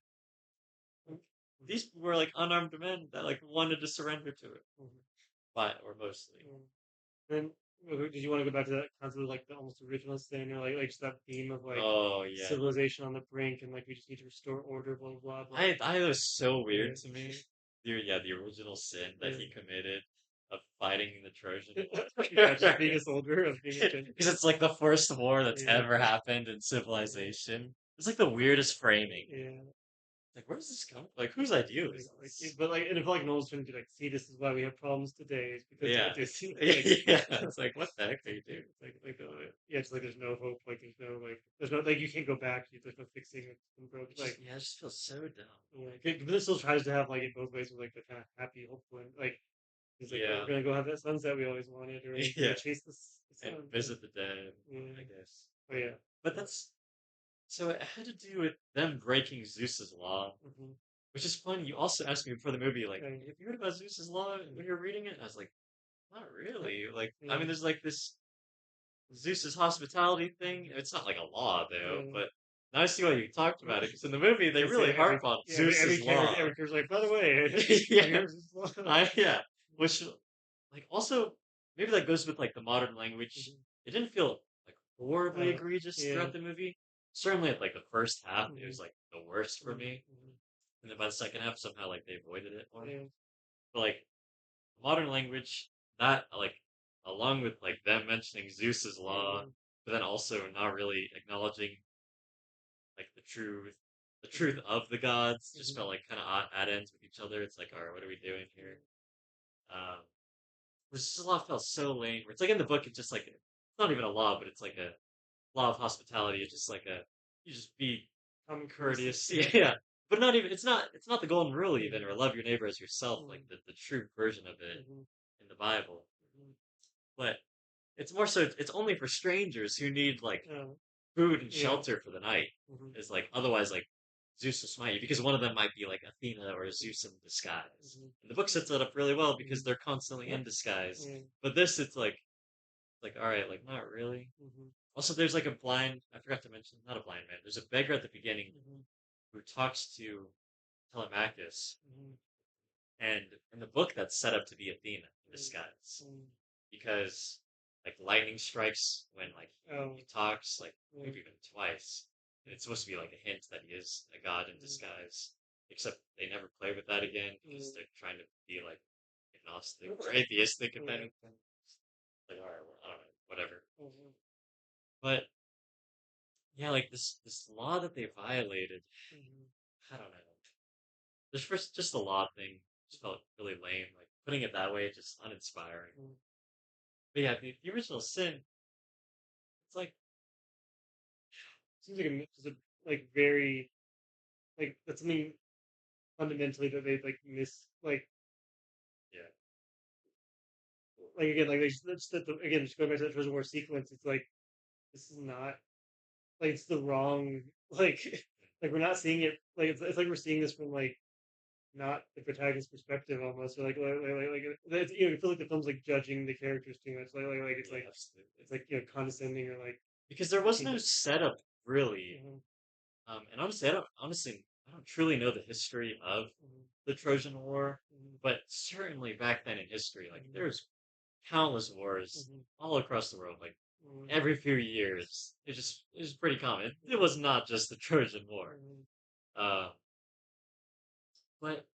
Mhm, These were like unarmed men that like wanted to surrender to it, mhm, but or mostly. mhm. Then, did you want to go back to that concept of like the almost original sin, or like just that theme of like Oh yeah, civilization on the brink, and like we just need to restore order, blah blah blah. But I was so yeah, weird to me. The original sin that yeah. he committed of fighting the Trojan Yeah, just War. being a soldier, of being a kid. Because it's like the first war that's Yeah, ever happened in yeah, civilization. It's like the weirdest framing. yeah. Like, where does this come? Like, whose idea is this? But like, and it felt like Nolan's trying to be like, see, this is why we have problems today, is because of Yeah, Odyssey. Like, yeah. It's like, what the heck are you doing? yeah, it's like there's no hope. Like there's no like you can't go back. There's no fixing it. It's broke. Like It just feels so dumb. yeah, but it still tries to have like it both ways with like the kind of happy, hopeful, and like he's like, Yeah, we're gonna go have that sunset we always wanted, or we're yeah. gonna chase the And sun. visit the dead, I Yeah, guess. but yeah, But that's so it had to do with them breaking Zeus's law, mm-hmm. which is funny. You also asked me before the movie, like, Yeah, have you heard about Zeus's law when you were reading it? I was like, not really. Like, I yeah, mean, there's like this Zeus's hospitality thing. It's not like a law though, yeah. but now I see why you talked about it because in the movie they They say really harp on Zeus's law. every character's like, by the way, Yeah, here's this law. yeah. Which like also maybe that goes with like the modern language. Mhm. It didn't feel like horribly egregious Yeah. throughout the movie. Certainly at like the first half, it Mhm, was like the worst for mhm, me, and then by the second half, somehow like they avoided it more. mhm. But like modern language, that like along with like them mentioning Zeus's Yeah. law, Mhm, but then also not really acknowledging like the mhm, truth of the gods, just mhm, felt like kind of at ends with each other. It's like, all right, what are we doing here? Um, this law felt so lame. Where it's like in the book, it's just like it's not even a law, but it's like a law of hospitality. It's just like a you just be common courtesy. courteous, Yeah. yeah. But not even it's not the golden rule even, or love your neighbor as yourself, like Mhm, the true version of it mhm, in the Bible. mhm. But it's more so it's only for strangers who need like Yeah. food and Yeah. shelter for the night. Mhm, Is like otherwise like Zeus will smite you because one of them might be like Athena or Zeus in disguise. mhm, And the book sets that up really well because mhm. they're constantly in disguise. Yeah. But this it's like all right, like not really. Mhm, Also, there's like a blind. I forgot to mention, not a blind man. There's a beggar at the beginning mhm, who talks to Telemachus, mhm, and in the book that's set up to be Athena in disguise mhm. because like lightning strikes when like Oh. he talks, like Yeah. maybe even twice, and it's supposed to be like a hint that he is a god in Mhm, disguise. Except they never play with that again because mhm, they're trying to be like agnostic or atheistic, if yeah. anything. Like, all right, well, I don't know, whatever. Mhm, But yeah, like this law that they violated, mhm, I don't know. This first just the law thing just felt really lame. Like putting it that way, just uninspiring. mhm. But yeah, the original sin, it's like Seems like just a like very like that's something fundamentally that they like miss yeah, like again like they just that again just going back to that Trojan War sequence. It's like this is not like it's the wrong like like we're not seeing it like it's like we're seeing this from like not the protagonist's perspective almost or it's, you feel like the film's like judging the characters too much yeah, absolutely. it's like condescending or like Because there was no tainted. setup really. Mhm, And honestly, I don't honestly I don't truly know the history of Mhm. the Trojan War, Mhm. but certainly back then in history, like Mhm. there's countless wars Mhm. all across the world. Like Mhm. every few years, it was pretty common. It Mhm. was not just the Trojan War. Mhm. Uh, but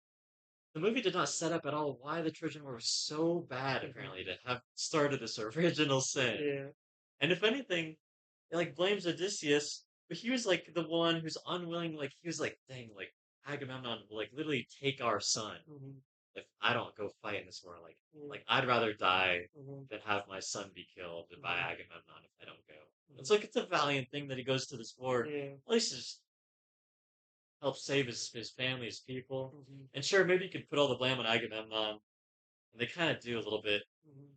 the movie did not set up at all why the Trojan War was so bad, Mhm. apparently, to have started this original sin. Yeah. And if anything, it like blames Odysseus, but he was like the one who's unwilling, like he was like, dang, like Agamemnon will like literally take our son Mhm. if I don't go fight in this war. Mhm. Like I'd rather die Mhm. than have my son be killed by Mhm. Agamemnon if I don't go. Mhm. It's like it's a valiant thing that he goes to this war, Yeah. at least to just help save his family, his people. Mhm. And sure, maybe you could put all the blame on Agamemnon, and they kind of do a little bit. Mhm.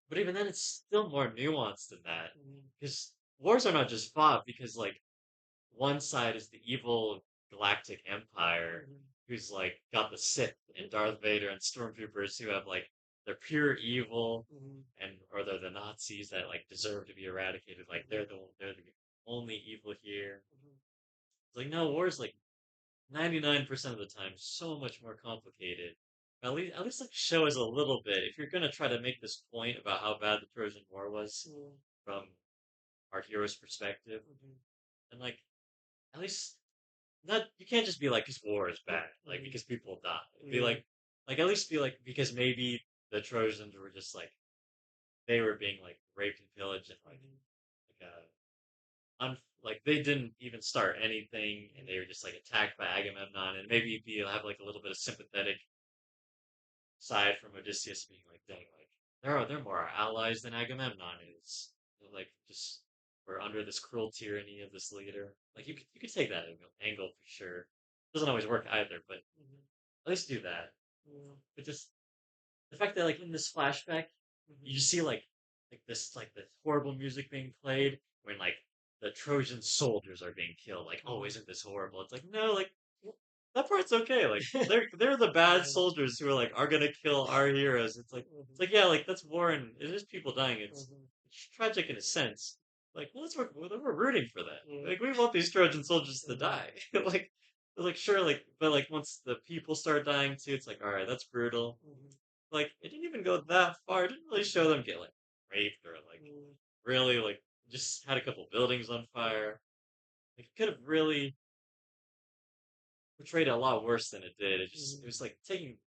But even then, it's still more nuanced than that. Mhm. Because wars are not just fought because, like, one side is the evil galactic empire Mhm. who's, like, got the Sith and Darth Vader and stormtroopers who have, like, they're pure evil Mhm. and, or they're the Nazis that, like, deserve to be eradicated. Like, Mhm. they're the only evil here. Mhm. It's like, no, war's, like, 99% of the time so much more complicated. At least like show us a little bit. If you're gonna try to make this point about how bad the Trojan War was Mhm. from our hero's perspective, Mhm. and like at least not you can't just be like because war is bad, like Mhm. because people die. Be Yeah. like at least be like because maybe the Trojans were just like they were being like raped and pillaged and Mhm. like like they didn't even start anything and they were just like attacked by Agamemnon and maybe be have like a little bit of sympathetic side from Odysseus being like, dang, like they're more our allies than Agamemnon is. They're, like just we're under this cruel tyranny of this leader. Like you could take that angle for sure. Doesn't always work either, but Mhm. at least do that. Yeah. But just the fact that like in this flashback, you Mhm. just see like the horrible music being played when like the Trojan soldiers are being killed. Like, oh, Mhm. isn't this horrible? It's like no, like that part's okay. Like they're the bad Mhm. soldiers who are gonna kill our heroes. It's Mhm. like yeah, like that's war and it is people dying. Mhm. It's tragic in a sense. Like well, we're rooting for that. Yeah. Like we want these Trojan soldiers to Mhm. die. like sure, like but like once the people start dying too, it's like all right, that's brutal. Mhm. Like it didn't even go that far. It didn't really show them get like raped or like Mhm. really like just had a couple buildings on fire. Like it could have really portrayed it a lot worse than it did. It Mhm. was like taking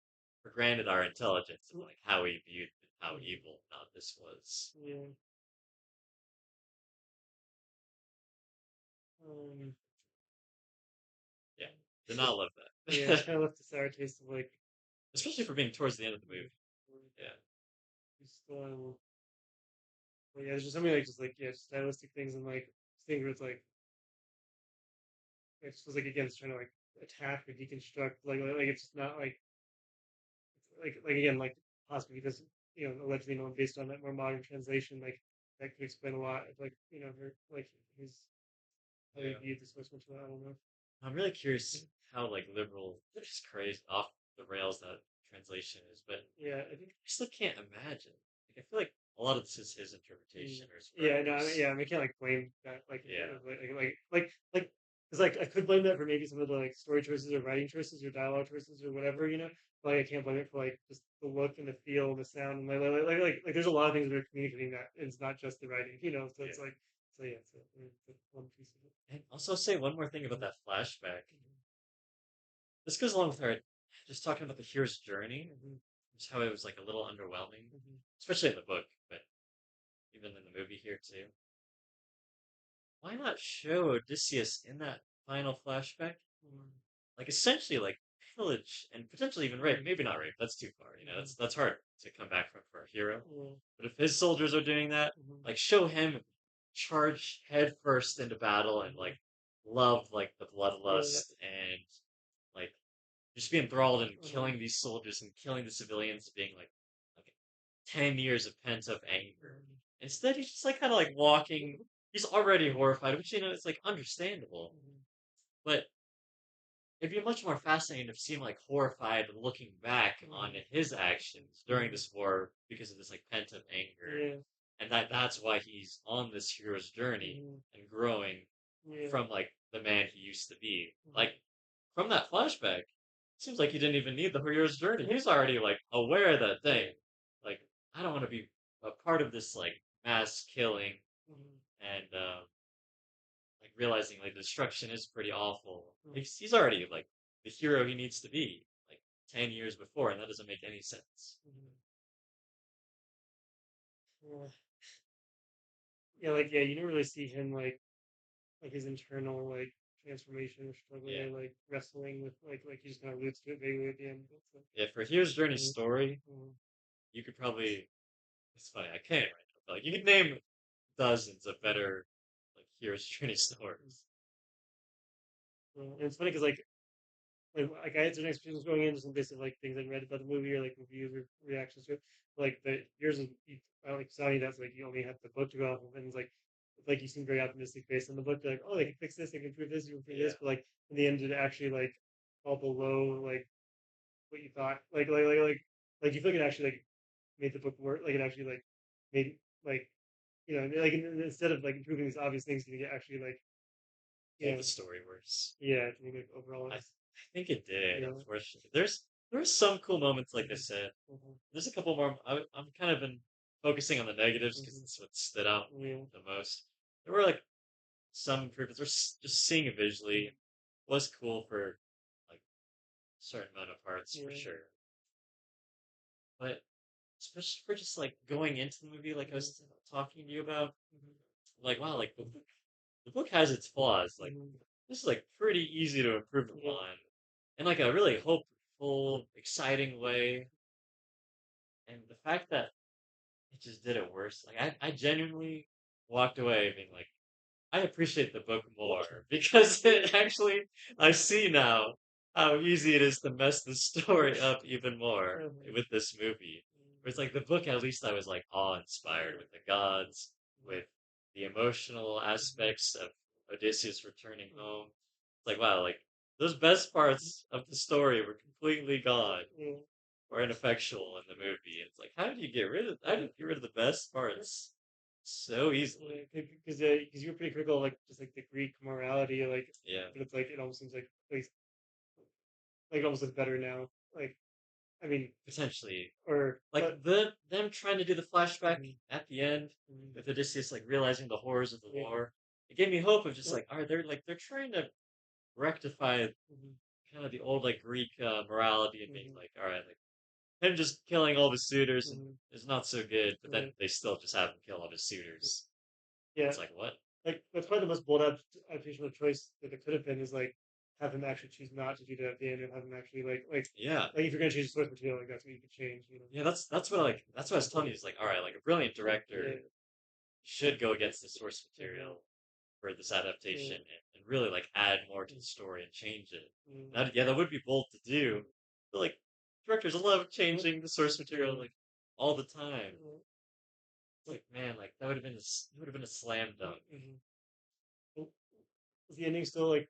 for granted our intelligence and like how we viewed how Mhm. evil not this was. Yeah. Um, Yeah, did not love yeah, that, kind of left a sour taste of like, especially for being towards the end of the mm, movie. Yeah, just yeah, there's just something like just like yeah, stylistic things and like things where it's like it just feels like again it's trying to like attack or deconstruct like it's just not like again like possibly because allegedly based on that more modern translation like that could explain a lot of like her like his how he yeah. viewed the source material. I don't know. I'm really curious how like liberal, just crazy off the rails that translation is, but Yeah. I still can't imagine. Like I feel like a lot of this is his Mm. interpretation or his Yeah, no, writers. yeah, I mean, I can't like blame that, Yeah, because like I could blame that for maybe some of the like story choices or writing choices or dialogue choices or whatever, But like, I can't blame it for like just the look and the feel and the sound and there's a lot of things that are communicating that and it's not just the writing, So yeah. it's like, so yeah, it's one piece of it. And also say one more thing about Mhm. that flashback. This goes along with our just talking about the hero's journey, Mhm. just how it was like a little underwhelming, Mhm. especially in the book, but even in the movie here too. Why not show Odysseus in that final flashback? Mhm. Like essentially like pillage and potentially even rape. Maybe not rape, that's too far, Mhm. that's hard to come back from for a hero. Mhm. But if his soldiers are doing that, Mhm. like show him charge head first into battle and Mhm. like love like the Yeah. bloodlust and like just be enthralled in Mhm. killing these soldiers and killing the civilians, being like 10 years of pent up anger. Mhm. Instead, he's just like kind of like walking. He's already horrified, which it's like understandable. Mhm. But it'd be much more fascinating to see him like horrified looking back on Mhm. his actions during Mhm. this war because of this like pent up anger, Yeah. and that's why he's on this hero's journey Mhm. and growing Yeah. from like the man he used to be. Mhm. Like from that flashback, seems like he didn't even need the hero's journey. He's already like aware that Yeah. thing. Like I don't want to be a part of this like mass killing Mhm. and like realizing like the destruction is pretty awful. Mhm. He's already like the hero he needs to be like 10 years before, and that doesn't make any sense. Mhm. Yeah. Yeah, like yeah, you don't really see him like his internal like transformation or struggle Yeah, or like wrestling with like he just kind of alludes to it vaguely at the end. But it's yeah. For hero's journey like, story, mhm. you could probably. It's funny, I can't right now, but like you could name dozens of Mhm. better like hero's journey Mhm. stories. Yeah. And it's funny because like I had certain expectations going in, just based on like things I read about the movie or like reviews or reactions to it. But, like the yours is I like Sony that's like you only have the book to go off of, and it's like you seem very optimistic based on the book. They're like, oh, they can fix this, they can improve this, you can improve this. Yeah, But like in the end, it actually like fall below like what you thought. Like you feel like it actually like made the book work. Like it actually like made like like instead of like improving these obvious things, you get actually like you made know the story worse. yeah, I think like overall I it's I think it did. yeah. Unfortunately, there's some cool moments, like I Mhm. said. Mhm. There's a couple more. I'm kind of been focusing on the negatives because Mhm. it's what stood out Yeah. the most. There were like some improvements. Just seeing it visually was cool for like a certain amount of parts for Yeah. sure. But especially for just like going into the movie, like I Mhm. was talking to you about, Mhm. like wow, like the book has its flaws. Like Mhm. this is like pretty easy to improve Yeah. upon in like a really hopeful, exciting way. And the fact that it just did it worse, like I genuinely walked away being like, I appreciate the book more because it actually I see now how easy it is to mess the story up even more Mhm. with this movie. Where it's like the book, at least I was like awe-inspired with the gods, with the emotional Mhm. aspects of Odysseus returning home. It's like wow, like those best parts of the story were completely gone Yeah. or ineffectual in the movie. It's like how do you get rid of the best parts so easily? Because you're pretty critical of, like just like the Greek morality, Yeah. but it's like it almost seems like at least like it almost looks better now. Like I mean, Potentially. or Like but them trying to do the flashback mhm. at the end Mhm. with Odysseus like realizing the horrors of the Yeah. war. It gave me hope of just Yeah. like, are they're trying to rectify Mhm. kind of the old like Greek morality and being Mhm. like, all right, like him just killing all the suitors and Mhm. is not so good, but then Yeah. they still just have him kill all the suitors. Yeah. It's like what? Like that's probably the most bold adaptation of choice that it could have been is like have him actually choose not to do that at the end and have him actually Yeah. like if you're gonna change the source material, like that's what you could change, Yeah, that's what I was telling you. Is like, all right, like a brilliant Yeah. director should go against the source Mhm. material for this Yeah. adaptation and really like add more to the story and change it. Mhm. Yeah, that would be bold to do. But like directors love Yeah. changing the source material Yeah. like all the time. Yeah. It's like man, like that would have been it would have been a slam dunk. Mhm. Is the ending still like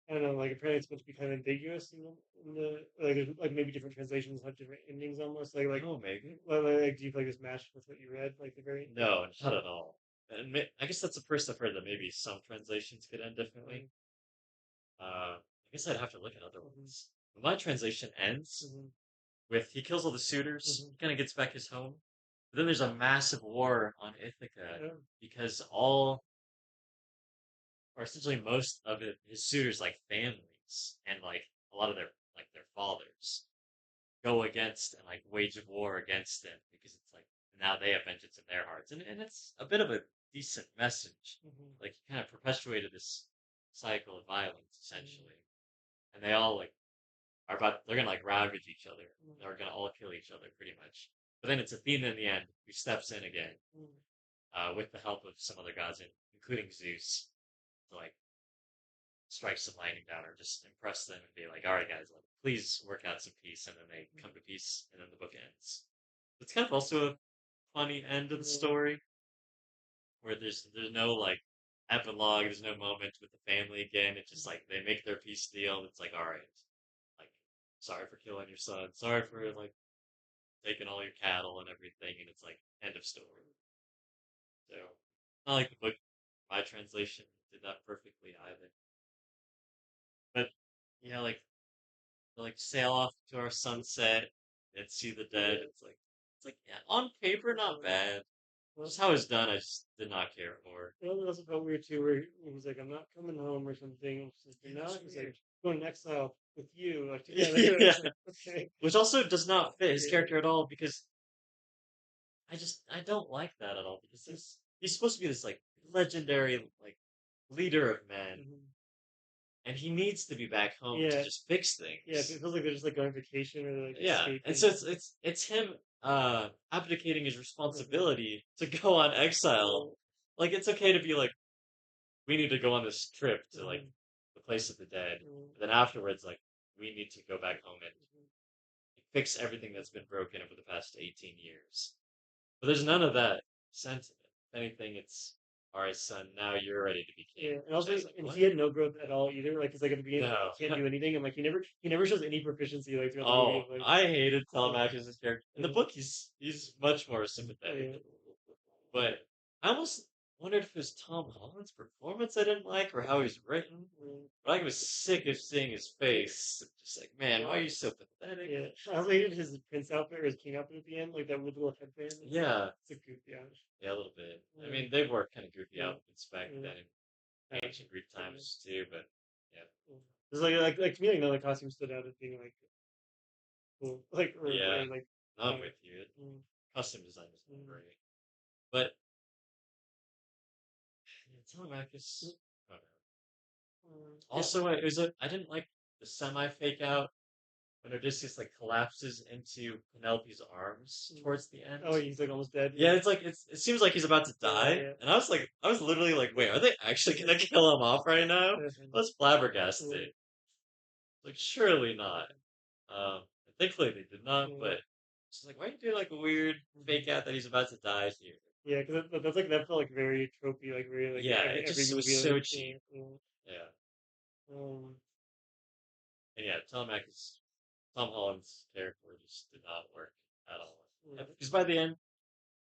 I don't know, like apparently it's supposed to be kind of ambiguous in the like there's like maybe different translations have different endings almost Oh, maybe. do you feel like this match with what you read like the very No, not at all. And I guess that's the first I've heard that maybe some translations could end mm-hmm. differently. I guess I'd have to look at other Mm-hmm. ones. But my translation ends Mm-hmm. with he kills all the suitors, Mm-hmm. he kind of gets back his home. But then there's a massive war on Ithaca Yeah. because all, or essentially most of his suitors, like families and like a lot of their fathers, go against and like wage a war against him because it's like now they have vengeance in their hearts, and it's a bit of a decent message. Mm-hmm. Like he kind of perpetuated this cycle of violence Mm-hmm. essentially, and they all like they're gonna like ravage each other. They're gonna all kill each other pretty much. But then it's Athena in the end who steps in again, Mm-hmm. with the help of some other gods, including Zeus, to like strike some lightning down or just impress them and be like, "All right, guys, like please work out some peace." And then they come to peace, and then the book ends. It's kind of also a funny end of the Yeah. story where there's no like epilogue, there's no moment with the family again. It's just like they make their peace deal. It's like, all right, like sorry for killing your son, sorry for like taking all your cattle and everything, and it's like end of story. So I like the book, my translation. did that perfectly either. But yeah, like to like sail off to our sunset and see the dead. Yeah. It's like yeah, on paper not Um, bad. well, Just how it's done, I just did not care for. it also felt weird too, where he's like, "I'm not coming home" or something. She's like, Yeah, "You're that's not." He's like, weird. "Going to exile with you, like together." Yeah, It's like, okay, which also does not fit his yeah. character at all because I don't like that at all because he's supposed to be this like legendary like leader of men Mhm. and he needs to be back home to Yeah, just fix yeah. It things. feels like they're just like going on vacation or like Yeah, and so escaping. it's him abdicating his Mhm. responsibility to go on exile. Yeah. Like it's okay to be like we need to go on this trip to like Mhm. the place of the dead. Mhm. But then afterwards like we need to go back home and Mhm. fix everything that's been broken over the past 18 years. But there's none of that sentiment. If anything, it's all right, son. Now you're ready to be king. Yeah, and Which I also, was like, and what? he had no growth at all either. Like, cause like at the beginning, like No. he can't do anything, and like he never shows any proficiency like throughout the movie Oh, of like, I hated uh, Telemachus' character. In the uh, book, he's much more sympathetic. yeah, But I almost wondered if it was Tom Holland's performance I didn't like or how he's written. But I was sick of seeing his face. Just like, man, why are you so pathetic? yeah. I also hated his prince outfit or his king outfit at the end, like that with the little headband. Yeah, It's a goofy outfit. yeah, a little bit. I Yeah, mean, they wore kind of goofy yeah, outfits back yeah. then in Uh, ancient Greek yeah. times too. But yeah, It's like to me, like none of the costumes stood out as being like cool, like yeah, or like I'm uh, with you. mm, Costume design is not mm, great, but yeah, Telemachus. I don't know. yeah. Also, I didn't like the semi fake out when Odysseus like collapses into Penelope's arms Mm. towards the end. Oh, he's like almost dead. Yeah, it's like it seems like he's about to die, Yeah, and I was literally like, wait, are they actually gonna kill him off right now? yeah. I was Yeah. flabbergasted. Like, surely not. Thankfully they did not, Yeah. but it's like, why are you doing like a weird fake out that he's about to die here? Yeah, because that's like that felt like very tropey, like very like Yeah, every it was movie, so like cheap. Yeah, um, and yeah, Tom Holland's character just did not work at all. yeah, Because by the end,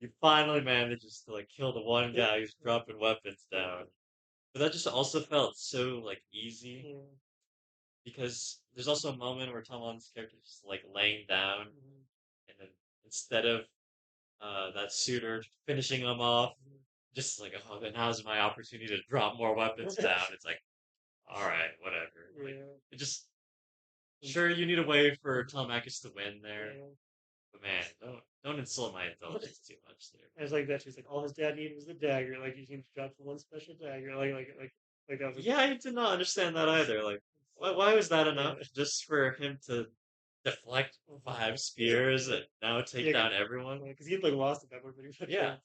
you finally manages to like kill the one yeah, guy who's dropping weapons down. But that just also felt so like easy yeah, because there's also a moment where Tom Holland's character is just like laying down, and then instead of that suitor finishing him off, just like oh, then now's my opportunity to drop more weapons down. It's like all right, whatever. Like yeah, it just sure you need a way for mhm, Telemachus to win there, yeah. but man, don't insult my intelligence too much there. I was like that. She's like, all his dad needed was the dagger. Like he seems to drop the one special dagger. Like that was like, Yeah, I did not understand that either. Like, why was that enough? yeah, Just for him to deflect five spears and now take yeah, down everyone? because he had like lost at that point pretty much. Yeah,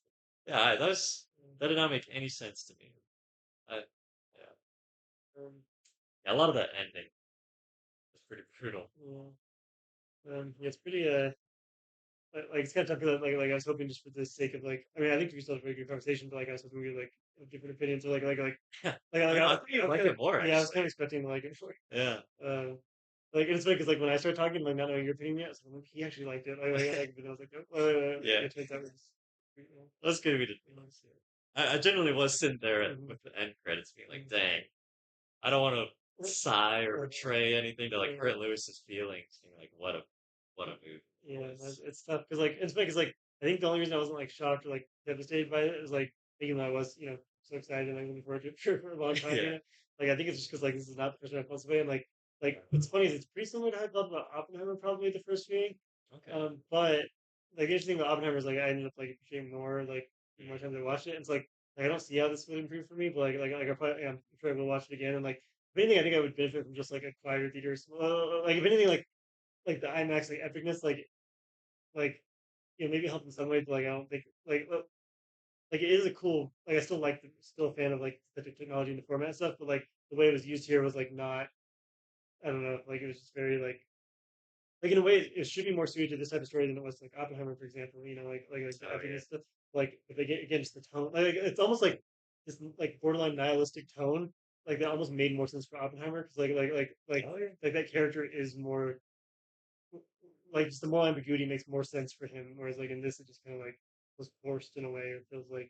yeah, that did not make any sense to me. I, yeah, Um, yeah, a lot of that ending was pretty brutal. yeah, yeah, it's pretty like it's kind of tough because like I was hoping just for the sake of like I mean I think we still have a very good conversation but like I was hoping we were like have different opinions so I don't know. I think you like it more yeah I was actually. kind of expecting to like it for Yeah, like it's funny because like when I started talking like not knowing your opinion yet so like, he actually liked it but I was like oh, yeah. it turns out it was you know, That's good we did you know, once. Yeah. I genuinely was sitting there mhm, with the end credits being like, mhm. dang, I don't want to Uh, sigh or uh, betray anything to like uh, hurt Lewis's feelings. Being like, what a movie it yeah, was. it's tough because like it's because like I think the only reason I wasn't like shocked or like devastated by it is like even though I was so excited and like looking forward to it for a long time, Yeah. like I think it's just because like this is not the first time I felt this way and like what's funny is it's pretty similar to how I felt about Oppenheimer probably the first viewing, Okay. but like the interesting thing about Oppenheimer is like I ended up like appreciating more like the more Mm. times I watched it. It's like I don't see how this would improve for me, but like I probably I'm sure I will watch it again and like if anything I think I would benefit from just like a quieter theater, like if anything like the IMAX like epicness like maybe help in some ways, but like I don't think like it is a cool like I still like still a fan of like the technology and the format and stuff, but like the way it was used here was like not I don't know like it was just very like in a way it should be more suited to this type of story than it was to, like Oppenheimer for example like the Oh epicness yeah. stuff like if they get again just the tone like it's almost like this like borderline nihilistic tone like that almost made more sense for Oppenheimer because Oh yeah. like that character is more like just the moral ambiguity makes more sense for him, whereas like in this it just kind of like was forced in a way. It feels like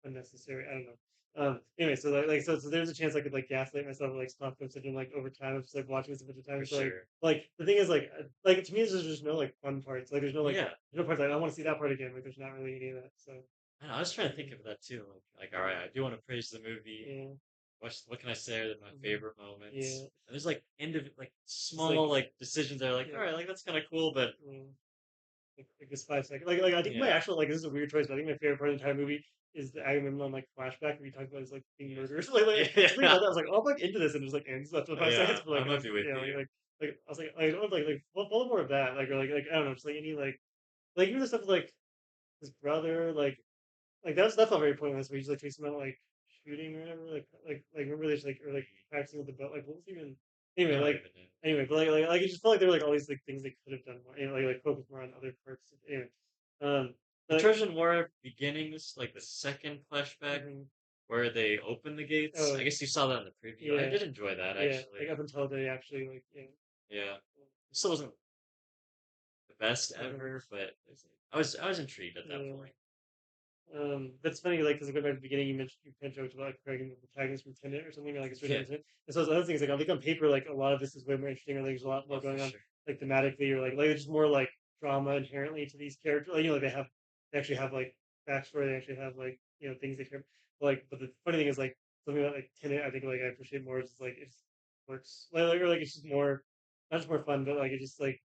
unnecessary. I don't know. Anyway, so so there's a chance I could like gaslight myself, like Stockholm syndrome, like over time of just like watching this a bunch of For times. So sure. like the thing is like to me, there's just no like fun parts. Like Yeah. there's no parts like I want to see that part again. Like there's not really any of that. So I know, I was trying to think mm, of that too. All right, I do want to praise the movie. yeah, What can I say are my mhm, favorite moments? yeah. And there's like like It's like small like decisions that are like, all yeah, right, like that's kind of cool, but yeah. Like this 5 second. Like I think my yeah, actual like this is a weird choice, but I think my favorite part of the entire movie is the Agamemnon like flashback where he talks about his like being murderers. Something yeah, about that. I was like, oh, I'm like into this, and just like ends after oh, 5 seconds. yeah. But I like, might be with you. I was like, I don't know, like follow more of that, like I don't know, just like any like even the stuff with, like his brother, like that felt very pointless. Where he's like chasing him out like shooting or whatever. Like remember there's like or like practicing with the bow. Like what was even I anyway don't like. even know. Anyway, but like it just felt like there were like all these like things they could have done more, like focus more on other parts. Anyway, um, The but Trojan War beginnings, like the second flashback mhm. where they open the gates. I Oh guess you saw that in the preview. I yeah, did enjoy that yeah. Like actually. up until they actually like yeah. Yeah, it still wasn't the best Uh-huh. ever, but I was intrigued at that Yeah. point. That's funny, like, because going back to the beginning, you mentioned you kind of joked about like creating the protagonist from Tenet or something, or like a straight out Yeah, of Tenet. And so the other thing is like I think on paper, like a lot of this is way more interesting, or like there's a lot more oh for going on, sure. like thematically, or like there's just more like drama inherently to these characters. Like, like they actually have like backstory, they actually have like things they care. But the funny thing is like something about like Tenet, I think like I appreciate more is just like it just works, or like it's just more not just more fun, but like it just like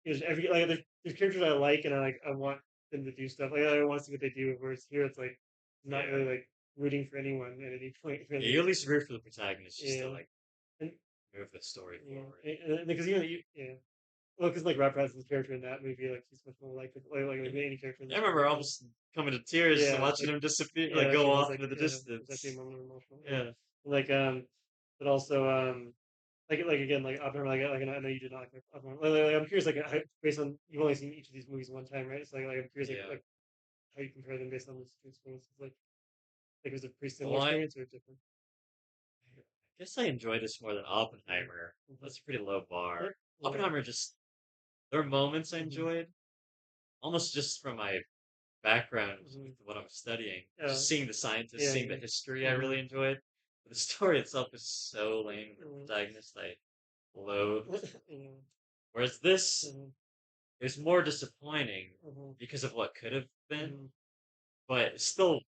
every like there's characters I like and I want them to do stuff. Like I want to see what they do. Whereas here it's like not Yeah, really like rooting for anyone at any point yeah. really. You at least root for the protagonist just to Yeah, like and move the story yeah, forward. and because yeah, well, because like Rob Pattinson's character in that movie, like he's much more like And any character in I this remember movie. Yeah, almost coming to tears yeah, watching him disappear, yeah, like that go actually was off like into the yeah, it was actually a distance. moment of emotional. Yeah, Yeah, like but also like again, like Oppenheimer, I know you did not like Oppenheimer. I'm curious, like based on you've only seen each of these movies one time, right? So like I'm curious, yeah. like how you compare them based on those two experiences. Like was it a pretty similar Well, experience or different? I guess I enjoyed this more than Mm-hmm. Oppenheimer. Mm-hmm. That's a pretty low bar. Yeah. Oppenheimer just there were moments I Mm-hmm. enjoyed, almost just from my background Mm-hmm. with what I'm studying. Yeah. Just seeing the scientists, Yeah. seeing the Yeah. history, I Mm-hmm. really enjoyed. But the story itself is so lame. The Mm-hmm. protagonist I loathed. Yeah. Whereas this Mm-hmm. is more disappointing Mm-hmm. because of what could have been, Mm-hmm. but it's still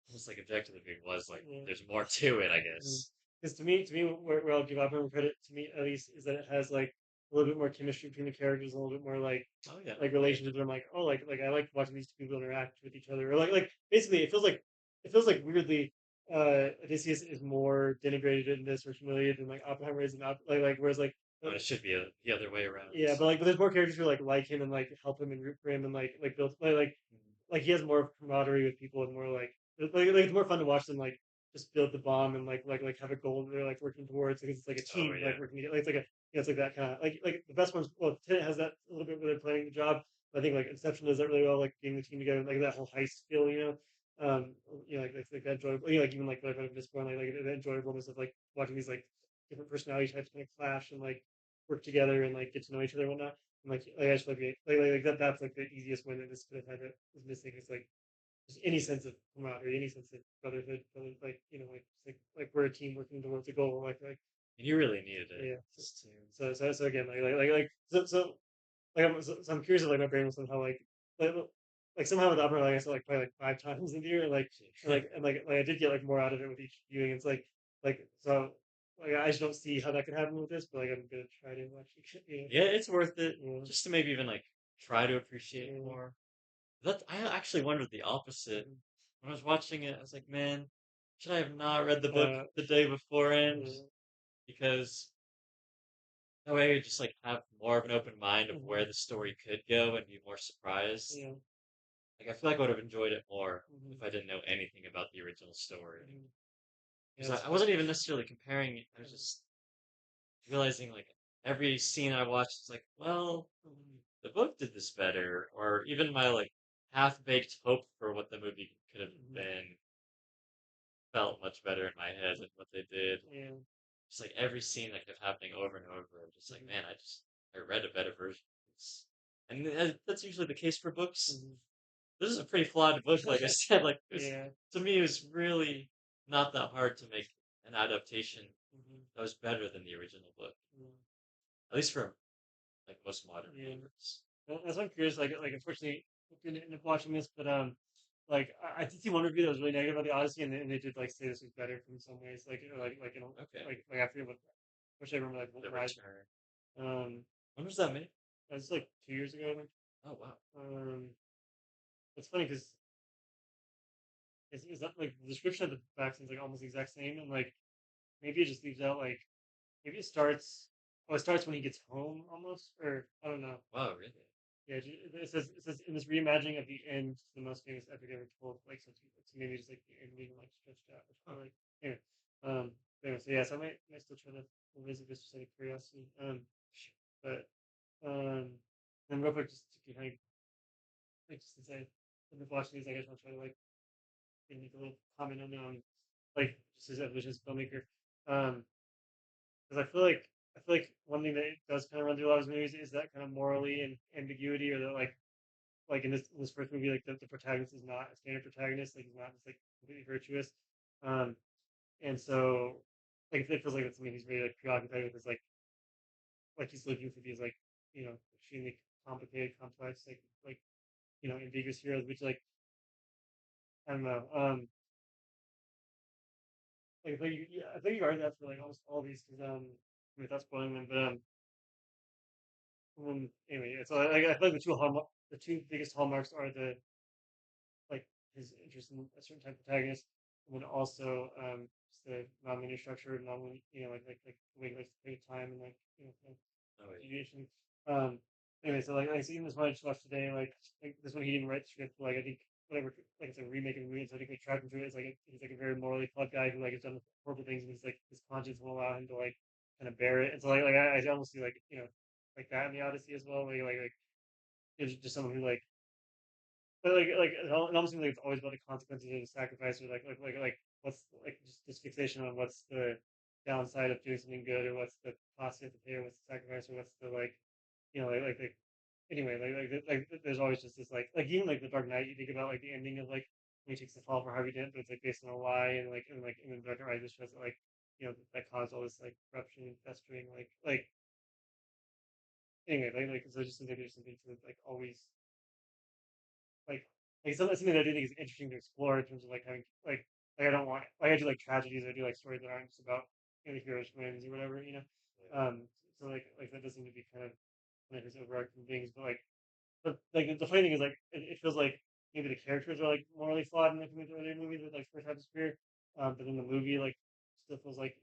almost like objectively was like Yeah. there's more to it, I guess. Because to me, where I'll give Oppenheimer credit, to me at least, is that it has like a little bit more chemistry between the characters, a little bit more Oh yeah, like relationships. Where I'm like, oh, like I like watching these two people interact with each other, or like basically, it feels like weirdly, Odysseus is more denigrated in this or humiliated than like Oppenheimer is, like whereas but it should be the other way around. yeah, but there's more characters who like him and like help him and root for him and like build like he has more camaraderie with people and more like it's more fun to watch them like just build the bomb and like have a goal that they're like working towards because it's like a Oh team yeah, like working together. Like, it's like a it's like that kind of like the best ones. Well, Tenet has that a little bit where they're playing the job. But I think like Inception does that really well, like getting the team together, like that whole heist feel, like that enjoyable, like even like what I've missed like the enjoyableness of like watching these like different personality types kind of clash and like work together and like get to know each other and whatnot. And I just like that. That's like the easiest one that this could have had that was missing. It's like just any sense of camaraderie, any sense of brotherhood, like like we're a team working towards a goal. and you really needed it. Yeah. Just to, So again, so I'm curious if like my brain was somehow like, like somehow with Opera, like I saw like probably like 5 times in the year, and like I did get like more out of it with each viewing. It's like so like I just don't see how that could happen with this, but like I'm gonna try to watch it. yeah, it's worth it Yeah. just to maybe even like try to appreciate it Yeah. more. That I actually wondered the opposite Yeah. when I was watching it. I was like, man, should I have not read the book Uh, the day beforehand? yeah. Because that way I just like have more of an open mind of Mhm. where the story could go and be more surprised. Yeah. Like I feel like I would have enjoyed it more Mhm. if I didn't know anything about the original story. Mhm. Yeah, Because that's I fair. wasn't even necessarily comparing it. I was Mhm. just realizing like every scene I watched is like, well, the book did this better, or even my like half-baked hope for what the movie could have Mhm. been felt much better in my head than what they did. Yeah. Just like every scene that kept happening over and over. I'm just like, Mhm. man, I read a better version. And that's usually the case for books. Mhm. this is a pretty flawed book. Like I said, like Yeah. to me, it was really not that hard to make an adaptation Hmm. that was better than the original book, Mm. at least for like most modern Yeah. readers. That's why I'm curious. Like unfortunately, I didn't end up watching this, but like I did see one review that was really negative about the Odyssey, and they did like say this was better in some ways. Like you know Okay, like I forget what. Wish I remember like The why. Return. Um, When was that made? it was like 2 years ago. I think. Oh wow. It's funny because is that like the description of the back seems like almost the exact same, and like maybe it just leaves out like maybe it starts. Oh, it starts when he gets home almost, or I don't know. Wow, really? Yeah, it says in this reimagining of the end, the most famous epic ever told. Like so, it's maybe just like the ending like stretched out. Which Huh. I like. Anyway, um, anyway, so yeah, so I might still try to revisit this just out of curiosity. But then real quick, just to kind of like just to say, I've been watching these. I guess I'll try to like make a little comment on like just as a vicious filmmaker. Um, because I feel like one thing that it does kind of run through a lot of his movies is that kind of morally and ambiguity, or that like in this first movie, like the protagonist is not a standard protagonist, like he's not just like completely virtuous, um, and so like it feels like it's something he's really like preoccupied with is like he's looking for these like extremely complicated, complex, like ambiguous heroes, which like I don't know, like I think you argue that for like almost all these because without spoiling them, but anyway, yeah, so I feel like the two biggest hallmarks are the like his interest in a certain type of protagonist, and then also just the non-linear structure, non like the way he likes to take time and like kind of Oh wait. deviation. Um, anyway, so like I seen this one I just watched today, like this one he didn't write the script, but, like I think whatever, like it's a remake of the movie, so I think they tracked him through it. It's like he's like a very morally flawed guy who like has done horrible things, and he's like his conscience won't allow him to like kind of bear it. And so like I almost see like like that in the Odyssey as well, like it's just someone who but it almost seems like it's always about the consequences of the sacrifice, or like what's like just this fixation on what's the downside of doing something good, or what's the cost you have to pay, or what's the sacrifice, or what's the anyway there's always just this like even like the Dark Knight, you think about like the ending of like when he takes the fall for Harvey Dent, but it's like based on a lie, and the Dark Knight just shows that like that caused all this like corruption and festering like anyway so it just seems like there's something to like always like something that I do think is interesting to explore in terms of like having like I don't want like I do like tragedies, I do like stories that aren't just about the hero's wins or whatever, Yeah. so like that does seem to be kind of one of his overarching things, but like the funny thing is like it feels like maybe the characters are like morally flawed in like the earlier movies with like first half of his career, but in the movie like still feels like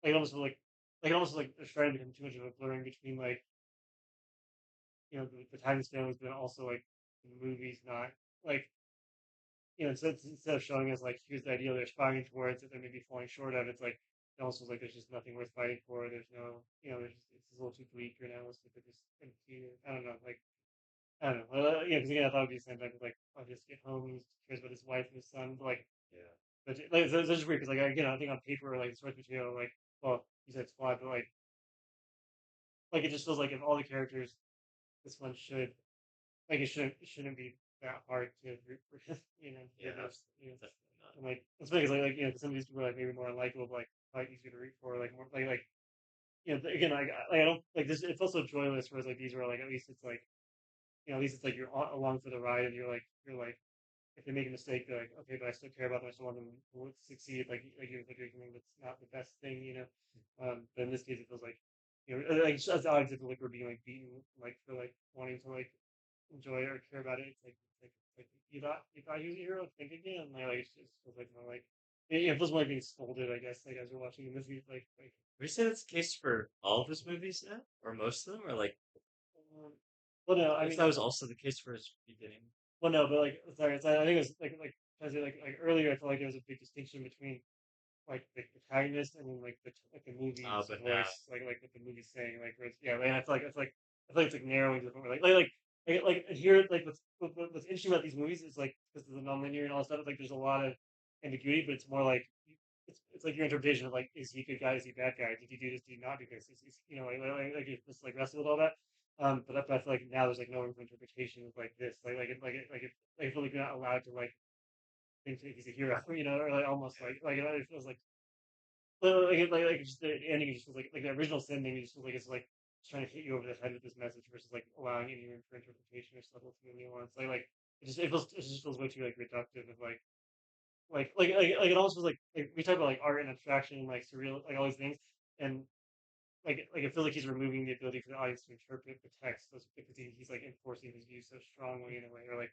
it almost feels like it almost feels like there's trying to become too much of a blurring between like the protagonist families, but also like the movies not like instead of showing us like here's the ideal they're aspiring towards that they're maybe falling short of, it's like it almost feels like there's just nothing worth fighting for. There's no, there's just, it's a little too bleak or now it's like they're just empty. I don't know, like I don't know. Because again, I thought it'd be the same thing with like I'll just get home, he cares about his wife and his son, but Yeah. it's just weird because like again, I think on paper like the source material well you said it's flawed, but like it just feels like if all the characters this one should like it shouldn't be that hard to root for him, Yeah. this, Definitely not. and like it's funny because some of these people are like maybe more unlikable, but like easier to root for, like more again I don't like this. It feels so joyless, whereas like these are like at least it's like at least it's like you're along for the ride, and you're like if they make a mistake, they're like okay, but I still care about them. I still want them to succeed. Like you're doing something that's not the best thing. But in this case, it feels like like just as odds if like we're being like beaten like for like wanting to like enjoy or care about it. It's like you thought he was a hero. Think again. Like it just feels like more like it feels more like being scolded. I guess like as you're watching the movie, like Would you say that's the case for all of his movies now, or most of them, or like um, well no, I if mean that was also the case for his beginning? well no, but like sorry, I think it was as like earlier I felt like there was a big distinction between like the protagonist and then like the movie's But now, voice, like what the movie's saying, like where yeah, like, I feel like it's like narrowing to the point where like here like what's interesting about these movies is like because of the nonlinear and all that stuff. It's like there's a lot of ambiguity, but it's more like it's like your interpretation of like is he a good guy, is he a bad guy, did he do this, did he not do this, is like you're just like wrestling with all that. but I feel like now there's like no room for interpretation of like this, like I feel like you're not allowed to like think that he's a hero, or like almost like it feels like just the ending just feels like the original sin maybe just feels like it's like just trying to hit you over the head with this message versus like allowing any room for interpretation or subtlety and nuance. It just feels way too like reductive of like it almost feels like we talk about like art and abstraction and like surreal like all these things and like it feels like he's removing the ability for the audience to interpret the text because he's like enforcing his views so strongly in a way or like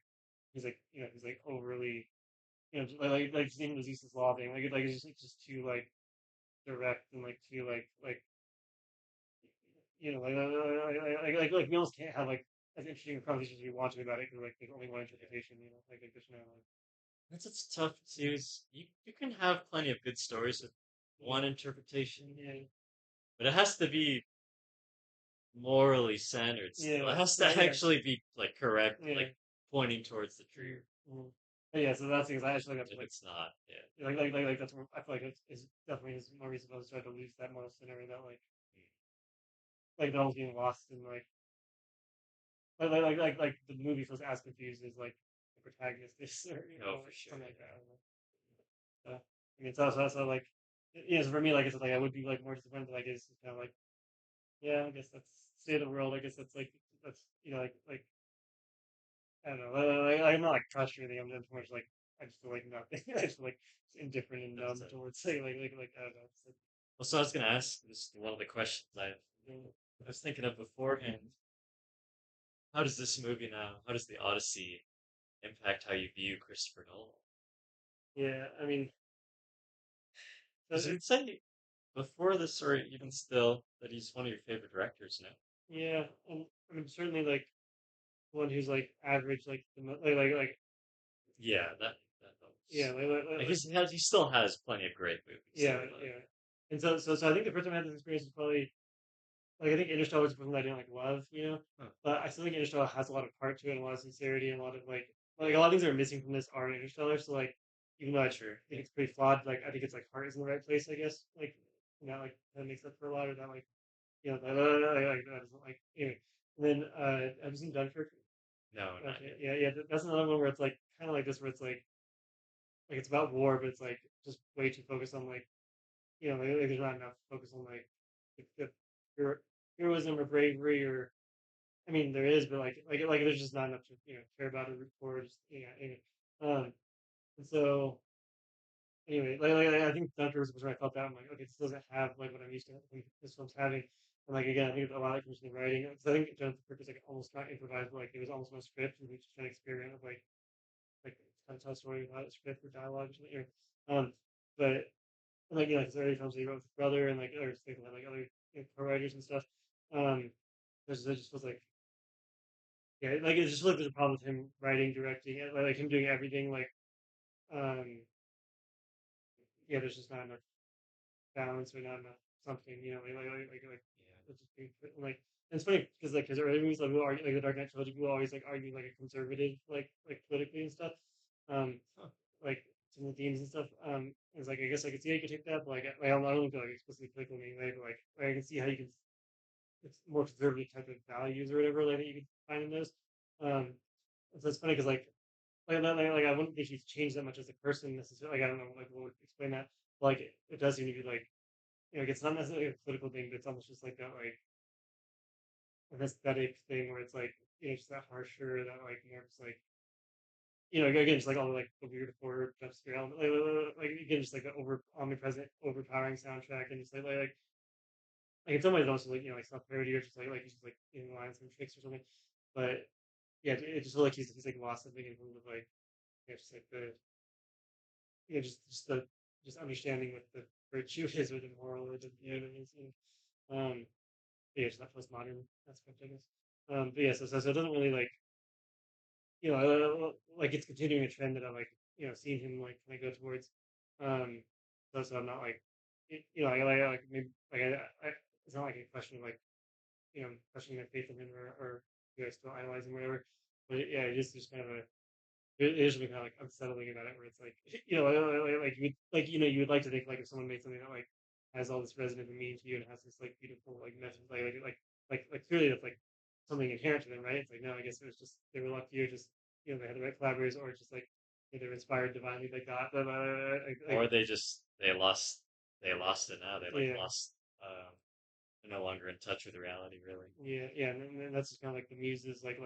he's like overly just even the Zeus's law thing like it's just too like direct and like too like we almost can't have like as interesting a conversation as we want to about it because like there's only one interpretation like there's no like That's what's tough too. Is you can have plenty of good stories with one yeah interpretation, yeah but it has to be morally centered still. yeah It has yeah to yeah actually be like correct, yeah like pointing towards the truth. mm-hmm. Yeah so that's because I actually that's If like it's not, yeah. that's where I feel like it's definitely his more reason to try to lose that moral center that like that almost being lost in like the movie feels as confused as like the protagonist is or No, for sure. something like that. I don't know. I mean, it's also like so for me, like I said, like I would be like more disappointed. Like it's kind of like yeah, I guess that's state of the world. I guess that's like that's like I don't know. I'm not like crushed or anything. I'm just more just like I just feel like nothing. I just feel like indifferent and That's numb it. towards say like I don't know. It's Well, so I was gonna ask this one of the questions I was thinking of beforehand. How does this movie now? How does the Odyssey impact how you view Christopher Nolan? yeah, I mean, Because you'd say before this, or even still, that he's one of your favorite directors now. yeah, and I mean certainly like one who's like average, like Yeah, that yeah, helps. Like he still has plenty of great movies that yeah, we love. yeah. And so I think the first time I had this experience was probably like I think Interstellar was the first one I didn't like love. Huh. But I still think Interstellar has a lot of heart to it and a lot of sincerity and a lot of like a lot of things that are missing from this are in Interstellar. So like even though I Sure. think it's pretty flawed, like I think it's like heart is in the right place, I guess. Like that makes up for a lot of that that doesn't like anyway. And then have you seen Dunkirk? No, not Okay, yet. yeah, that's another one where it's like kind of like this where it's like it's about war, but it's like just way too focused on like there's not enough focus on the hero- heroism or bravery or I mean there is, but like there's just not enough to care about or root for. Just anyway. And so anyway, I think Dunkirk was where I felt that I'm like okay, this doesn't have like what I'm used to when this film's having. And like again, I think a lot of it comes from the writing. Because I think Jonathan Kirk was like almost not improvised, but like it was almost no script, and he was just trying to experiment of like kind of tell a story without a script or dialogue or something. But and, like his early films that he wrote with his brother and like other things like other co-writers and stuff. Um, it just feels like yeah, like it just feels like there's a problem with him writing, directing, and like him doing everything. Um, yeah, there's just not enough balance or not enough something. Yeah. it's just like. And it's funny because like his early movies, like people argue, like the Dark Knight trilogy, people always like argue like a conservative, like politically and stuff. Um, Huh. like some of the themes and stuff. It's like I guess I could see how you could take that, but I don't feel like explicitly political in any way, but like I can see how you can it's more conservative type of values or whatever like that you could find in those. Um, so it's funny because like I wouldn't think he's changed that much as a person necessarily. Like I don't know like what would explain that. But, like it does seem to be like like it's not necessarily a political thing, but it's almost just like that like an aesthetic thing where it's like just that harsher, that like more just like again, just like all the like the weird horror jump scare element, again, just like the omnipresent, overpowering soundtrack, and just like in some ways also like like self parody or just like he's just like in lines and tricks or something. But yeah, it just feels like he's like lost something in terms of like just like the just the just understanding what the virtue is or the moral or the Yeah. meaning is. But yeah, just that postmodern aspect, I guess. But yeah, so it doesn't really like it's continuing a trend that I like seen him like kind of go towards. Um, so I'm not like like maybe it's not like a question of like questioning my faith in him or still idolize him or whatever. But yeah, it is just kind of it is really kind of like unsettling about it, where it's like you would like to think like if someone made something that like has all this resonant meaning to you and has this like beautiful like message like clearly that's like something inherent to them, right? It's like no, I guess it was just they were lucky, or just they had the right collaborators, or just like they were inspired divinely by God. Or they lost it now. They like Yeah, lost. They're no longer in touch with reality, really. yeah, and that's just kind of like the muses, like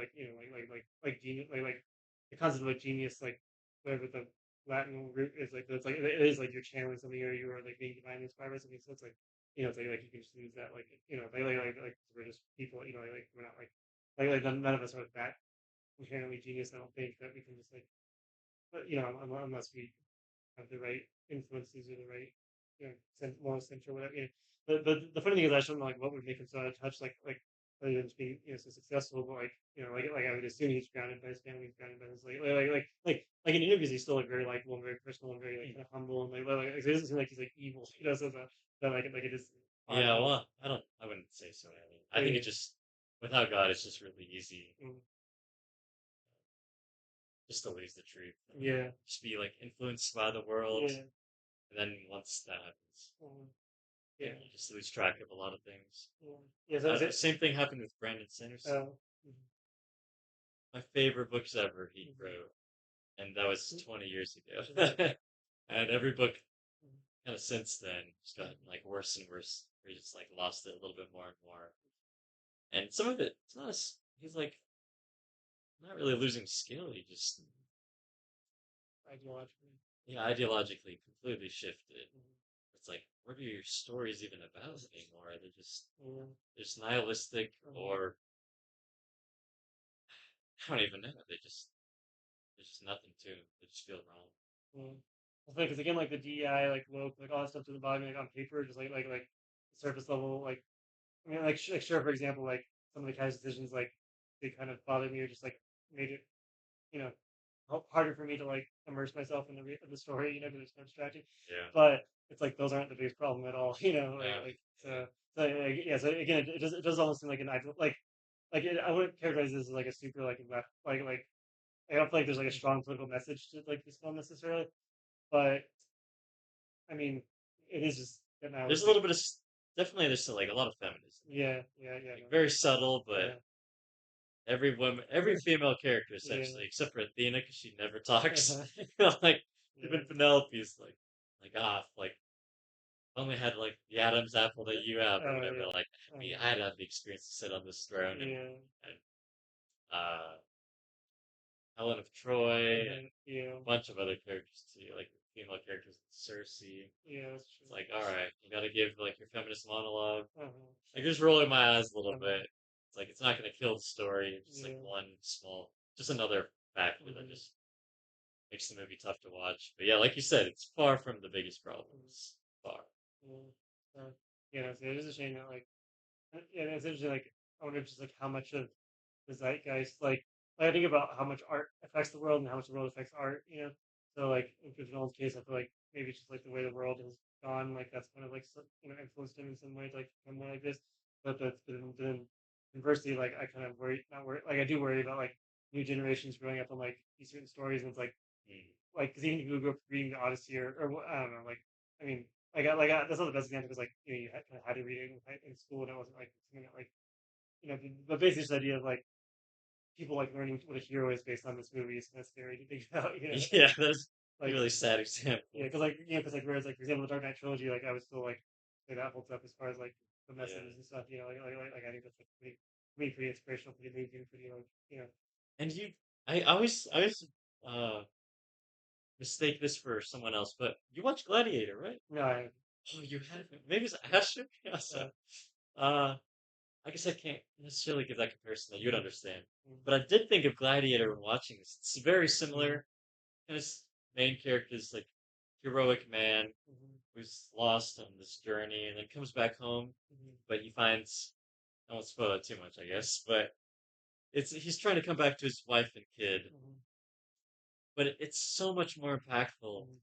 genius, the concept of like genius, like whatever the Latin root is, like it's like it is like you're channeling something, or you are like being divinely inspired by something. So it's like it's like you can just lose that, like we're just people, we're not like none of us are that inherently genius. I don't think that we can just like, but unless we have the right influences or the right, moral sense or whatever. The funny thing is, I don't know like what would make him so out of touch, other than just being so successful, but like I would assume he's grounded by his family, he's grounded by his like in interviews he's still like very likable and very personal and very like kind of humble, and it doesn't seem like he's like evil, so that like it is odd Yeah, how well, I wouldn't say so. I mean, I think yeah, it just, without God, it's just really easy mm, just to lose the truth and yeah, just be like influenced by the world. yeah, And then once that happens, mm, yeah, yeah, you just lose track of a lot of things. yeah, yeah. So is it? Same thing happened with Brandon Sanderson. Uh, mhm, My favorite books ever he mhm, wrote, and that was 20 years mhm, ago. And every book mhm, kind of since then just gotten like worse and worse. He just like lost it a little bit more and more. And some of it, it's not. He's like not really losing skill. He just, ideologically. yeah, ideologically completely shifted. Mhm, It's like, what are your stories even about anymore? yeah, They're just nihilistic, mhm, or I don't even know. There's just nothing to them. They just feel wrong. yeah. It's like, because again, like the DEI, like woke, like all that stuff to the bottom, like on paper, just like surface level, like I mean, like sure, for example, like some of the cast decisions, like they kind of bothered me, or just like made it, you know, harder for me to like immerse myself in the story, because it's kind of distracting. Yeah. But it's like those aren't the biggest problem at all, Yeah. so. So yeah, so again, it does almost seem like an ideal, I wouldn't characterize this as like a super like left, I don't feel like there's like a strong political message to like this film necessarily, but I mean, it is just an There's a nihilistic. little bit of definitely there's still like a lot of feminism in it. Yeah, yeah, yeah, Like no, very subtle, but yeah, every woman, every female character yeah, essentially, except for Athena because she never talks. uh-huh, Like yeah, even Penelope's like off. Like only had like the Adam's apple that you have or whatever. yeah, Like me, uh-huh, I had to have the experience to sit on this throne yeah, and Helen of Troy and uh-huh, yeah, a bunch of other characters too, like female characters, Cersei. yeah, that's It's true. like, all right, you got to give like your feminist monologue. Uh-huh, Like just rolling my eyes a little uh-huh, bit. It's like it's not gonna kill the story. It's just like yeah, one small, just another factor that mm-hmm, just makes the movie tough to watch. But yeah, like you said, it's far from the biggest problems. Far. yeah, so, yeah, so it is a shame that yeah, it's interesting, I wonder just like how much of the zeitgeist. I think about how much art affects the world and how much the world affects art. So in Christopher Nolan's case, I feel like maybe it's just like the way the world has gone. Like that's kind of like influenced him in some way to like become more like this. But then conversely, like I kind of worry, not worry, like I do worry about like new generations growing up on like these certain stories, and it's Mm. because even if you grew up reading the Odyssey, or I don't know, I mean, that's not the best example, because you kind of had to read it in school, and it wasn't like something that but basically this idea of like people like learning what a hero is based on this movie is kind of scary to think about, Yeah, that's a like really sad yeah, example. whereas like for example the Dark Knight trilogy, like I was still like say that holds up as far as like the Yeah. messages and stuff, I think that's like pretty inspirational, pretty moving, pretty And I always uh mistake this for someone else, but you watch Gladiator, right? no, Oh, you haven't. Maybe it's Asher. Yeah, uh, so, uh, I guess I can't necessarily give that comparison that you'd mm, understand. mm, But I did think of Gladiator when watching this. It's very mm, similar. And his main character is like heroic man mm, who's lost on this journey and then comes back home, mm, but he finds, I won't spoil it too much, I guess, but he's trying to come back to his wife and kid, mm, but it's so much more impactful. mm,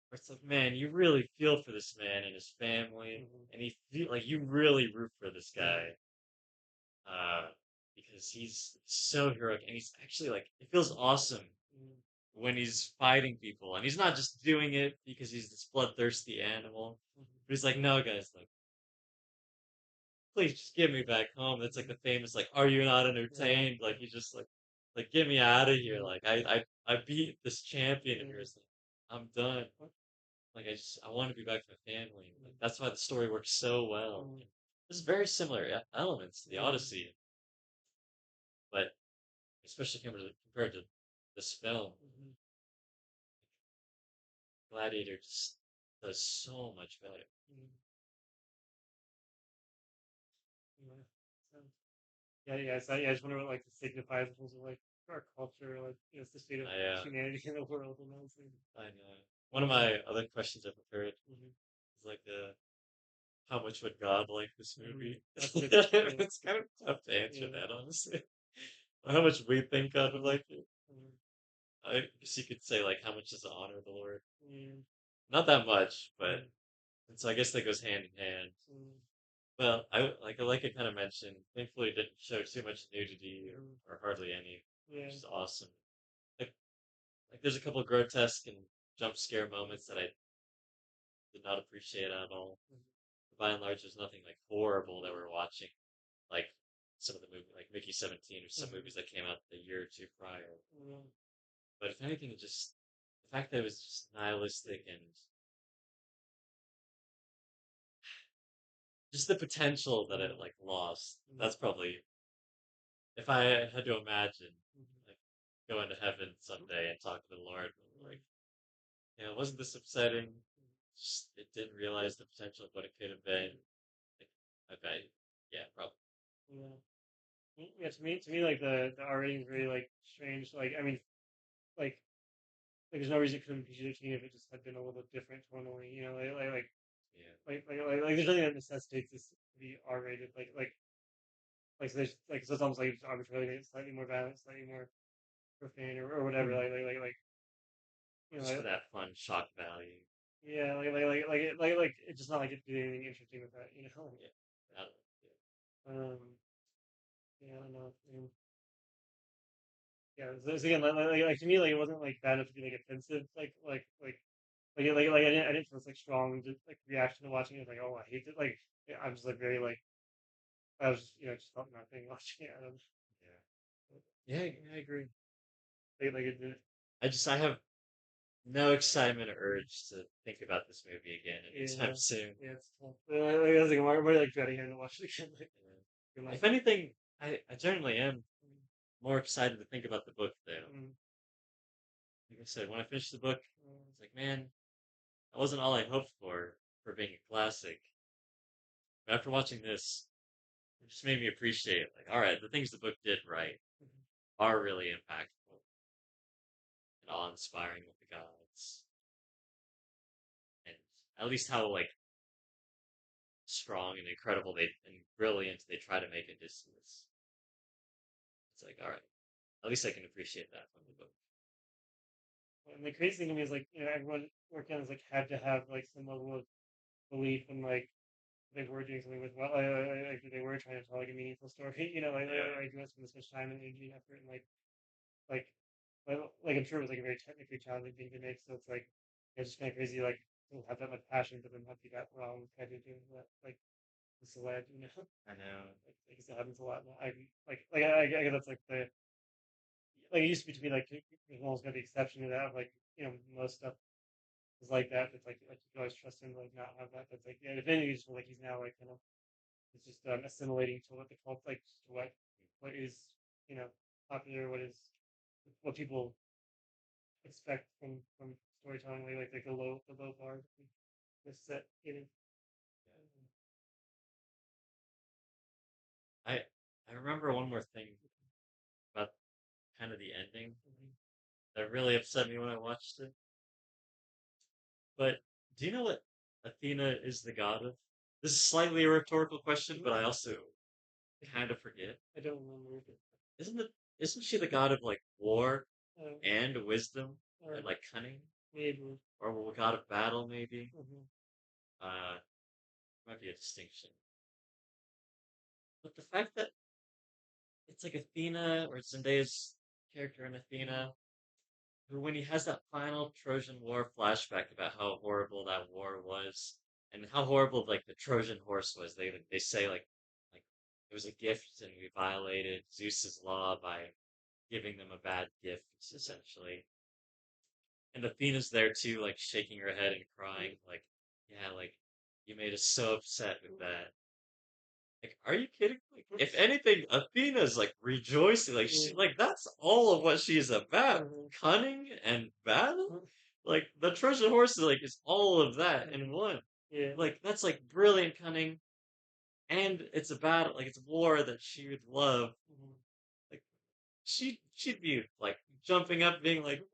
Where it's like, man, you really feel for this man and his family, mm, and you really root for this mm, guy, uh, because he's so heroic, and he's actually like, it feels awesome mm, when he's fighting people, and he's not just doing it because he's this bloodthirsty animal, mm, but he's like, no, guys, like, please just get me back home. It's like the famous like, are you not Yeah. entertained? Like you just like get me out of here. Mm, Like I beat this champion of mm, yours. Like, I'm done. Like I want to be back with my family. Like mm, that's why the story works so well. mm, There's very similar elements to the yeah. Odyssey, but especially compared to this film, Mhm, Gladiator just does so much better. mm, yeah. So, yeah, yeah. So yeah, I just wonder what like it signifies in terms of like our culture, like it's the state of humanity in the world and all. So, I know. One of my other questions I prepared mhm, is like how much would God like this mhm. movie? That's a good. Yeah, It's kind of tough to answer yeah. that, honestly. How much we think God would Mhm, like it. mhm, I guess you could say like how much does it honor the Lord? yeah, Not that much, but mhm, and so I guess that goes hand in hand. mhm, Well, I kind of mentioned, thankfully it didn't show too much nudity mhm, or hardly any, yeah. which is awesome. Like like there's a couple grotesque and jump scare moments that I did not appreciate at all. Mhm, By and large, there's nothing like horrible that we're watching, like some of the movie, like Mickey 17 or some mhm, movies that came out a year or two prior. yeah, But if anything, it just the fact that it was just nihilistic and just the potential that it mhm, like lost. mhm, That's probably if I had to imagine mhm, like going to heaven someday and talking to the Lord, mhm, like, wasn't this upsetting? Just it didn't realize the potential of what it could have been. Like, I bet, yeah, probably. yeah. Yeah, to me, like the R rating is very like strange. Like, I mean, like there's no reason it couldn't be PG-13 if it just had been a little bit different tonally. You know, Yeah, there's nothing that necessitates this to be R-rated. So there's like so it's almost like it's arbitrarily made it slightly more violent, slightly more profane, or whatever. hmm. You know, Just for that fun shock value. yeah, it's just not like it did anything interesting with that. You know, Yeah, that, yeah. um, yeah, I don't know. I mean, yeah, so again, to me, like it wasn't like bad enough to be like offensive, I didn't feel this like strong just, like reaction to watching it. Like, oh, I hate it. Like, yeah, I'm just like very like I was just felt nothing watching it. I don't Yeah, yeah, I agree. like it did. I have no excitement or urge to think about this movie again anytime Yeah, soon. yeah, it's tough. I was like, I'm already like dreading having to watch it again. Like, Yeah. you're like, If anything, I generally am more excited to think about the book though. mm, Like I said, when I finished the book, mm, it's like, man, that wasn't all I hoped for being a classic. But after watching this, it just made me appreciate, like, all right, the things the book did right mm, are really impactful and awe-inspiring with the gods, and at least how like strong and incredible and brilliant they try to make it just is. It's like, all right, at least I can appreciate that from the book. and the crazy thing to me is like everyone working on this like had to have like some level of belief in like they were doing something with like they were trying to tell like a meaningful story. Yeah, Doing this with this much time and energy and effort and like like I'm sure it was like a very technically challenging thing to make. So it's like it's just kind of crazy like to have that much passion, but then have to be that wrong kind of doing that like the celeb, I know. like it happens a lot. I I guess that's like the like it used to be like there's almost kind of the exception to that. Like most stuff is like that. It's like you can always trust him to like not have that. But it's like yeah, if anything, you just feel like he's now like it's just assimilating to what the cult like to what is you know popular, what people expect from storytelling, like the low bar is set. I remember one more thing about kind of the ending Mhm. that really upset me when I watched it. But do you know what Athena is the god of? This is slightly a rhetorical question, but I also kind of forget. I don't remember. Isn't it? Isn't she the god of like war Uh, and wisdom or and like cunning, maybe. or god of battle maybe? Mhm. Uh, might be a distinction. But the fact that it's like Athena or Zendaya's character in Mhm. Athena, who when he has that final Trojan War flashback about how horrible that war was and how horrible like the Trojan horse was, they say like it was a gift and we violated Zeus's law by giving them a bad gift, essentially. And Athena's there too, like shaking her head and crying, like, yeah, like you made us so upset with that. Like, are you kidding? Like, if anything, Athena's like rejoicing, like Yeah. like that's all of what she's about. Mhm. Cunning and battle. Like the Trojan horse is all of that in Mhm. one. Yeah. Like that's like brilliant cunning, and it's a battle, like it's a war that she would love. Mhm. Like she'd be like jumping up, being like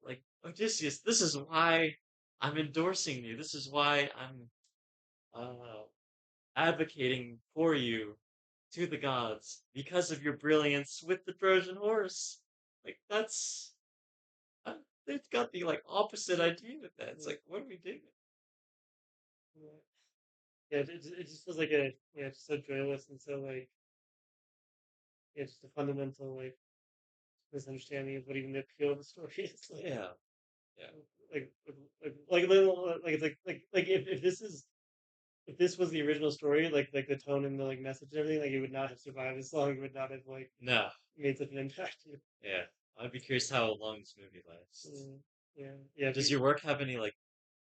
Odysseus, this is why I'm endorsing you. This is why I'm uh advocating for you to the gods because of your brilliance with the Trojan horse. Like that's uh, they've got the like opposite idea with that. It's Yeah. like, what are we doing? Yeah. Yeah, it just feels like a yeah, just so joyless and so like it's just a fundamental like misunderstanding of what even the appeal of the story is. Yeah, yeah, Like like if this is if this was the original story, like the tone and the like message and everything, like it would not have survived this long. It would not have like no, made such an impact. yeah. I'd be curious how long this movie lasts. Yeah, yeah, yeah. Does your work have any like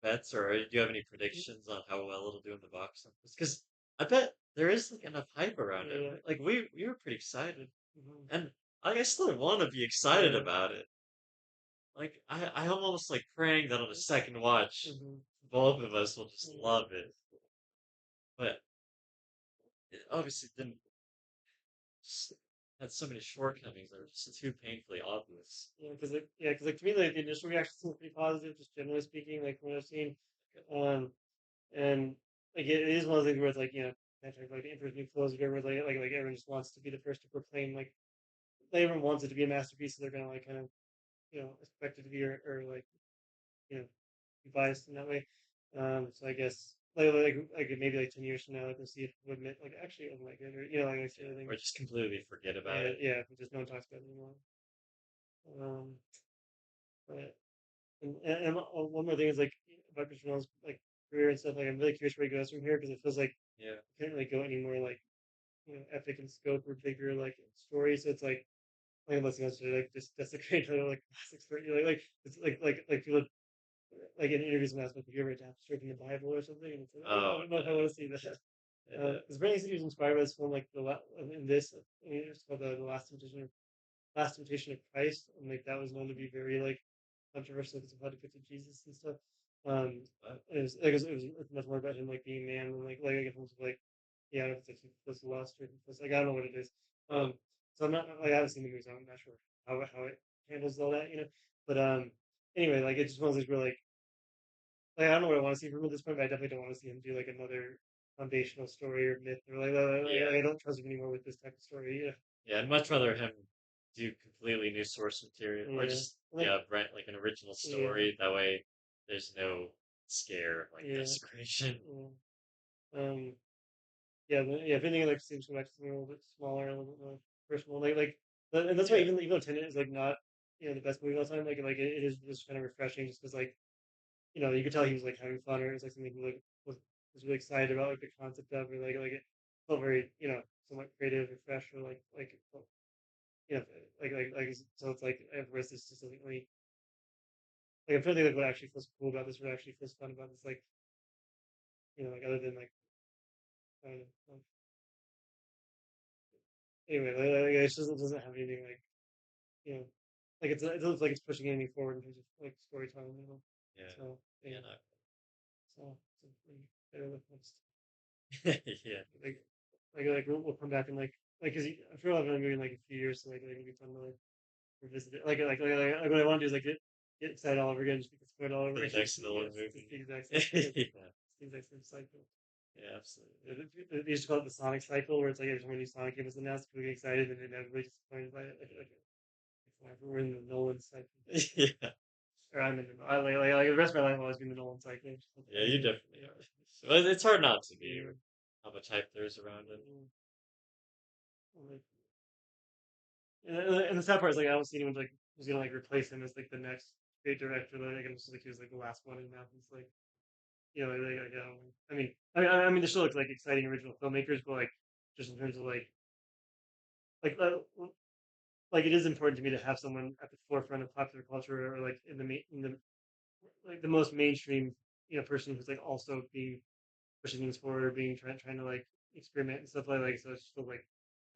bets, or do you have any predictions on how well it'll do in the box office? Because I bet there is like enough hype around it. Yeah, Like we were pretty excited, mhm, and I still want to be excited yeah, about it. Like I'm almost like praying that on a second watch, mhm, both of us will just yeah, love it. But it obviously didn't. Just had so many shortcomings that were just too painfully obvious. yeah, because like to me, like the initial reaction was pretty positive, just generally speaking. Like from what I've seen, um, and like it is one of those things where it's like like the Emperor's New Clothes, where like everyone just wants to be the first to proclaim like everyone wants it to be a masterpiece, so they're gonna like kind of expect it to be or like you know be biased in that way. So I guess like maybe like 10 years from now, like we'll see if people admit like actually it wasn't that good or like sort of Yeah. thing. Or just completely forget about Yeah, it. yeah, just no one talks about it anymore. Um, but one more thing is like about Christopher Nolan's like career and stuff. Like I'm really curious where he goes from here because it feels like Yeah. he couldn't really go any more like epic in scope or bigger like story. So it's like unless he wants to like just desecrate like classic story, like it's like people like in interviews and ask like, if you ever adapt straight from the Bible or something, and it's like, I Oh don't know if I no. want to see that. Yeah. Because Bernie said he was inspired by this film, like in this, I mean, it's called the Last Temptation of Christ, and like that was known to be very like controversial because of how depicted Jesus and stuff. It was much more about him like being a man and like in terms of like yeah, if it's like he was lost or like I don't know what it is. Oh. So I'm not like I haven't seen the movie, so I'm not sure how it handles all that, But anyway, like it's just one of those where like I don't know what I want to see from him at this point, but I definitely don't want to see him do like another foundational story or myth or Yeah. I don't trust him anymore with this type of story. Yeah. I'd much rather him do completely new source material, or Yeah, just like write like an original yeah, story. That way, there's no scare of, like yeah, desecration. yeah. Um, yeah, yeah. If anything, like seems to go back to something a little bit smaller, a little bit more personal. And that's why Yeah. even though Tenet is like not the best movie of all time, like it is just kind of refreshing, just because like you could tell he was like having fun, or it was like something he like was really excited about like the concept of, or like it felt very somewhat creative or fresh, or like it felt, you know so it's like whereas this just doesn't really like I'm trying to think like what actually feels cool about this, what actually feels fun about this, like like other than like I don't know. Anyway, it just doesn't have anything like you know it doesn't feel like it's pushing anything forward in terms of like storytelling, Yeah. So Yeah. yeah, so better than most. No. Yeah. We'll come back and because I'm sure I'll have another movie in like a few years, so like it'll be fun to like revisit it. Like what I want to do is like get excited all over again, just because it's all over For the again. next Nolan It's movie. the exact same thing. Yeah. It's the exact same cycle. Yeah. Absolutely. They used to call it the Sonic cycle, where it's like every time a new Sonic game was announced, people get excited and then everybody disappointed by it. We're in the Nolan cycle, Yeah. or I'm in the I like the rest of my life I've always been the Nolan cycle. Yeah. You definitely are. Well, it's hard not to be Yeah. with how much hype there is around it. Like, and the sad part is like I don't see anyone like who's gonna like replace him as like the next great director. Like I'm just like he was like the last one, and now he's like I mean they're still like exciting original filmmakers, but like just in terms of like like like it is important to me to have someone at the forefront of popular culture or like in the like the most mainstream person who's like also being pushing things forward or being trying to like experiment and stuff like so it's just like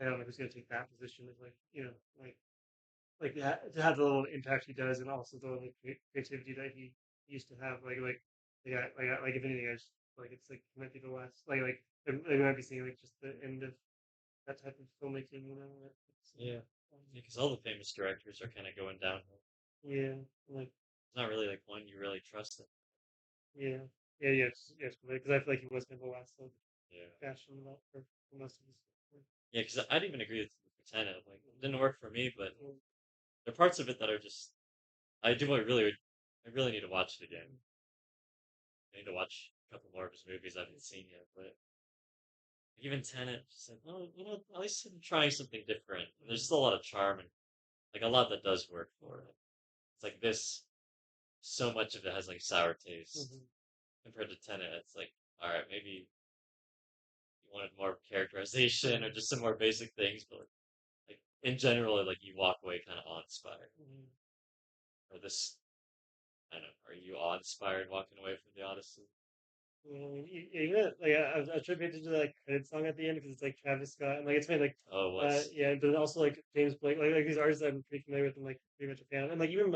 I don't know who's gonna take that position of like like to have the little impact he does and also the like creativity that he used to have yeah like if anything I just like it's like it might be the last we might be seeing like just the end of that type of filmmaking it's, Yeah, um, because all the famous directors are kind of going downhill. yeah like It's not really like one you really trust. It. yeah yes because I feel like he was kind of the last like Yeah, fashion for most of his work. yeah, because I'd even agree with Tenet. Like, it didn't work for me, but Mm, there are parts of it that are just I really need to watch it again. I need to watch a couple more of his movies I haven't seen yet, but even Tenet, just like, oh, at least I'm trying something different. And there's still a lot of charm and like a lot that does work for it. It's like this, so much of it has like sour taste mm, compared to Tenet. It's like, all right, maybe you wanted more characterization or mm, just some more basic things, but like in general, like you walk away kind of awe-inspired. mm. Or this, I don't know, are you awe-inspired walking away from the Odyssey? Yeah, I mean, even like I tried to do the like credit song at the end because it's like Travis Scott and like it's made like Oh, it was. yeah, but also like James Blake like these artists I'm pretty familiar with and like pretty much a fan of. And like even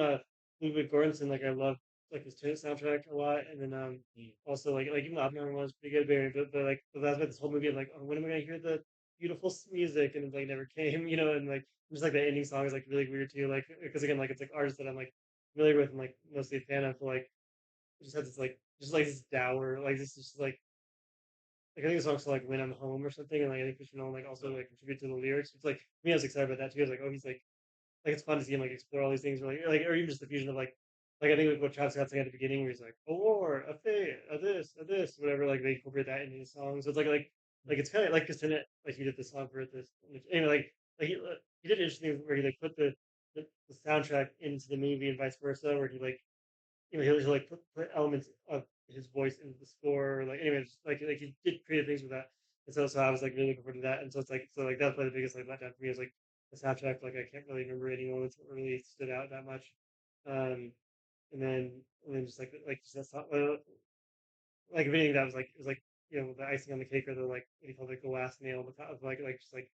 Ludwig Göransson like I love like his Tenet soundtrack a lot and then Mm. also like even Oppenheimer was pretty good but like but that's about this whole movie of like oh, when am I gonna hear the beautiful music and it like never came and like just like the ending song is like really weird too like because again like it's like artists that I'm like familiar with and like mostly a fan of like it just has this like just like this dour like this is just like I think the song's called like "When I'm Home" or something, and like I think Christopher Nolan like also Oh, like contribute to the lyrics. It's like me, I was excited about that too. I was like, oh, he's like it's fun to see him like explore all these things, or even just the fusion of like I think like what Travis Scott's saying at the beginning, where he's like a war, a fate, a this, whatever. Like they incorporate that into his song, so it's like it's kind of like because like he did this song for this, anyway, like he did interesting where he like put the soundtrack into the movie and vice versa, where he like he'll like put elements of his voice into the score. Like anyways, like he did creative things with that. And so I was like really looking forward to that. And so it's like so like that's probably the biggest like letdown for me is like the soundtrack. Like I can't really remember any moments that really stood out that much. Um, and then just just that song, like if anything that was like it was like the icing on the cake or the like what do you call it, the last nail on the top of like just like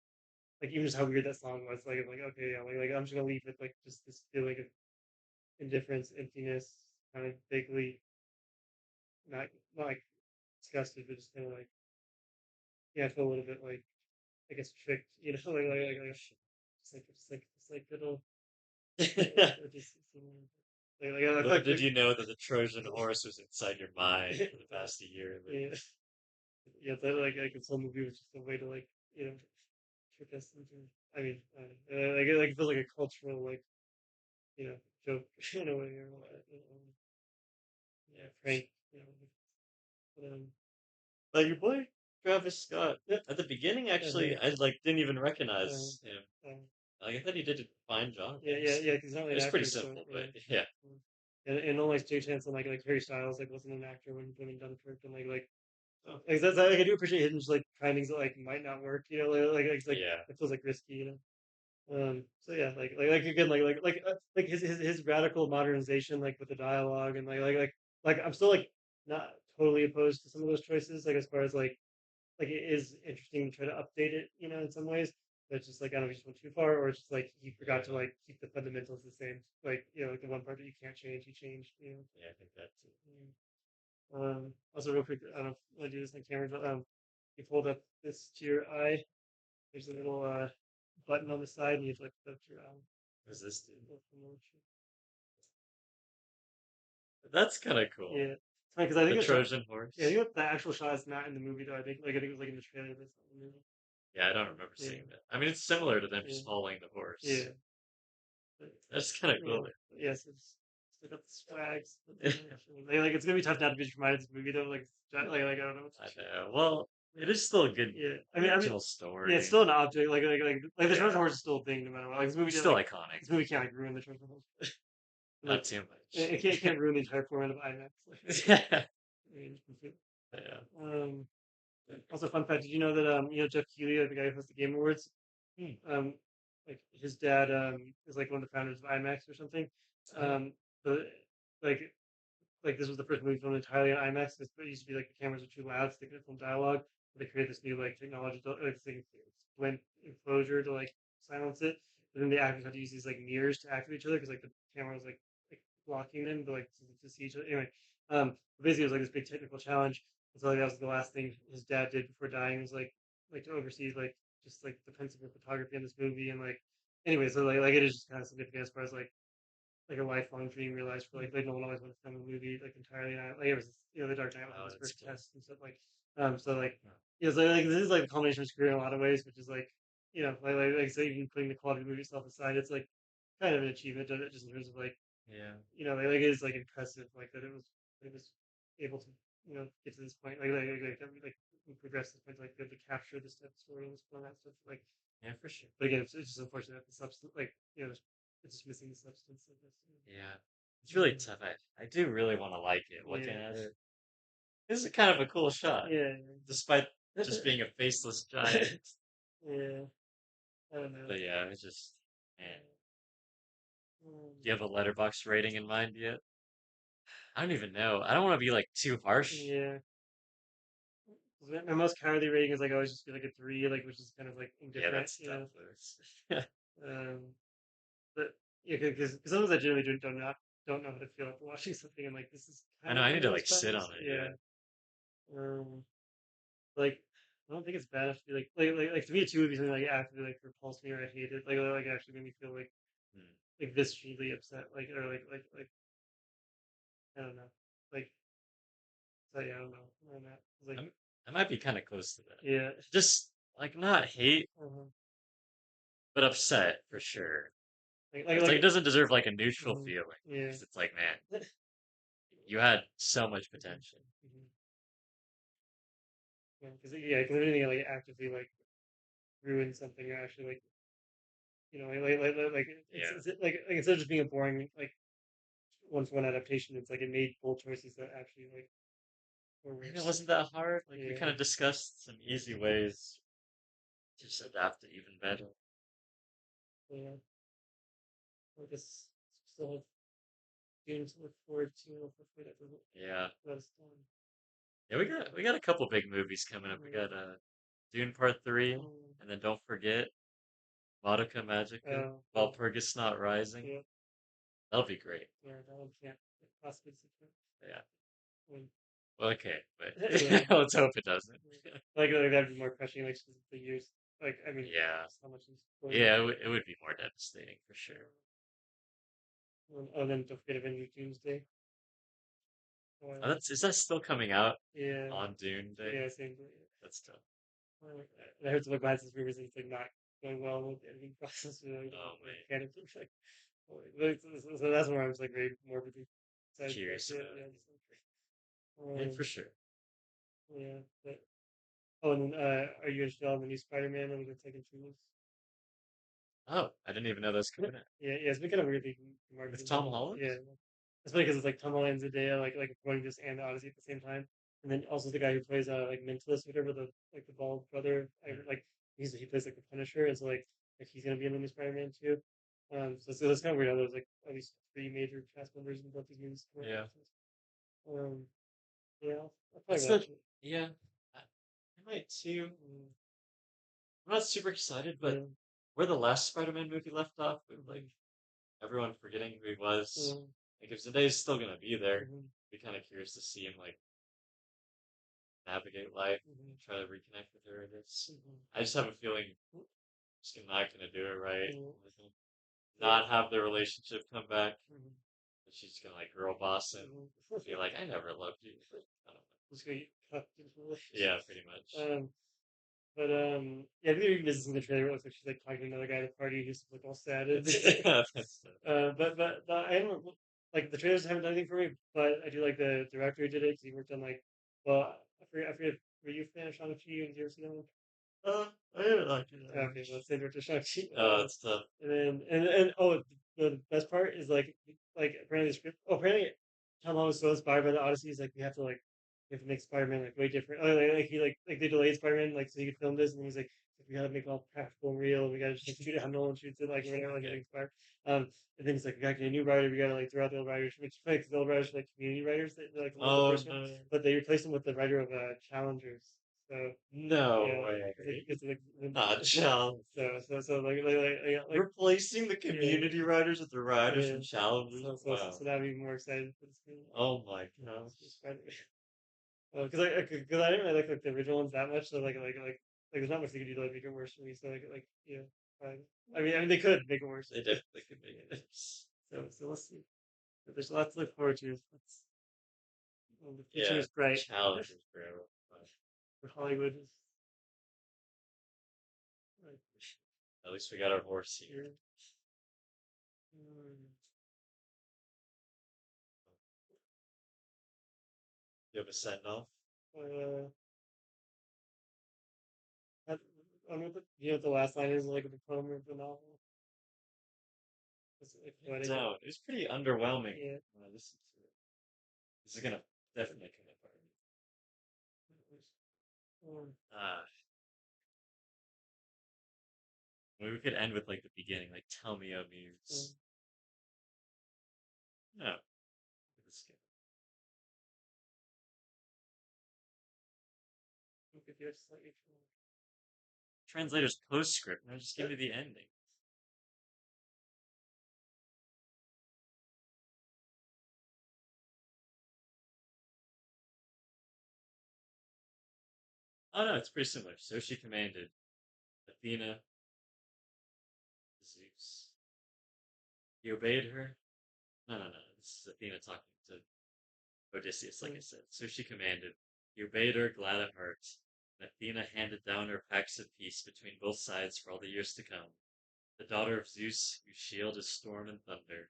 even just how weird that song was. Like I'm like okay yeah like I'm just gonna leave with like just this feeling of indifference, emptiness, kind of vaguely not not like disgusted, but just kind of like yeah, I feel a little bit like I guess tricked, just like little just I feel Little like did you know that the Trojan horse was inside your mind for the past year. yeah yeah that like it's whole movie was just a way to like trick us into I mean like it feels like a cultural like joke in a way or Yeah, for sure. prank but, Like your boy Travis Scott. yeah At the beginning, uh, actually, I like didn't even uh, recognize him. uh, Like I thought he did a fine job, yeah, honestly. yeah. Because he's not really It an was pretty actor, so simple, yeah. but yeah. Mm. And unlike Jay Chance and like Harry Styles, like wasn't an actor when Dunkirk, and Oh, that's like I do appreciate him just like trying things that like might not work, it's like yeah. it feels like risky, So yeah, like again, like his radical modernization, like with the dialogue and like I'm still like not totally opposed to some of those choices, like as far as like it is interesting to try to update it, in some ways. But it's just like I don't know if he just went too far, or it's just like he forgot to Yeah. like keep the fundamentals the same. Like like the one part that you can't change, he changed. Yeah, I think that too. Also, real quick, I don't know if I do this on camera, but you hold up this to your eye. There's a little button on the side, and you have to like put up to your eye. What's this dude? Little promotion. That's kind of cool. Yeah, it's funny because I The think it's Trojan yeah, I horse. think the actual shot is not in the movie though. I think it was like in the trailer, but it's not in the movie. Yeah, I don't remember Yeah, seeing that. I mean, it's similar to them yeah, just following the horse. yeah. But, That's kind of yeah, cool. but yes, it's still got the swags. Like it's gonna be tough not to be reminded of this movie though. Like I don't know. I know. Well, it is still a good Yeah, original yeah, it's story. still an object. Like the treasure Yeah, horse is still a thing no matter what. Like it's still iconic. this movie can't like ruin the treasure horse. Not Like too it much. can't ruin the entire format of IMAX. Yeah. I mean, Yeah. um, also, fun fact: did you know that Jeff Keighley, the guy who hosts the Game Awards, Hmm. like his dad is like one of the founders of IMAX or something. Oh, But like this was the first movie filmed entirely on IMAX. It used to be like the cameras were too loud, so they couldn't film dialogue. But they created this new like technology, like this thing, splint enclosure to like silence it. But then the actors had to use these like mirrors to act with each other because like the camera was like blocking them, but like to see each other. Anyway, basically it was like this big technical challenge. And so like that was the last thing his dad did before dying was like to oversee like just like the principal photography in this movie and like anyway, so like it is just kind of significant as far as like a lifelong dream realized for like no one always wanted to film a movie like entirely on like it was the Dark Knight was like oh, his that's first cool. test and stuff so like Huh. so like this is like the culmination of his career in a lot of ways, which is like like so even putting the quality of the movie itself aside, it's like kind of an achievement just in terms of like Yeah, like it is like impressive like that it was able to get to this point like we progress to this point like be able to capture this type of story and this and that stuff like yeah, for sure. but again it's just unfortunate that the substance like it's just missing the substance of this. Yeah, it's really tough. I do really want to like it. Looking Yeah. at it, this is kind of a cool shot, Yeah. despite Yeah. just being a faceless giant. Yeah. I don't know. But yeah, it's just man. Um, Do you have a letterbox rating in mind yet? I don't even know. I don't want to be like too harsh. yeah. My most cowardly rating is like always just be like a three, like which is kind of like Yeah, indifferent, that's tough. Um, but yeah, because sometimes I generally don't know how to feel after watching something, and like this is I kind know. of I one need of to those like sit times. on it. Yeah. Yeah. Um, like I don't think it's bad enough to be like to me a two would be something like actively like repulsed me or I hate it, like actually made me feel Hmm. like viscerally upset, like or like I don't know, like so yeah, I don't know, I don't know. It's like I'm, I might be kind of close to that. yeah, Just like not hate, uh-huh. but upset for sure. It's like it Like doesn't deserve like a neutral mhm, feeling yeah. because it's like, man, you had so much Mhm, potential. mhm. Yeah, because anything like actively like ruin something or actually like like Yeah. like instead of just being a boring like one for one adaptation, it's like it made bold choices that actually like were And it worse. wasn't that hard. Like we Yeah, kind of discussed some easy ways to just adapt it even better. yeah. I guess still have games to look forward to. Hopefully that doesn't Yeah. let us down. Yeah, we got a couple big movies coming up. We Yeah. got Dune Part 3, Um, and then don't forget Madoka Magica, yeah, Walpurgis Not Rising. yeah, That'll be great. yeah. That one can't possibly disappoint. Yeah. Um, Well, okay, but yeah. let's hope it doesn't. Like that'd be more crushing, like just the years. Like I mean, Yeah. just how much is going Yeah, into it. it would be more devastating for sure. Then don't forget Avengers Doomsday. Oh, Uh, is that still coming out yeah, on Dune Day? yeah, same thing. That's tough. I heard some like behind the rumors that it's like not going well with the editing process. Oh Like man, canon like, so that's where I was like very morbidly excited to curious see it. about Yeah, it. just Yeah, for sure. yeah. But, and then are you interested in the new Spider-Man that we're taking two? Oh, I didn't even know that was coming out Yeah, it's been kind of weirdly with marketed Tom that. Holland. Yeah, it's funny because it's like Tom Holland and Zendaya, like promoting this and Odyssey at the same time, and then also the guy who plays like Mentalist, whatever the bald brother, Hmm. like he plays like the Punisher, and so like he's gonna be in the new Spider-Man too. So it's kind of weird how there's like at least three major cast members in both these movies. Yeah, Um, yeah, I'll probably that's the watch it. yeah. I might too. Mm, I'm not super excited, but yeah, where the last Spider-Man movie left off, with like mm-hmm, everyone forgetting who he was, mm, like if Zendaya's still gonna be there, mm-hmm, be kind of curious to see him like navigate life mm-hmm, and try to reconnect with her. I guess. mm-hmm, I just have a feeling she's not gonna do it right. mm-hmm, yeah, Not have the relationship come back. mm-hmm, She's just gonna like girl boss him. mm-hmm. Be like, I never loved you. I don't know. Just gonna get cuffed into a Yeah, relationship. pretty much. Um, but yeah, I think even this is in the trailer. It looks like she's like talking to another guy at a party who's like all sad. Yeah, that's But I don't like the trailers haven't done anything for me. But I do like the director who did it because he worked on like well, I forget were you a fan of Shang-Chi? Did you ever see that one? uh, I didn't like it that Okay, well, much. same director Shang-Chi. It's tough. And oh, the best part is like apparently the script. Oh, apparently Tom Holland was so inspired by the Odyssey. He's like we have to like we have to make Spider-Man like way different. Oh, like they delayed Spider-Man like so he could film this, and then he's like, we gotta make it all practical and real. We gotta just like shoot it how Nolan shoots it, like whatever, like Yeah. getting inspired. Um, and then he's like, we gotta get a new writer. We gotta like throw out the old writers, which makes the old writers are, like community writers. They're like the local Oh person, no. but they replaced him with the writer of Challengers. So No yeah, way. it's like Not Challenge. so Replacing the yeah. community writers with the writers Yeah. from Challengers. Wow. So now I'm even more excited for this movie. Oh my For gosh. Spider-Man. Because I didn't really like the original ones that much. So there's not much they could do to like, make it worse for me. So yeah, fine. I mean they could make it worse. They definitely could make it. So let's see. But there's lots to look forward to. Well, the future Yeah, is bright Challengers, bro. for Hollywood. Right At least we got our horse here. here. Um, You have a send off? uh, I don't know what the last line is like of the poem or the novel. It's like poetic. No, it was pretty underwhelming Yeah. when I listened to it. This is gonna definitely come apart. Um, Ah, maybe we could end with like the beginning, like tell me, O um, Muse. No, let's skip. if you're slightly Translator's postscript. No, just give me the ending. Oh no, it's pretty similar. So she commanded Athena, Zeus. He obeyed her. No, no, no. This is Athena talking to Odysseus, like I said. So she commanded. He obeyed her, glad at heart. And Athena handed down her pacts of peace between both sides for all the years to come. The daughter of Zeus, whose shield is storm and thunder.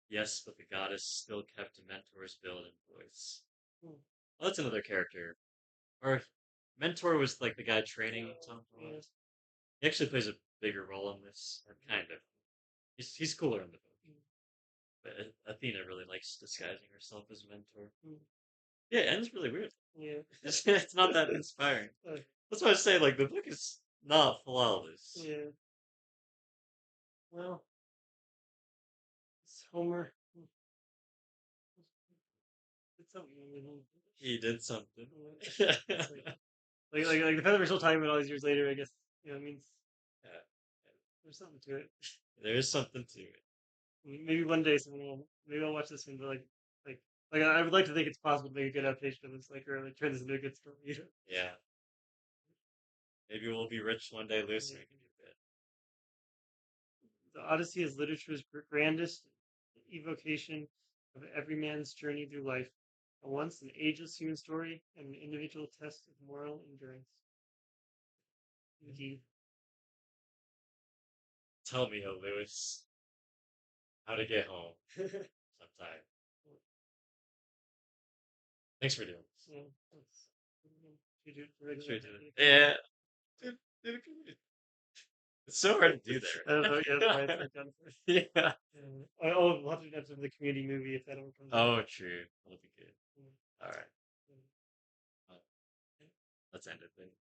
Yes, but the goddess still kept Mentor's build and voice. Hmm. Well, that's another character. Or Mentor was like the guy training Tom Yeah. Holland. He actually plays a bigger role in this, or kind of. He's cooler in the book. But Athena really likes disguising herself as Mentor. Hmm. Yeah, it ends really weird. Yeah. It's not that inspiring. That's why I say, like, the book is not flawless. Yeah. Well, it's Homer. It's something. He did something. Like the fact that we're still talking about all these years later, I guess it means Yeah, there's something to it. there is something to it. Maybe one day maybe I'll watch this one, but like I would like to think it's possible to make a good adaptation of this, like or like turn this into a good story. Yeah. Maybe we'll be rich one day, Lucy. We can do that. The Odyssey is literature's grandest evocation of every man's journey through life, at once an ageless human story and an individual test of moral endurance. Indeed. Tell me, oh Lewis, how to get home sometime. Thanks for doing this. Yeah, should we do it for regular? Should we do it? Yeah. Dude, it's so hard to do I don't there. know. Yeah, that's why it's like done for. Yeah. We'll have to do an episode of the community movie if that ever comes out. Oh, true. That'll be good. Yeah. All right. Yeah. Let's end it then.